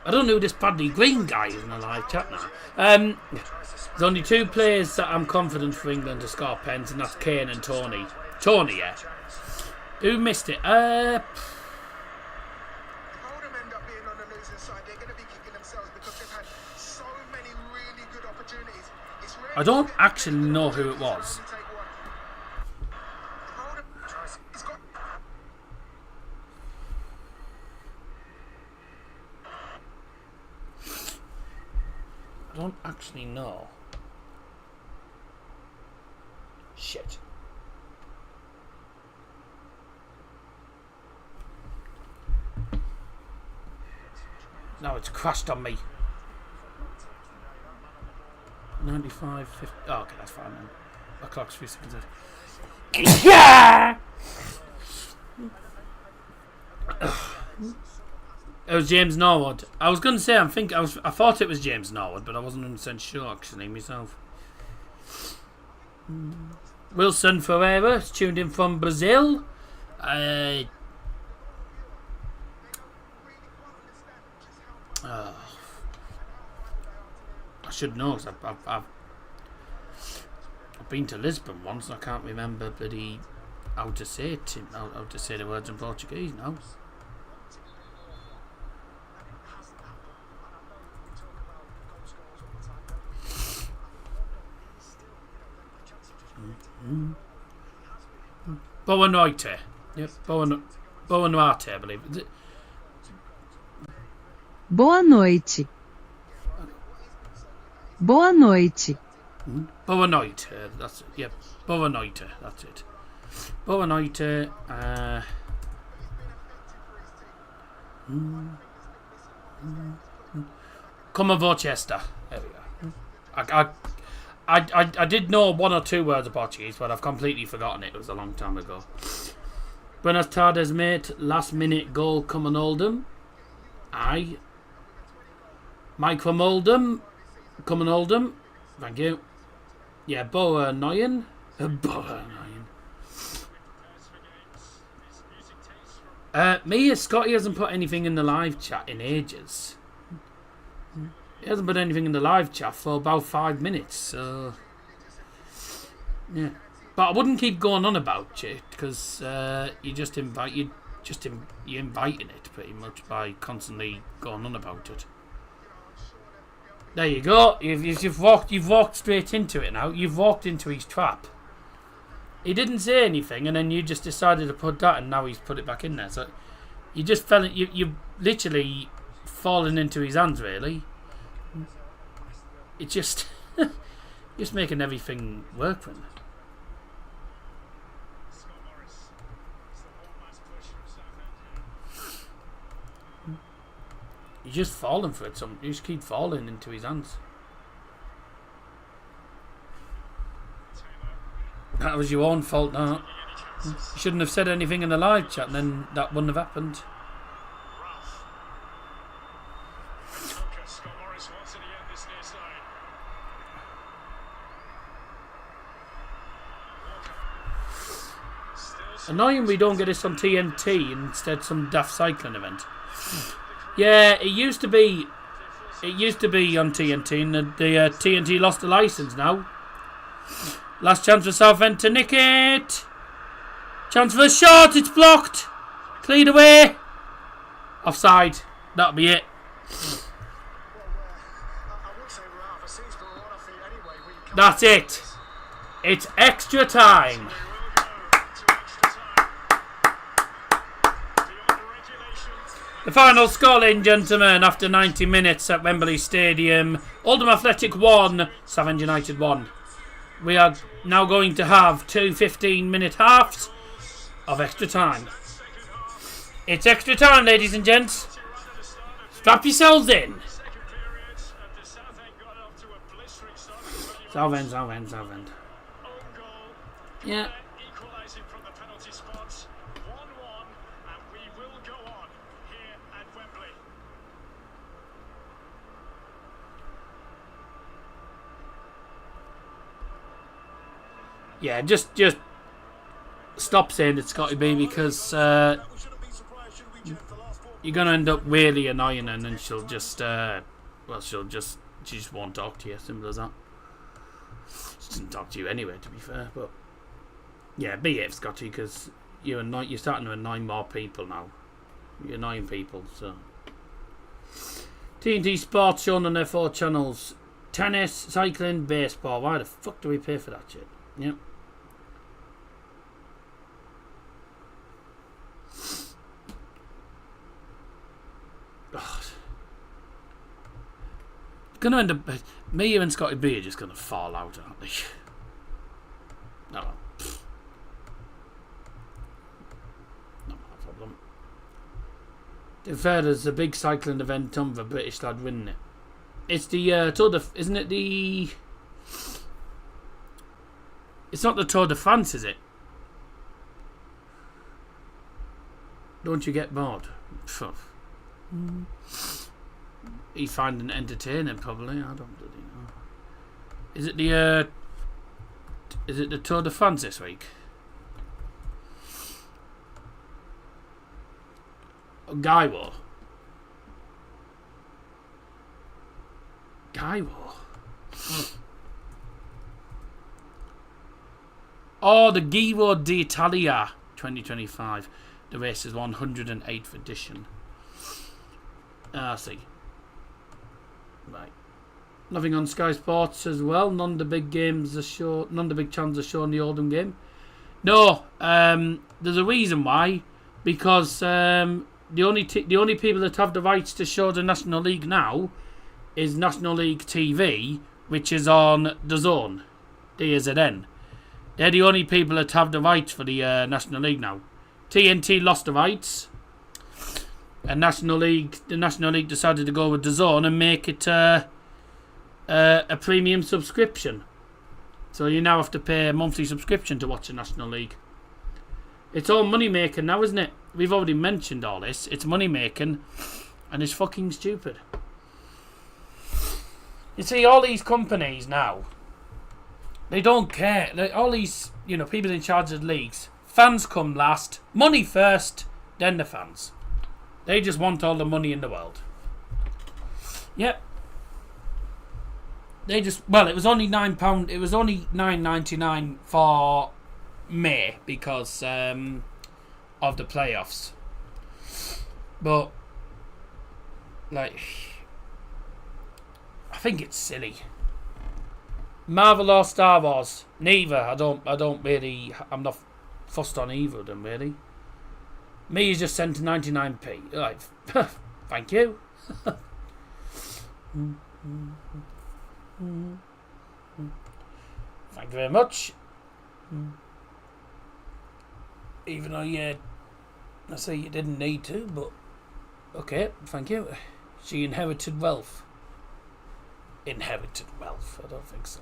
don't know who this Bradley Green guy is in the live chat now. There's only 2 players that I'm confident for England to score pens, and that's Kane and Tony. Tony, yeah. Who missed it? I don't actually know who it was. I don't actually know. Shit. No, it's crashed on me. 95, 50. Oh, okay, that's fine then. My clock's 3 seconds ahead. Yeah! It was James Norwood. I was going to say, I thought it was James Norwood, but I wasn't 100% sure actually myself. Wilson Ferreira is tuned in from Brazil. I should know because I've been to Lisbon once and I can't remember bloody how to say it, how to say the words in Portuguese now. Boa noite. Yep, Boa noite, I believe. Is it? Boa noite. Boa noite. Boa noite. That's it. Yep. Boa noite. That's it. Boa noite. Come vocesta. There we go. I did know 1 or 2 words of Portuguese, but I've completely forgotten it. It was a long time ago. Buenas tardes, mate. Last minute goal come on Oldham. Aye. Mike from Oldham. Come on Oldham. Thank you. Yeah, Boa Noyen. Boa Noyen. Me, Scotty hasn't put anything in the live chat in ages. He hasn't put anything in the live chat for about 5 minutes, so yeah. But I wouldn't keep going on about it because you inviting it pretty much by constantly going on about it. There you go. You've walked straight into it now. You've walked into his trap. He didn't say anything, and then you just decided to put that, and now he's put it back in there. So you just fell. You literally fallen into his hands, really. It's just making everything work for him. You're just falling for it. You just keep falling into his hands. That was your own fault, no. You shouldn't have said anything in the live chat, and then that wouldn't have happened. Annoying we don't get this on TNT instead some daft cycling event. Yeah, it used to be on TNT, and the TNT lost the license now. Last chance for Southend to nick it. Chance for a shot, it's blocked. Cleared away. Offside. That'll be it. That's it. It's extra time. The final scoreline, gentlemen, after 90 minutes at Wembley Stadium. Oldham Athletic 1, Southend United 1. We are now going to have 2 15-minute halves of extra time. It's extra time, ladies and gents. Strap yourselves in. Southend. Yeah. Equalizing from the penalty spot. 1-1, and we will go on here at Wembley. Yeah, just stop saying it's got to be, because you're gonna end up really annoying her, and then she'll just she just won't talk to you. Simple as that. She doesn't talk to you anyway, to be fair. But yeah, be it, it's got to, because you're starting to annoy more people now. You're annoying people. So TNT Sports shown on their 4 channels: tennis, cycling, baseball. Why the fuck do we pay for that shit? Yep. God. Gonna end up. Me, you, and Scotty B are just gonna fall out, aren't they? No, well. Not my problem. To be fair, there's a big cycling event on for British lad winning it. It's the Tour de... Isn't it the... It's not the Tour de France, is it? Don't you get bored? Phew. He's finding it entertaining, probably. I don't bloody know. Is it the Tour de France this week? Oh, Guy War. Oh, the Giro d'Italia 2025. The race is 108th edition. I see. Right. Nothing on Sky Sports as well. None of the big channels are showing the Oldham game. No, there's a reason why. Because the only people that have the rights to show the National League now is National League TV, which is on the Zone, DAZN. They're the only people that have the rights for the National League now. TNT lost the rights, and the National League decided to go with the Zone and make it a premium subscription. So you now have to pay a monthly subscription to watch the National League. It's all money making now, isn't it? We've already mentioned all this. It's money making, and it's fucking stupid. You see, all these companies now, they don't care. All these, people in charge of the leagues. Fans come last. Money first, then the fans. They just want all the money in the world. Yep. It was only £9. It was only £9.99 for May because of the playoffs. But I think it's silly. Marvel or Star Wars? Neither. I'm not fussed on either of them, really. Me is just sent to 99p. Right. Thank you. Thank you very much. Even though, I say you didn't need to, but okay, thank you. She inherited wealth. Inherited wealth? I don't think so.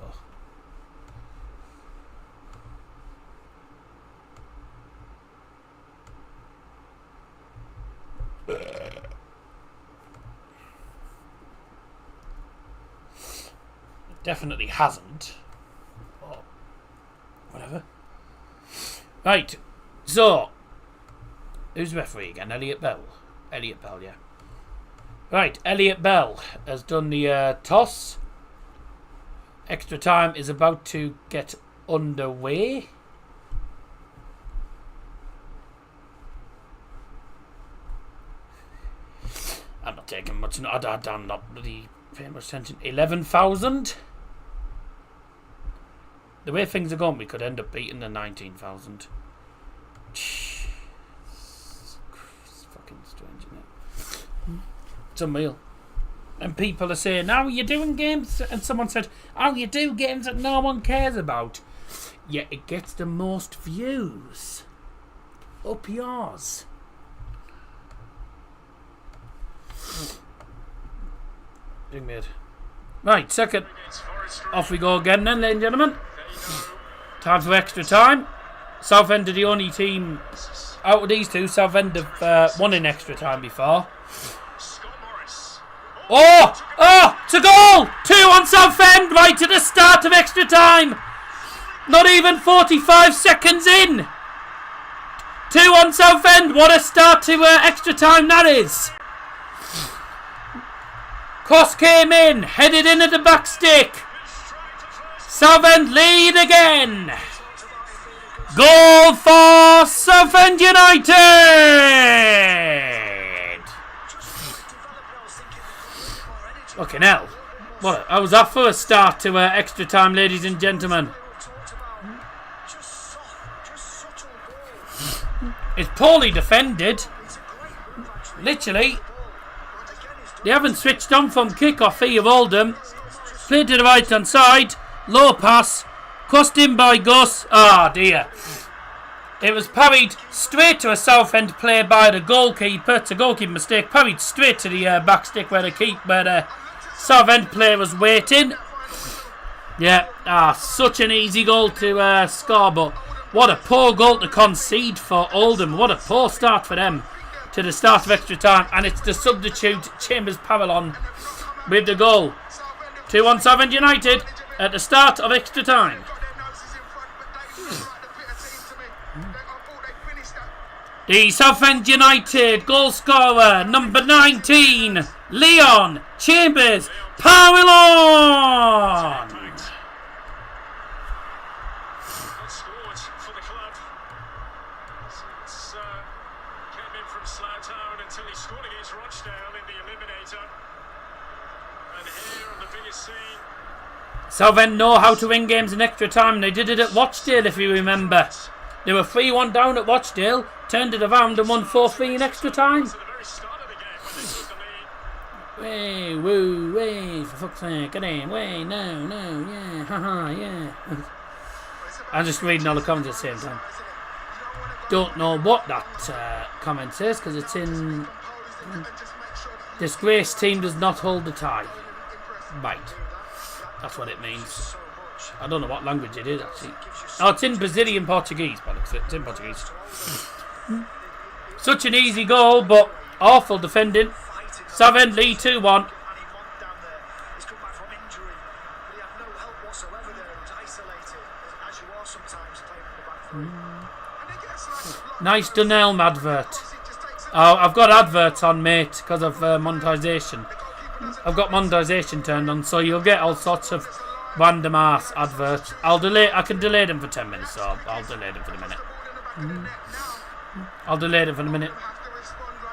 Definitely hasn't. Or whatever. Right. So, who's referee again? Elliot Bell. Elliot Bell, yeah. Right. Elliot Bell has done the toss. Extra time is about to get underway. I'm not taking much. I'm not bloody paying much attention. 11,000. The way things are going, we could end up beating the 19,000. It's fucking strange, isn't it? It's unreal. And people are saying, "Oh, you're doing games," and someone said, "Oh, you do games that no one cares about." Yeah, it gets the most views. Up yours. Big mid. Right, second. Off we go again then, ladies and gentlemen. Time for extra time. Southend are the only team out of these two. Southend have won in extra time before. Oh, it's a goal! 2-1 Southend right at the start of extra time. Not even 45 seconds in. 2-1 Southend. What a start to extra time that is. Cross came in, headed in at the back stick. Southend lead again. Goal for Southend United. Fucking hell. How was that for a start to extra time, ladies and gentlemen? It's poorly defended. Literally. They haven't switched on from kick-off here of Oldham. Played to the right-hand side. Low pass. Crossed in by Gus. Ah, dear. It was parried straight to a Southend play by the goalkeeper. It's a goalkeeper mistake. Parried straight to the back stick where the Southend player was waiting. Yeah, such an easy goal to score, but what a poor goal to concede for Oldham. What a poor start for them to the start of extra time. And it's the substitute Chambers Parallon with the goal. 2-1 Southend United at the start of extra time. The Southend United goal scorer, number 19, Leon Chambers Parallon. Scored for the club. Came in from Slough Town until he scored against Rochdale in the eliminator. And here on the biggest scene. Southend know how to win games in extra time. They did it at Watchdale, if you remember. They were 3-1 down at Watchdale, turned it around and won 4-3 in extra time. Way, woo, way, for fuck's sake, get in, way, no, yeah, haha, yeah. I'm just reading all the comments at the same time. Don't know what that comment says, because it's in... Disgrace team does not hold the tie. Right. That's what it means. I don't know what language it is, actually. Oh, it's in Brazilian Portuguese, but it's in Portuguese. Such an easy goal, but awful defending. Southend lead 2-1. Nice Dunelm advert. Oh, I've got adverts on, mate, because of monetisation. I've got monetisation turned on, so you'll get all sorts of random ass adverts. I can delay them for 10 minutes, so I'll delay them for the minute. I'll delay them for the minute.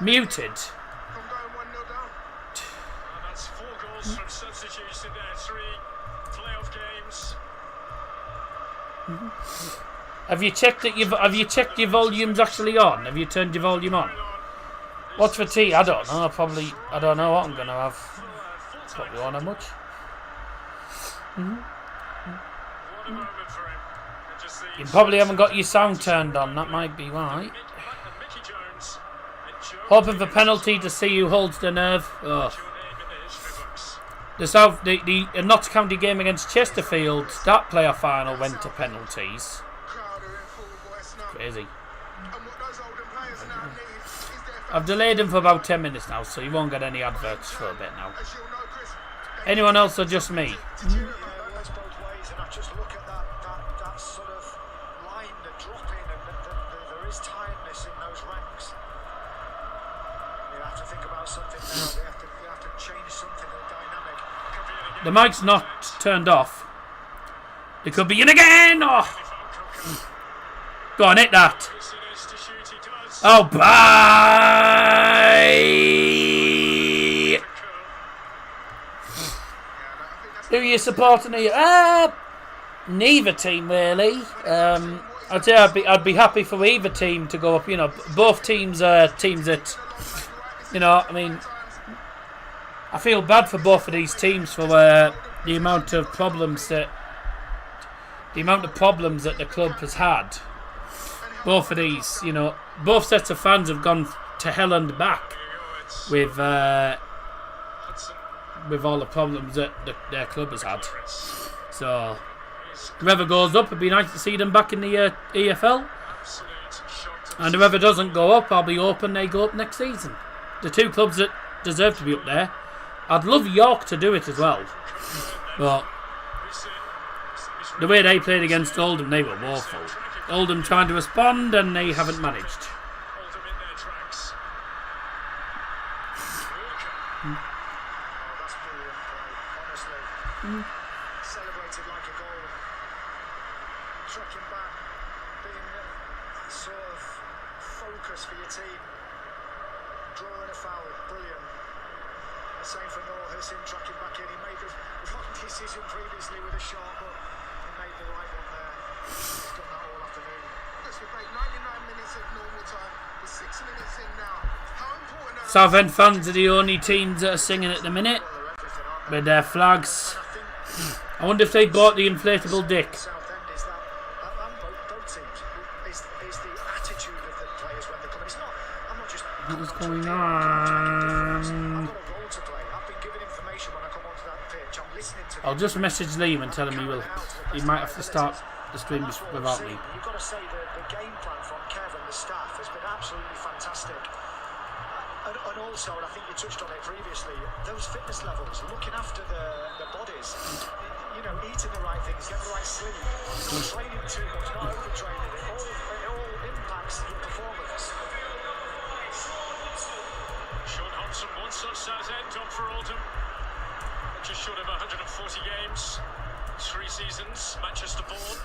Muted. That's 4 goals from substitutes in their 3 playoff games. Have you checked your volumes actually on? Have you turned your volume on? What's for tea? I don't know. I don't know what I'm gonna have. Probably won't have much. You probably haven't got your sound turned on. That might be why. Hoping for penalty to see who holds the nerve. Oh. The Notts County game against Chesterfield, that playoff final went to penalties. Crazy. I've delayed him for about 10 minutes now, so you won't get any adverts for a bit now. Anyone else or just me? The mic's not turned off. It could be in again! Oh. Go on, hit that. Oh, bye! Who are you supporting here? Neither team, really. I'd say I'd be happy for either team to go up. You know, both teams are teams that, you know, I mean, I feel bad for both of these teams for the amount of problems that the club has had. Both of these, you know, both sets of fans have gone to hell and back with all the problems that their club has had. So, Whoever goes up, it'd be nice to see them back in the EFL. Absolute shock to And whoever doesn't go up, I'll be hoping they go up next season. The two clubs that deserve to be up there. I'd love York to do it as well. But the way they played against Oldham, they were woeful. Oldham trying to respond and they haven't managed. Oldham in their tracks. That's brilliant play, honestly. Celebrated like a goal. Tracking back, being sort of focus for your team. Drawing a foul, brilliant. The same for Noah Hussein, tracking back in. He made the wrong decision previously with a shot, but he made the right one there. He's done that all afternoon. Let's debate 99 minutes at normal time. We're 6 minutes in now. How important are Southend fans are the only teams that are singing at the minute with their flags. I wonder if they bought the inflatable dick. Southend is that, and both teams, is the attitude of the players when they come in. It's not, I'm not just... What is going I've on? got a role to play. I've been given information when I come onto that pitch. I'm listening to I'll just message Liam and tell him he might have to start the stream without me. You've got to say the game plan from Kev and the staff has been absolutely fantastic. And also, and I think you touched on it previously, those fitness levels, looking after the bodies, you know, eating the right things, getting the right sleep, not training too much, not overtraining. It all impacts your performance. Sean Hobson, one such Southend, up for Oldham. Just short of 140 games, 3 seasons, Manchester born.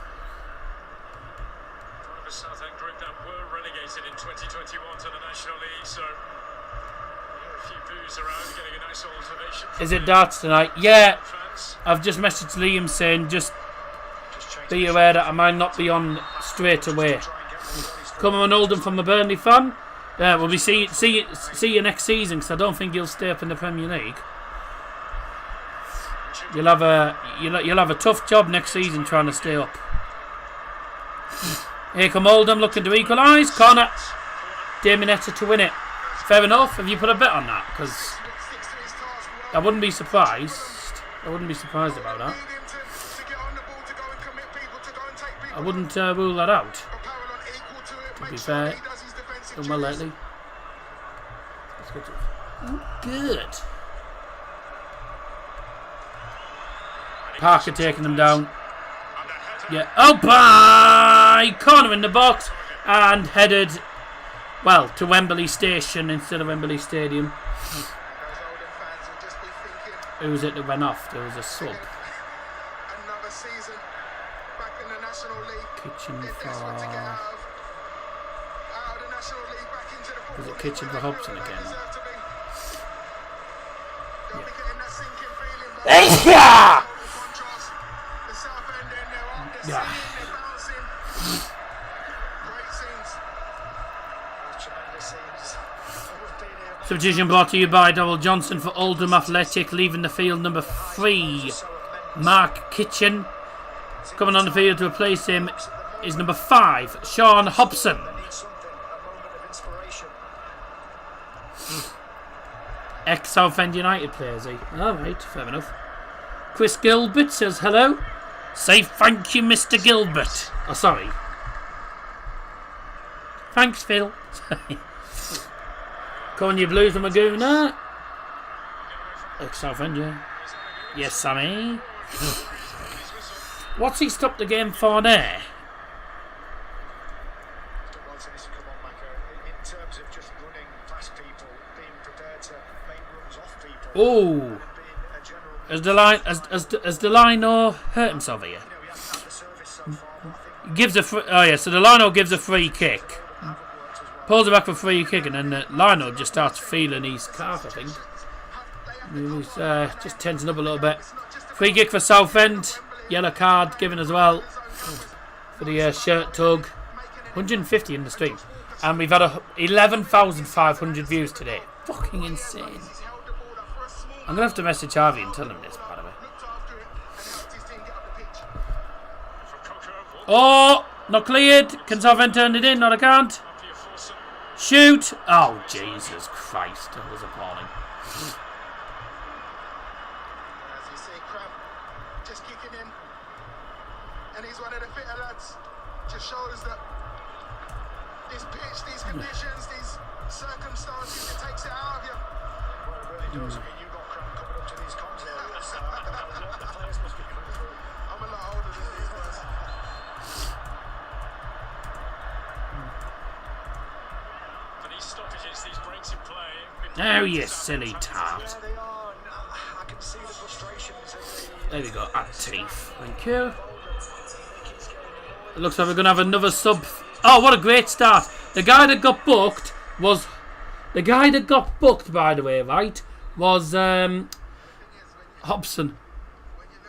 Part of a Southend group that were relegated in 2021 to the National League, so you hear a few boos around, getting a nice observation. Is it darts tonight? Yeah. Fans. I've just messaged Liam saying just be aware that I might not be on straight away. Come on, Oldham from the Burnley fan. We'll be see you next season because I don't think you'll stay up in the Premier League. You'll have a tough job next season trying to stay up. Here come Oldham looking to equalise. Corner. Daminetta to win it. Fair enough. Have you put a bet on that? Because I wouldn't be surprised. I wouldn't be surprised about that. I wouldn't rule that out. To be fair, done well lately. Let's go to good. Parker taking them down. Yeah. Oh, bye! Corner in the box and headed, well, to Wembley Station instead of Wembley Stadium. Who was it that went off? There was a sub. another season back in the National League? Kitchen If for... this one to get out of the National League back into the Was it football Kitchen league for where Hobson they again? deserve to be. They'll be getting that sinking feeling, but Yeah! total contrast. The Southend end, they're up, they're Yeah. singing, they're bouncing. Great scenes. Tremendous scenes. We've been here. Substitution brought to you by Darryl Johnson for Oldham Athletic, leaving the field number 3. Mark Kitchen. Coming on the field to replace him is number 5, Sean Hobson. Need something, a moment of inspiration. Ex-Southend United player, is he? Alright, fair enough. Chris Gilbert says hello. Say thank you, Mr. Gilbert. Oh, sorry. Thanks, Phil. Come on, you Blues and Maguna. Ex-Southend, yeah. Yes, Sammy. What's he stopped the game for there? Don't want this to come on, Maka. In terms of just running past people, being prepared to make runs off people, Oh, and being a general. has Delino hurt himself here? You know, he hasn't had the service so far, but I think Gives a so Delino gives a free kick, haven't worked as well. pulls it back for a free kick, and then Lionel just starts feeling his calf. I think he's just tensing up a little bit. Free kick for Southend. Yellow card given as well for the shirt tug. 150 in the stream, and we've had 11,500 views today. Fucking insane. I'm gonna have to message Harvey and tell him this, by the way. Oh, not cleared. Can Southend turn it in? Not I can't. Shoot! Oh, Jesus Christ. That was appalling. As you say, Crab just kicking in. and he's one of the fitter lads. Just shows that this pitch, these conditions, these circumstances, it takes it out of you. Well, it really does. I mean, you got cramp coming up to these comms areas. The players must be coming through. I'm a lot older than these guys. For these stoppages, these breaks in play. Oh, you silly tart. Yeah, they are. I can see the frustrations in There we go, at teeth. Thank you. It looks like we're going to have another sub. Oh, what a great start. The guy that got booked was... The guy that got booked, by the way, right, was Hobson.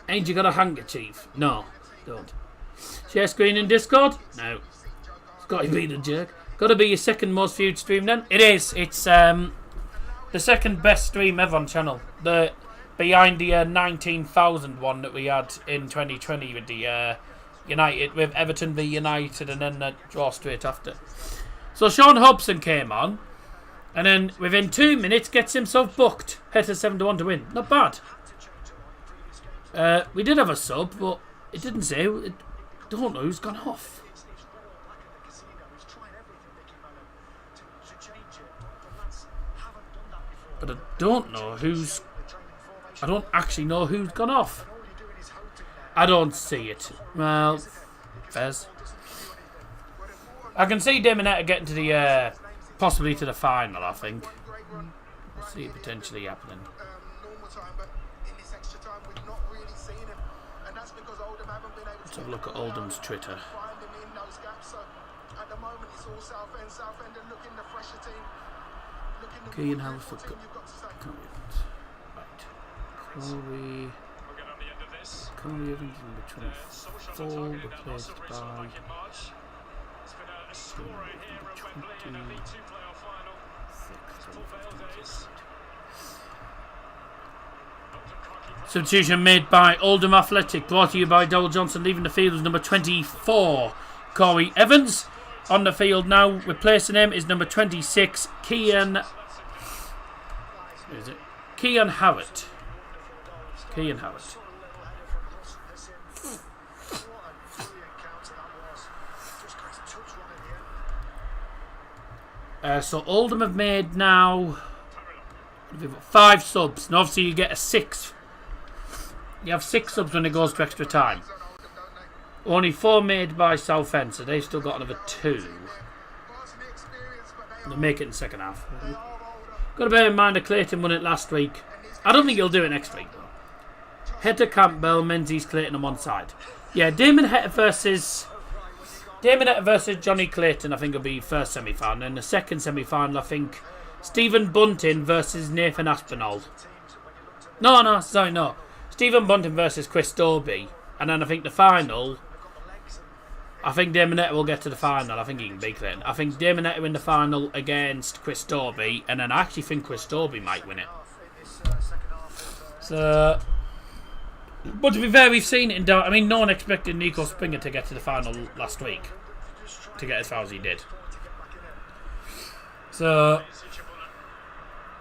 Ain't you got a handkerchief? No, don't. Share screen in Discord? No. It's got to be the jerk. Got to be your second most viewed stream then? It is. It's the second best stream ever on channel. The behind the 19,000 one that we had in 2020 with the United, with Everton v United, and then the draw straight after. So Sean Hobson came on, and then within 2 minutes gets himself booked. Head to 7-1 to win. Not bad. We did have a sub, but it didn't say. Don't know who's gone off. But I don't know who's... I don't actually know who's gone off. I don't see it. Well, Fez. I can see Diminetta getting to the... possibly to the final, I think. See it potentially happening. Normal time, but in this extra time, we've not really seen him. And that's because Oldham haven't been able Let's have a look at Oldham's Twitter. find him in those gaps. So at the moment, it's all Southend. Southend are looking the fresher team. Looking the Kean more Harris youthful team, you've got to say. Right. Corey... We'll get on the end of this. Corey Evans number 24, replaced by... It's been a scorer here at Wembley in a League Two playoff final. It's Paul Bale days. Substitution made by Oldham Athletic, brought to you by Darryl Johnson. Leaving the field was number 24, Corey Evans. On the field now, replacing him is number 26, Kean... Who is it? Kean Howard. Kean Howard. So Oldham have made now 5 subs, and obviously you get a 6th. You have 6 subs when it goes to extra time. Only 4 made by Southend, so they've still got another 2. They'll make it in the second half. Got to bear in mind that Clayton won it last week. I don't think he'll do it next week though. Hector Campbell, Menzies, Clayton on one side. Yeah, Damon Hector versus Johnny Clayton, I think, will be first semi-final. And the second semi-final, I think, Stephen Bunting versus Nathan Aspinall. No. Stephen Bunting versus Chris Dobie. And then I think the final, I think Damon Hector will get to the final. I think he can beat Clayton. I think Damon Hector in the final against Chris Dobie. And then I actually think Chris Dobie might win it. So... But to be fair, we've seen it in Dark. I mean, no one expected Nico Springer to get to the final last week. To get as far as he did. So,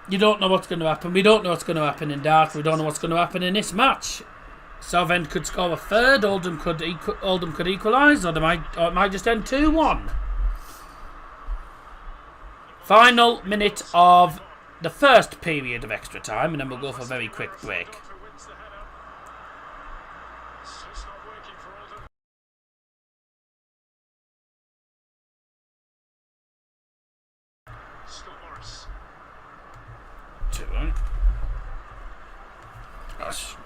you don't know what's going to happen. We don't know what's going to happen in Dark. We don't know what's going to happen in this match. Southend could score a third. Oldham could equalise. Or it might just end 2-1. Final minute of the first period of extra time. And then we'll go for a very quick break. Right? Gosh.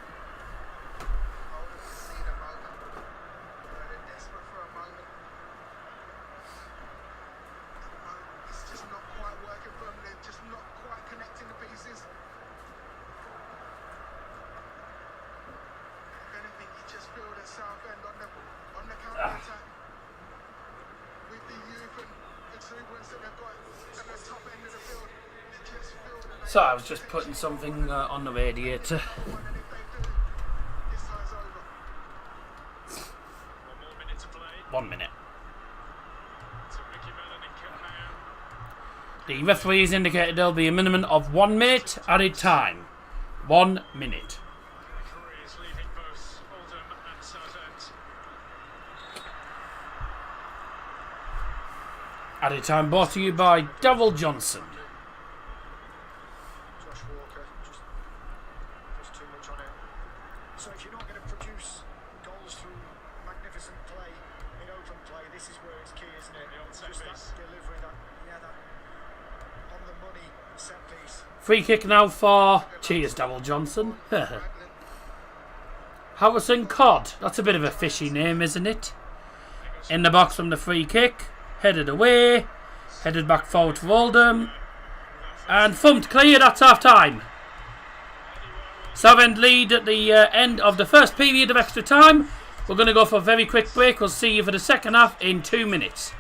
It's just not quite working for them. They're just not quite connecting the pieces. If anything, you just feel that Southend on the counter attack with the youth and exuberance that they've got at the top end of the field. So I was just putting something on the radiator. 1 minute. The referee has indicated there'll be a minimum of 1 minute added time. 1 minute. Added time brought to you by Darryl Johnson. Josh Walker, just too much on it. So if you're not going to produce goals through magnificent play in open play, this is where it's key, isn't it? Just that delivery, that on the money set piece. Free kick now for cheers, Darryl Johnson. Harrison Codd. That's a bit of a fishy name, isn't it? In the box from the free kick. Headed away. Headed back forward for Oldham. And thumped clear. That's half time. Southend lead at the end of the first period of extra time. We're going to go for a very quick break. We'll see you for the second half in 2 minutes.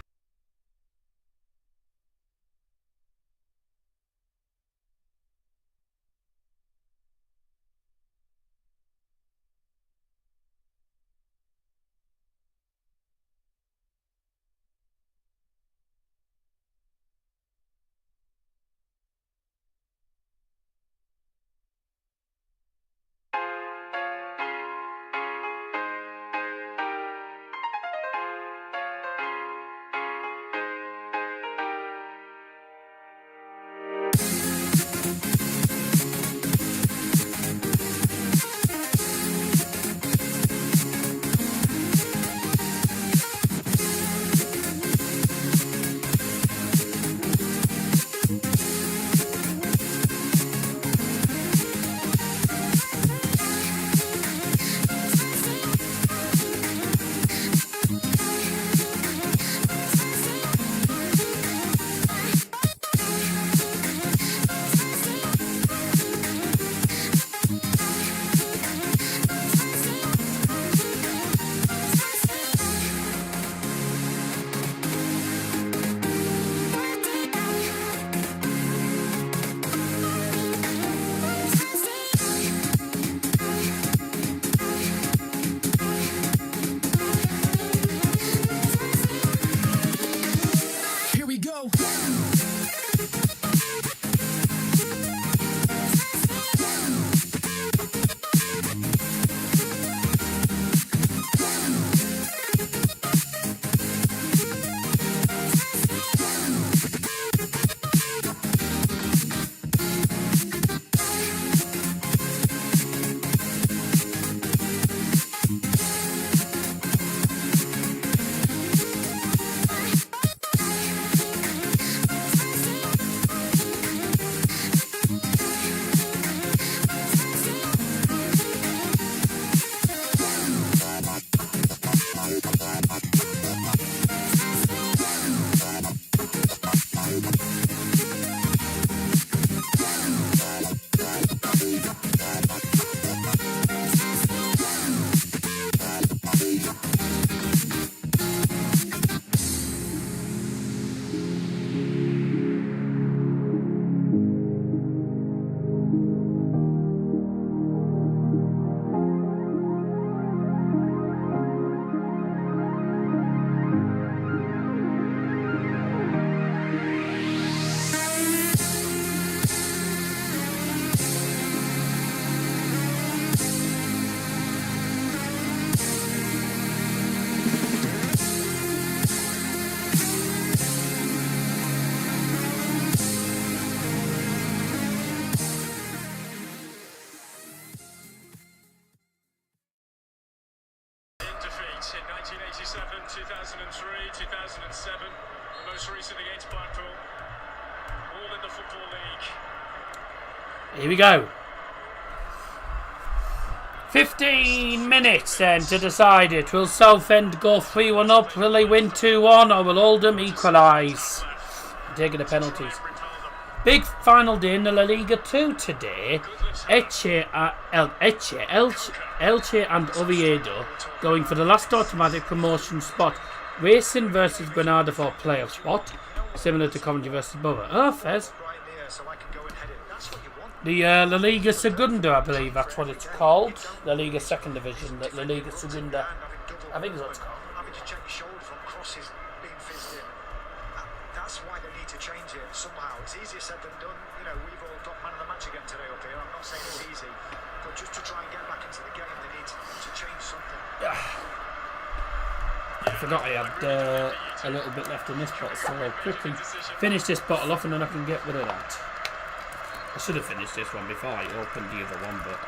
In 1987, 2003, 2007, the most recent against Blackpool, all in the Football League. Here we go. 15 minutes then to decide it. Will Southend go 3-1 up? Will they win 2-1? Or will Oldham equalise? Taking the penalties. Big final day in the La Liga 2 today. Elche and Oviedo going for the last automatic promotion spot. Racing versus Granada for playoff spot. Similar to Coventry versus Borough. Oh, Fez. The La Liga Segunda, I believe that's what it's called. La Liga Second Division. La Liga Segunda. I think is what it's called. Having to check your shoulder from crosses being fizzed in. That's why they need to change it somehow. It's easier said than done. You know, we've all got man of the match again today up here. I'm not saying it's easy, but just to try and get back into the game, they need to change something. forgot I had a little bit left in this bottle, so I'll quickly finish this bottle off and then I can get rid of that. I should have finished this one before I opened the other one, but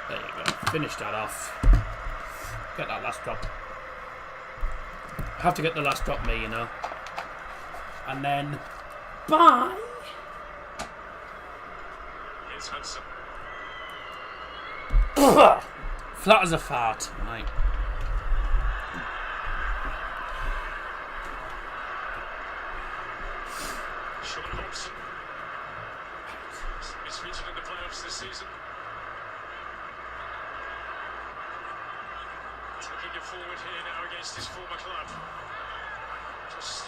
there you go. Finish that off. Get that last drop. I have to get the last drop, me, you know. And then, bye. Here's Hudson. Flat as a fart, right. Sean Hobson. He's featured in the playoffs this season. Taking it forward here now against his former club. Just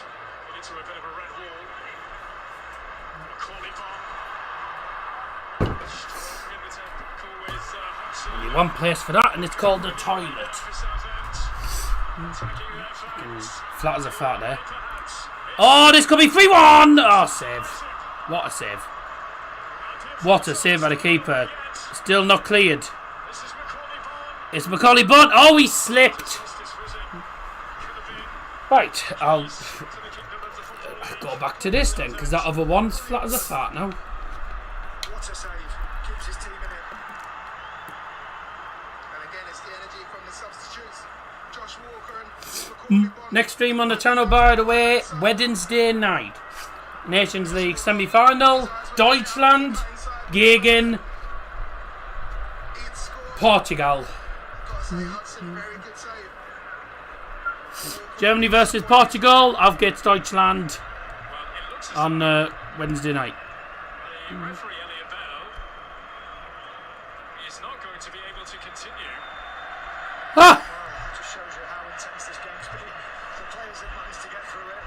into a bit of a red wall. Macaulay bomb. Strong in the tackle with Hudson. Only one place for that, and it's called the toilet. For Southend. Attacking there first. Flat as a fart there. Oh, this could be 3-1! Oh, save. What a save. What a save by the keeper. Still not cleared. This is Macaulay bomb. It's Macaulay Bunt. Oh, he slipped. Justice was in. Could have been Right, I'll to the kingdom of the football. go back to this then, because that other one's flat as a fart now. What a save. Keeps his team in it. And again, it's the energy from the substitutes. Josh Walker and Macaulay Bonne. Next stream on the channel, by the way, Wednesday night. Nations League semi-final. Deutschland gegen He'd scored. Portugal. Gotta say, Hudson, very good save. Germany versus Portugal. Auf geht's Deutschland Well, it looks as on Wednesday night. the referee Elliot Bell is not going to be able to continue. Ah! Just shows you how intense this game's been. The players have managed to get through it,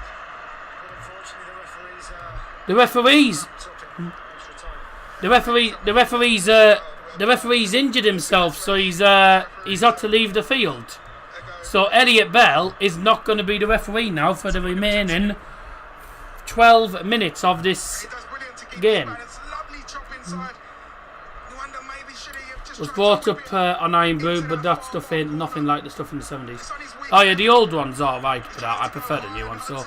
but unfortunately the referees The referee's injured himself, so he's had to leave the field. So Elliot Bell is not going to be the referee now for the remaining 12 minutes of this game. Was brought up on Iron Blue, but that stuff ain't nothing like the stuff in the 70s. Oh yeah, the old one's alright, but I prefer the new one. So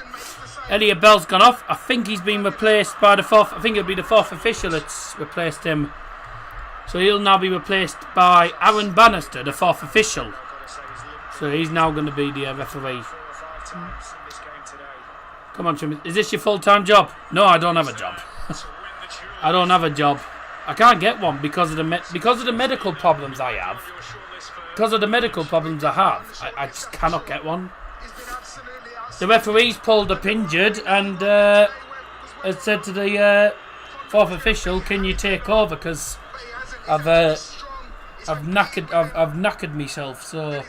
Elliot Bell's gone off. I think he's been replaced by the fourth. I think it'll be the fourth official that's replaced him. So he'll now be replaced by Aaron Bannister, the fourth official. So he's now going to be the referee. Come on, Trim. Is this your full-time job? No, I don't have a job. I don't have a job. I can't get one because of the medical problems I have. Because of the medical problems I have, I just cannot get one. The referee's pulled up injured and has said to the fourth official, "Can you take over? Because I've knackered myself." So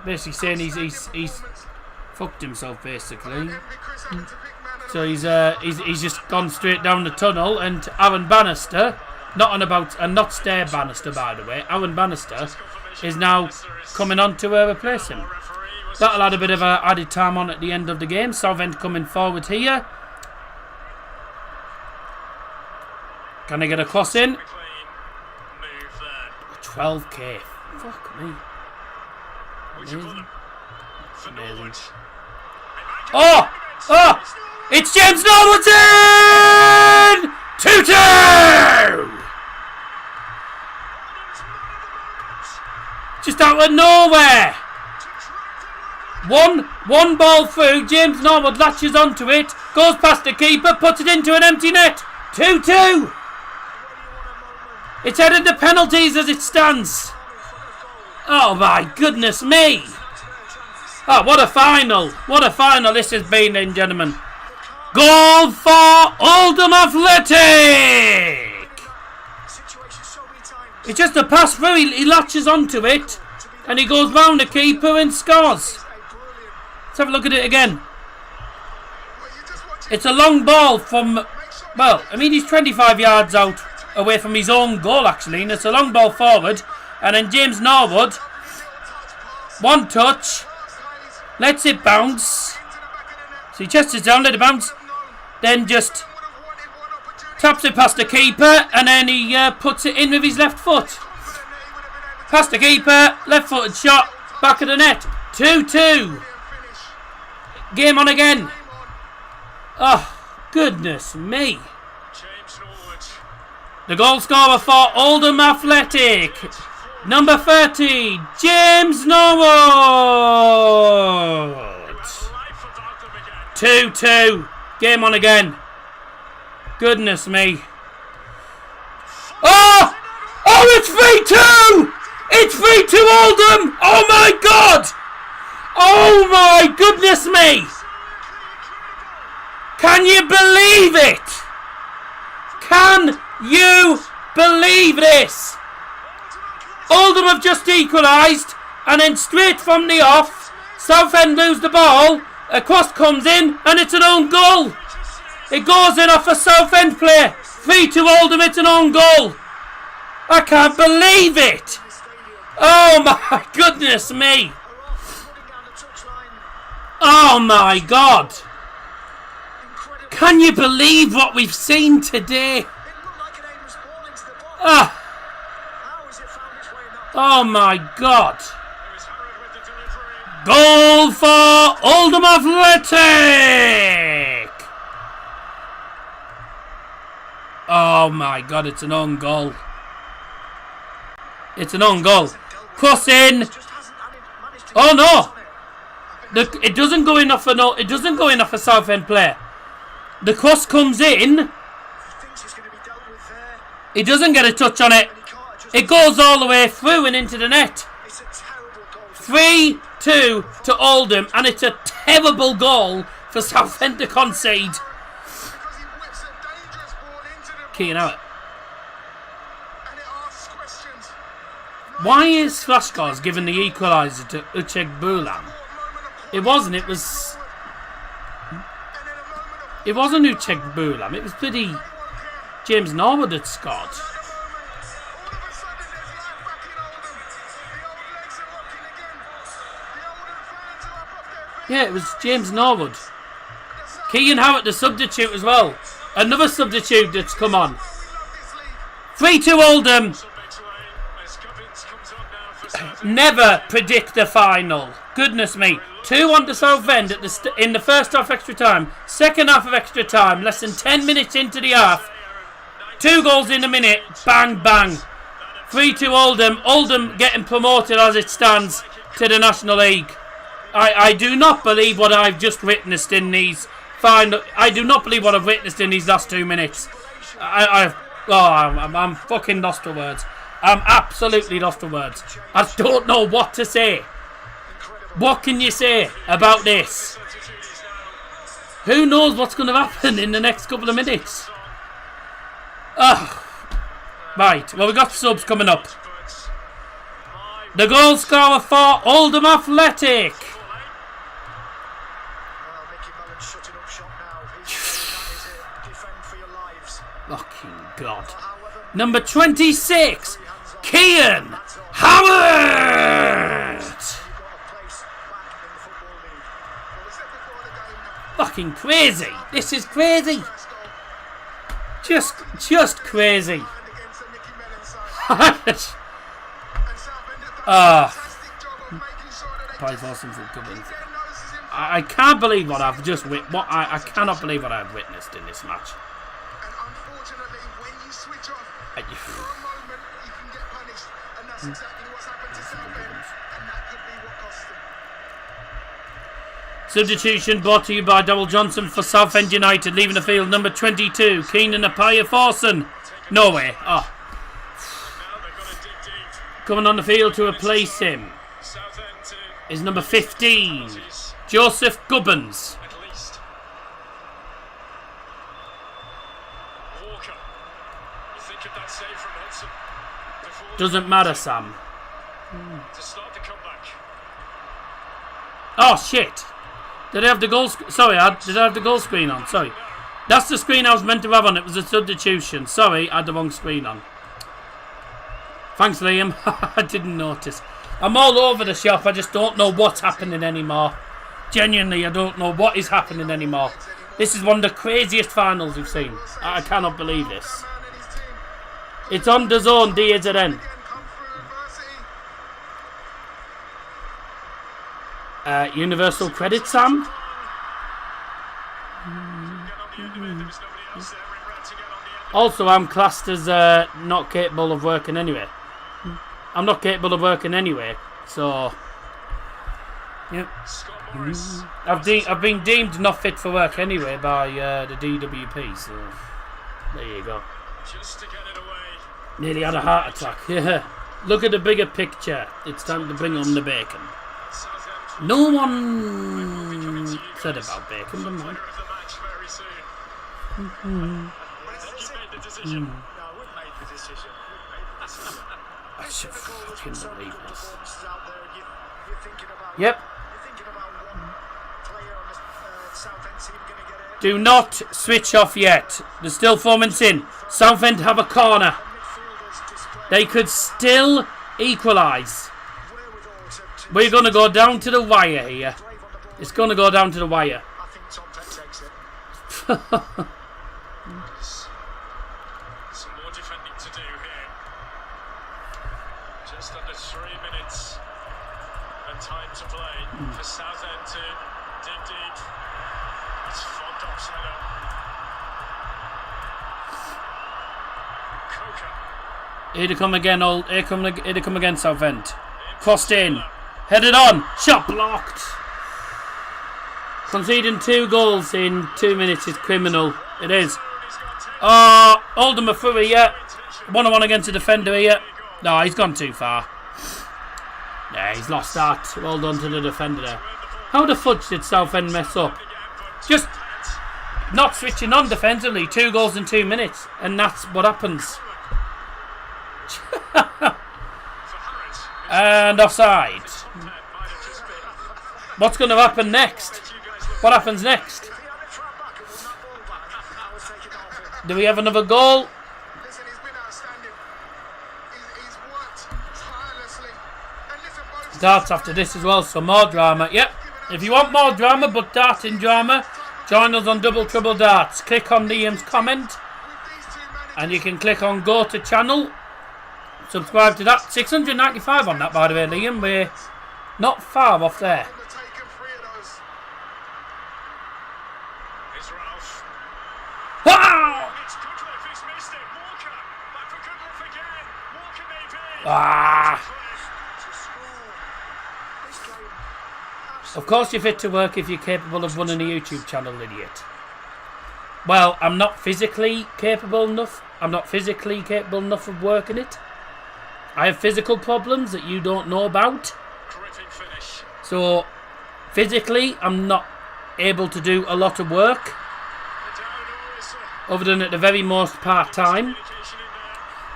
basically saying he's fucked himself basically. So he's just gone straight down the tunnel, and Aaron Bannister, not Stair Bannister by the way, Aaron Bannister is now coming on to replace him. That'll add a bit of added time on at the end of the game. Southend coming forward here. Can I get a cross in? 12k. Fuck me. Amazing. Amazing. Oh! Oh! It's James Norwoodson! 2-2! Just out of nowhere! One ball through, James Norwood latches onto it, goes past the keeper, puts it into an empty net. 2-2! It's headed to penalties as it stands. Oh my goodness me! Oh, what a final! What a final this has been, ladies and gentlemen. Goal for Oldham Athletic! It's just a pass through, he latches onto it, and he goes round the keeper and scores. Let's have a look at it again. It's a long ball from, well, I mean he's 25 yards out away from his own goal actually, and it's a long ball forward, and then James Norwood, one touch, lets it bounce, so he chests it down, let it bounce, then just taps it past the keeper, and then he puts it in with his left foot. Past the keeper. Left-footed shot. Back of the net. 2-2. Game on again. Oh, goodness me. James Norwood. The goal scorer for Oldham Athletic. Number 30, James Norwood. Life about them again. 2-2. Game on again. Goodness me. Oh! Oh, it's 3-2! It's 3-2 Oldham! Oh my God! Oh my goodness me! Can you believe it? Can you believe this? Oldham have just equalised, and then straight from the off, Southend lose the ball, a cross comes in, and it's an own goal. It goes in off a Southend player. 3-2 Oldham, it's an own goal. I can't believe it. Oh my goodness me. Oh my God. Can you believe what we've seen today? Ah. Oh my God. Goal for Oldham Athletic. Oh my God, it's an own goal. It's an own goal. Cross in. Oh no. It doesn't go in off a no. It doesn't go in off a Southend player. The cross comes in. He doesn't get a touch on it. It goes all the way through and into the net. 3-2 to Oldham, and it's a terrible goal for Southend to concede. Keane out. Why is Flashcars given the equaliser to Uchegbulam? It wasn't. It was. It wasn't Uchegbulam. It was bloody James Norwood that scored. Yeah, it was James Norwood. Kean Howard, the substitute as well. Another substitute that's come on. 3-2 Oldham. Never predict the final. Goodness me. 2-1 to Southend at in the first half extra time. Second half of extra time. Less than 10 minutes into the half. 2 goals in a minute. Bang, bang. 3-2 Oldham. Oldham getting promoted as it stands to the National League. I do not believe what I've just witnessed in these final. I do not believe what I've witnessed in these last 2 minutes. I'm fucking lost for words. I'm absolutely lost for words. I don't know what to say. What can you say about this? Who knows what's going to happen in the next couple of minutes? Right, well, we've got subs coming up. The goal scorer for Oldham Athletic. Fucking God. Number 26, Kean Howard. Fucking crazy. This is crazy. Just crazy. I can't believe what I've just I cannot believe what I've witnessed in this match. Substitution brought to you by Darryl Johnson for Southend United. Leaving the field, number 22, Keenan Apaya Forson. No way. Oh. Coming on the field to replace him is number 15, Joseph Gubbins. Doesn't matter, Sam. Oh shit! Did I have the goal? Sorry, did I have the goal screen on? Sorry, that's the screen I was meant to have on. It was a substitution. Sorry, I had the wrong screen on. Thanks, Liam. I didn't notice. I'm all over the shop. I just don't know what's happening anymore. Genuinely, I don't know what is happening anymore. This is one of the craziest finals we've seen. I cannot believe this. It's on the zone, DZN. Universal credit, Sam. Also, I'm classed as not capable of working anyway. I'm not capable of working anyway, so yeah. I've been deemed not fit for work anyway by the DWP, so there you go. Nearly had a heart attack. Yeah. Look at the bigger picture. It's time to bring home the bacon. No one said about bacon, didn't I? I should fucking believe this. Yep. Do not switch off yet. There's still 4 minutes in. Southend have a corner. They could still equalise. We're going to go down to the wire here. It's going to go down to the wire. Some more defending to do here. Just under 3 minutes and time to play for Southend to dig deep. It's fobbed offside up. Coker. Here to come again, here to come again, Southend. Crossed in. Headed on. Shot blocked. Conceding 2 goals in 2 minutes is criminal. It is. Oldham are through here. 1-on-1 against the defender here. No, he's gone too far. Yeah, he's lost that. Well done to the defender there. How the fudge did Southend mess up? Just not switching on defensively. 2 goals in 2 minutes. And that's what happens. And offside. What's going to happen next? What happens next? Do we have another goal? Listen, he's been outstanding. He's worked tirelessly. And listen, both Darts after this as well, so more drama. Yep. If you want more drama but darting drama, join us on Double Trouble Darts. Click on Liam's comment and you can click on Go to Channel. Subscribe to that. 695 on that, by the way, Liam. We're not far off there. taken 3 of those. Here's Ralph. Ah! It's Goodliff. He's missed it. Walker. Back for Goodliff again. Walker may be. Ah! To score. This game. Of course you're fit to work if you're capable of running a YouTube channel, idiot. Well, I'm not physically capable enough. I'm not physically capable enough of working it. I have physical problems that you don't know about. Terrific finish. So, physically, I'm not able to do a lot of work. The down is Other than at the very most part-time. communication in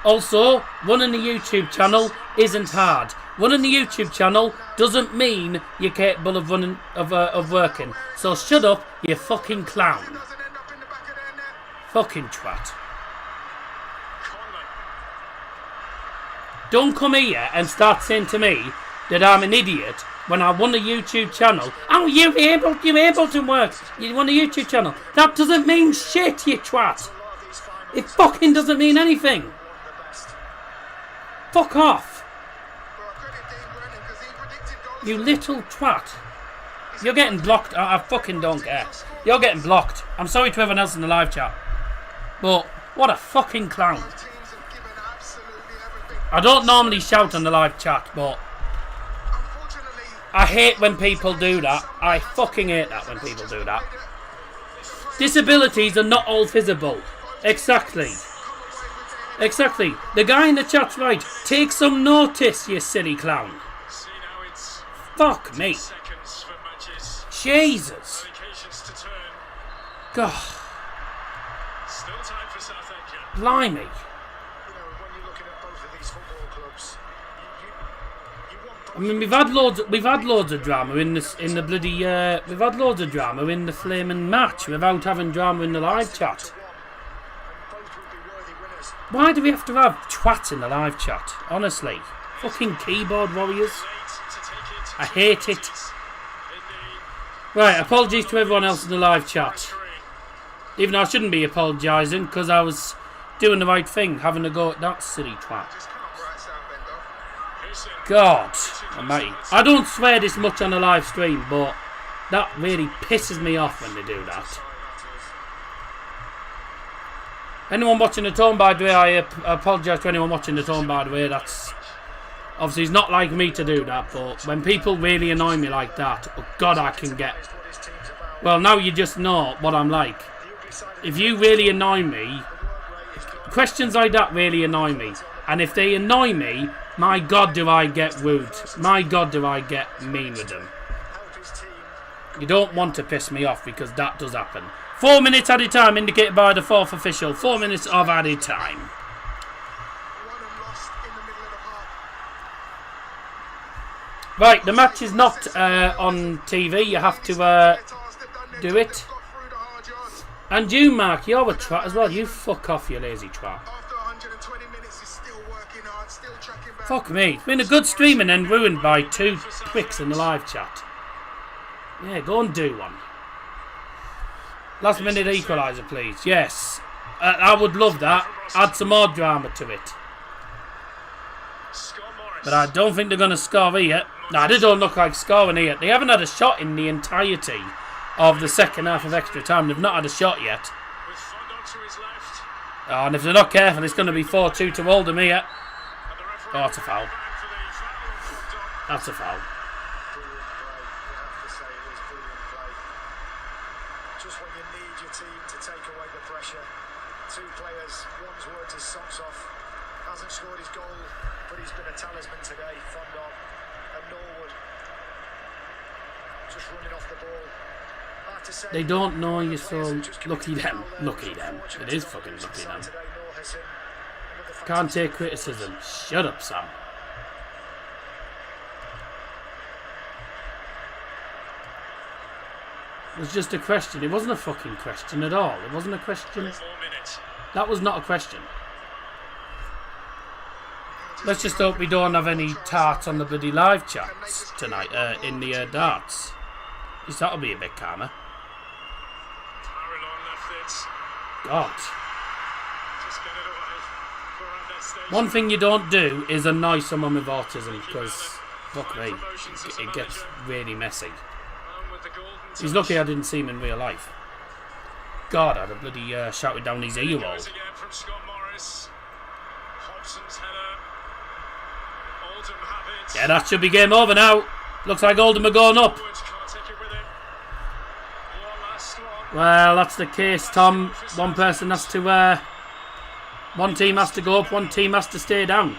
there. Also, running a YouTube channel isn't hard. Running a YouTube channel doesn't mean you're capable of running of working. So shut up, you fucking clown. Doesn't end up in the back of their net. Fucking twat. Conlon. Don't come here and start saying to me that I'm an idiot when I run a YouTube channel. Oh, you're able to work. You run a YouTube channel. That doesn't mean shit, you twat. It fucking doesn't mean anything. Fuck off. But I credit Dean Brennan because he predicted goals. You little twat. You're getting blocked. I fucking don't care. You're getting blocked. I'm sorry to everyone else in the live chat. But what a fucking clown. Both teams have given absolutely everything. I don't normally shout on the live chat, but Unfortunately, I hate when people do that. I fucking hate that when people do that. Disabilities are not all visible. Exactly. Exactly. The guy in the chat's right. Take some notice, you silly clown. See now it's Fuck me. seconds for matches. Jesus. Occasions to turn. God. Still time for Southend. Blimey. you know, when you're looking at both of these football clubs, you want both I mean, we've had loads of drama in the bloody we've had loads of drama in the flaming match without having drama in the live chat. and both would be worthy winners. Why do we have to have twat in the live chat? Honestly, fucking keyboard warriors. to take it. I hate it. Right, apologies to everyone else in the live chat. Even though I shouldn't be apologising because I was doing the right thing, having a go at that silly twat. Just can't write Southend off. Pearson. God almighty. I don't swear this much on a live stream, but that really pisses me off when they do that. Anyone watching at home, by the way, I apologise to anyone watching at home, by the way. That's obviously it's not like me to do that, but when people really annoy me like that, oh God, I can get... Well, now you just know what I'm like. If you really annoy me, questions like that really annoy me. And if they annoy me, my God, do I get rude. My God, do I get mean with them. You don't want to piss me off because that does happen. 4 minutes added time indicated by the fourth official. 4 minutes of added time. Right, the match is not on TV. You have to do it. And you, Mark, you're a twat as well. You fuck off, you lazy twat. Fuck me. It's been a good stream and then ruined by 2 pricks in the live chat. Yeah, go and do one. Last minute equaliser, please. Yes. I would love that. Add some more drama to it. But I don't think they're going to score here. Nah, they don't look like scoring here. They haven't had a shot in the entirety of the second half of extra time. They've not had a shot yet. Oh, and if they're not careful, it's going to be 4-2 to Oldham here. Oh, that's a foul. That's a foul. Just when you need your team to take away the pressure. 2 players, one's worked his socks off, hasn't scored his goal, but he's been a talisman today, Fondon and Norwood. Just running off the ball. Hard to say. They don't know you're so lucky them. Lucky them. It is fucking lucky them. Can't take criticism. Shut up, Sam. It was just a question. It wasn't a fucking question at all. It wasn't a question. That was not a question. Let's just hope we don't have any tarts on the bloody live chats tonight, in the darts. At least that'll be a bit calmer. God. One thing you don't do is annoy someone with autism, because, fuck me, it gets really messy. He's lucky I didn't see him in real life. God, I'd have bloody shouted down his earwall. Yeah, that should be game over now. Looks like Oldham are going up. Well, that's the case, Tom. One person has to... one team has to go up, one team has to stay down.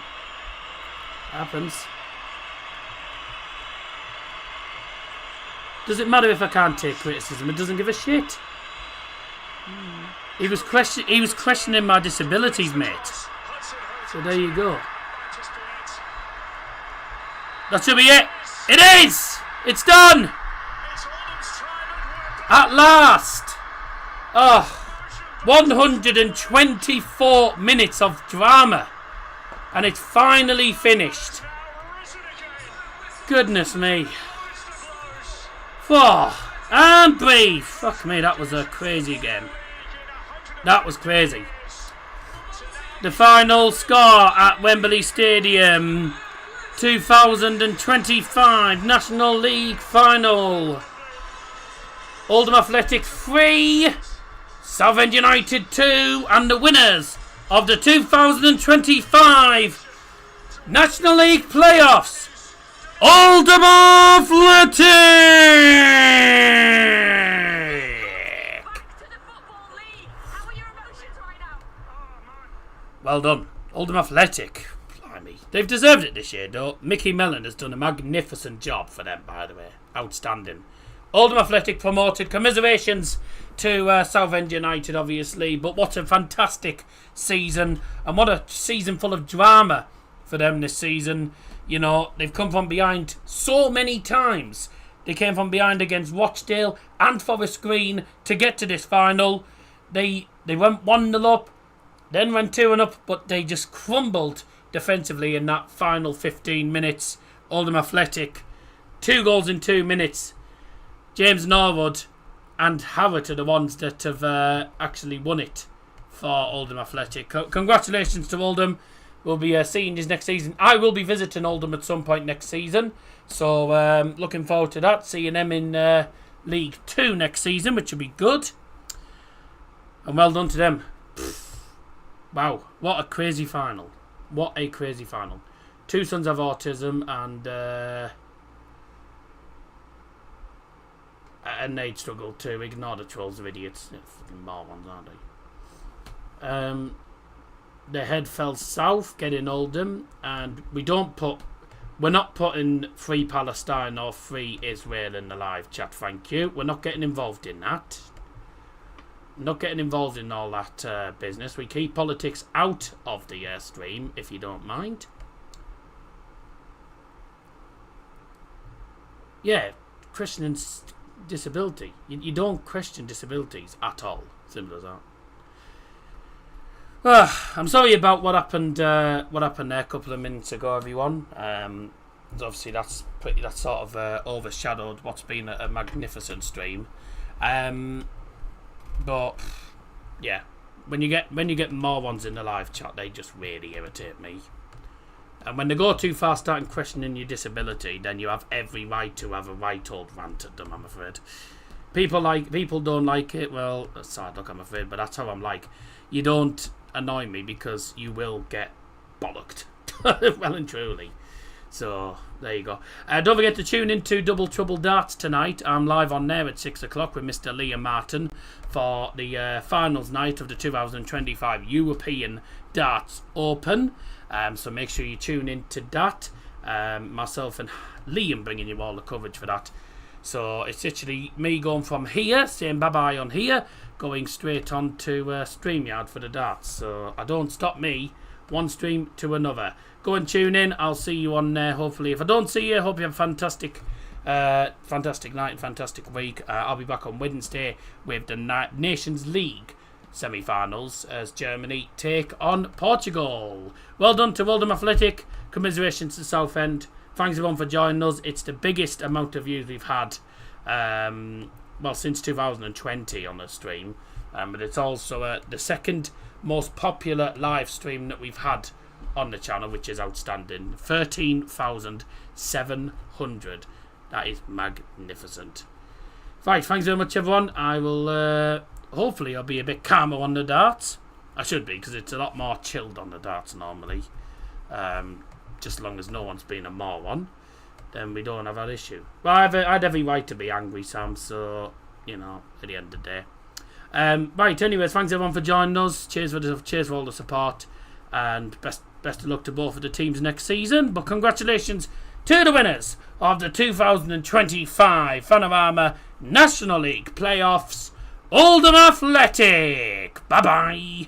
Happens. Does it matter if I can't take criticism? It doesn't give a shit. He was questioning my disabilities, mate. So there you go. That should be it. It is! It's done! At last! Oh, 124 minutes of drama. And it's finally finished. Goodness me. And breathe. Fuck me, that was a crazy game. That was crazy. The final score at Wembley Stadium. 2025 National League Final. Oldham Athletic 3, Southend United 2, and the winners of the 2025 National League Playoffs, Oldham Athletic! Well done, Oldham Athletic. Blimey. They've deserved it this year, though. Mickey Mellon has done a magnificent job for them, by the way. Outstanding. Oldham Athletic promoted. Commiserations to Southend United, obviously. But what a fantastic season. And what a season full of drama for them this season. You know, they've come from behind so many times. They came from behind against Rochdale and Forest Green to get to this final. They went 1-0 up, then went 2-0 up, but they just crumbled defensively in that final 15 minutes. Oldham Athletic, 2 goals in 2 minutes. James Norwood and Howard are the ones that have actually won it for Oldham Athletic. Congratulations to Oldham. we'll be seeing you next season. I will be visiting Oldham at some point next season. So looking forward to that. Seeing them in League 2 next season, which will be good. And well done to them. Wow, what a crazy final. What a crazy final. 2 sons have autism and they'd struggle too. Ignore the trolls of idiots. They're fucking morons, aren't they? Their head fell south, getting Oldham, and we're not putting Free Palestine or Free Israel in the live chat, thank you. We're not getting involved in that. Not getting involved in all that business. We keep politics out of the stream, if you don't mind. Yeah, questioning disability. You don't question disabilities at all. Simple as that. I'm sorry about what happened there a couple of minutes ago, everyone. Obviously, that sort of overshadowed what's been a magnificent stream. But yeah, when you get more ones in the live chat, they just really irritate me. And when they go too far, starting questioning your disability, then you have every right to have a right old rant at them, I'm afraid. People don't like it. Well, sad look, I'm afraid, but that's how I'm like. You don't annoy me because you will get bollocked. Well and truly. So there you go. Don't forget to tune into Double Trouble Darts tonight. I'm live on there at 6 o'clock with Mr. Liam Martin for the finals night of the 2025 European Darts Open. So make sure you tune into that. Myself and Liam bringing you all the coverage for that. So it's literally me going from here, saying bye-bye on here, going straight on to StreamYard for the darts. So I don't stop me one stream to another. Go and tune in. I'll see you on there, hopefully. If I don't see you, hope you have a fantastic night and fantastic week. I'll be back on Wednesday with the Nations League semi-finals as Germany take on Portugal. Well done to Oldham Athletic. Commiserations to Southend. Thanks everyone for joining us. It's the biggest amount of views we've had since 2020 on the stream. But it's also the second most popular live stream that we've had on the channel, which is outstanding. 13,700. That is magnificent. Right, thanks very much everyone. I will hopefully I'll be a bit calmer on the darts. I should be, because it's a lot more chilled on the darts normally. Just as long as no one's been a moron, then we don't have that issue. Well, I had every right to be angry, Sam, so, you know, at the end of the day. Right, anyways, thanks everyone for joining us. Cheers for all the support, and best of luck to both of the teams next season. But congratulations to the winners of the 2025 Panorama National League playoffs, Oldham Athletic. Bye bye.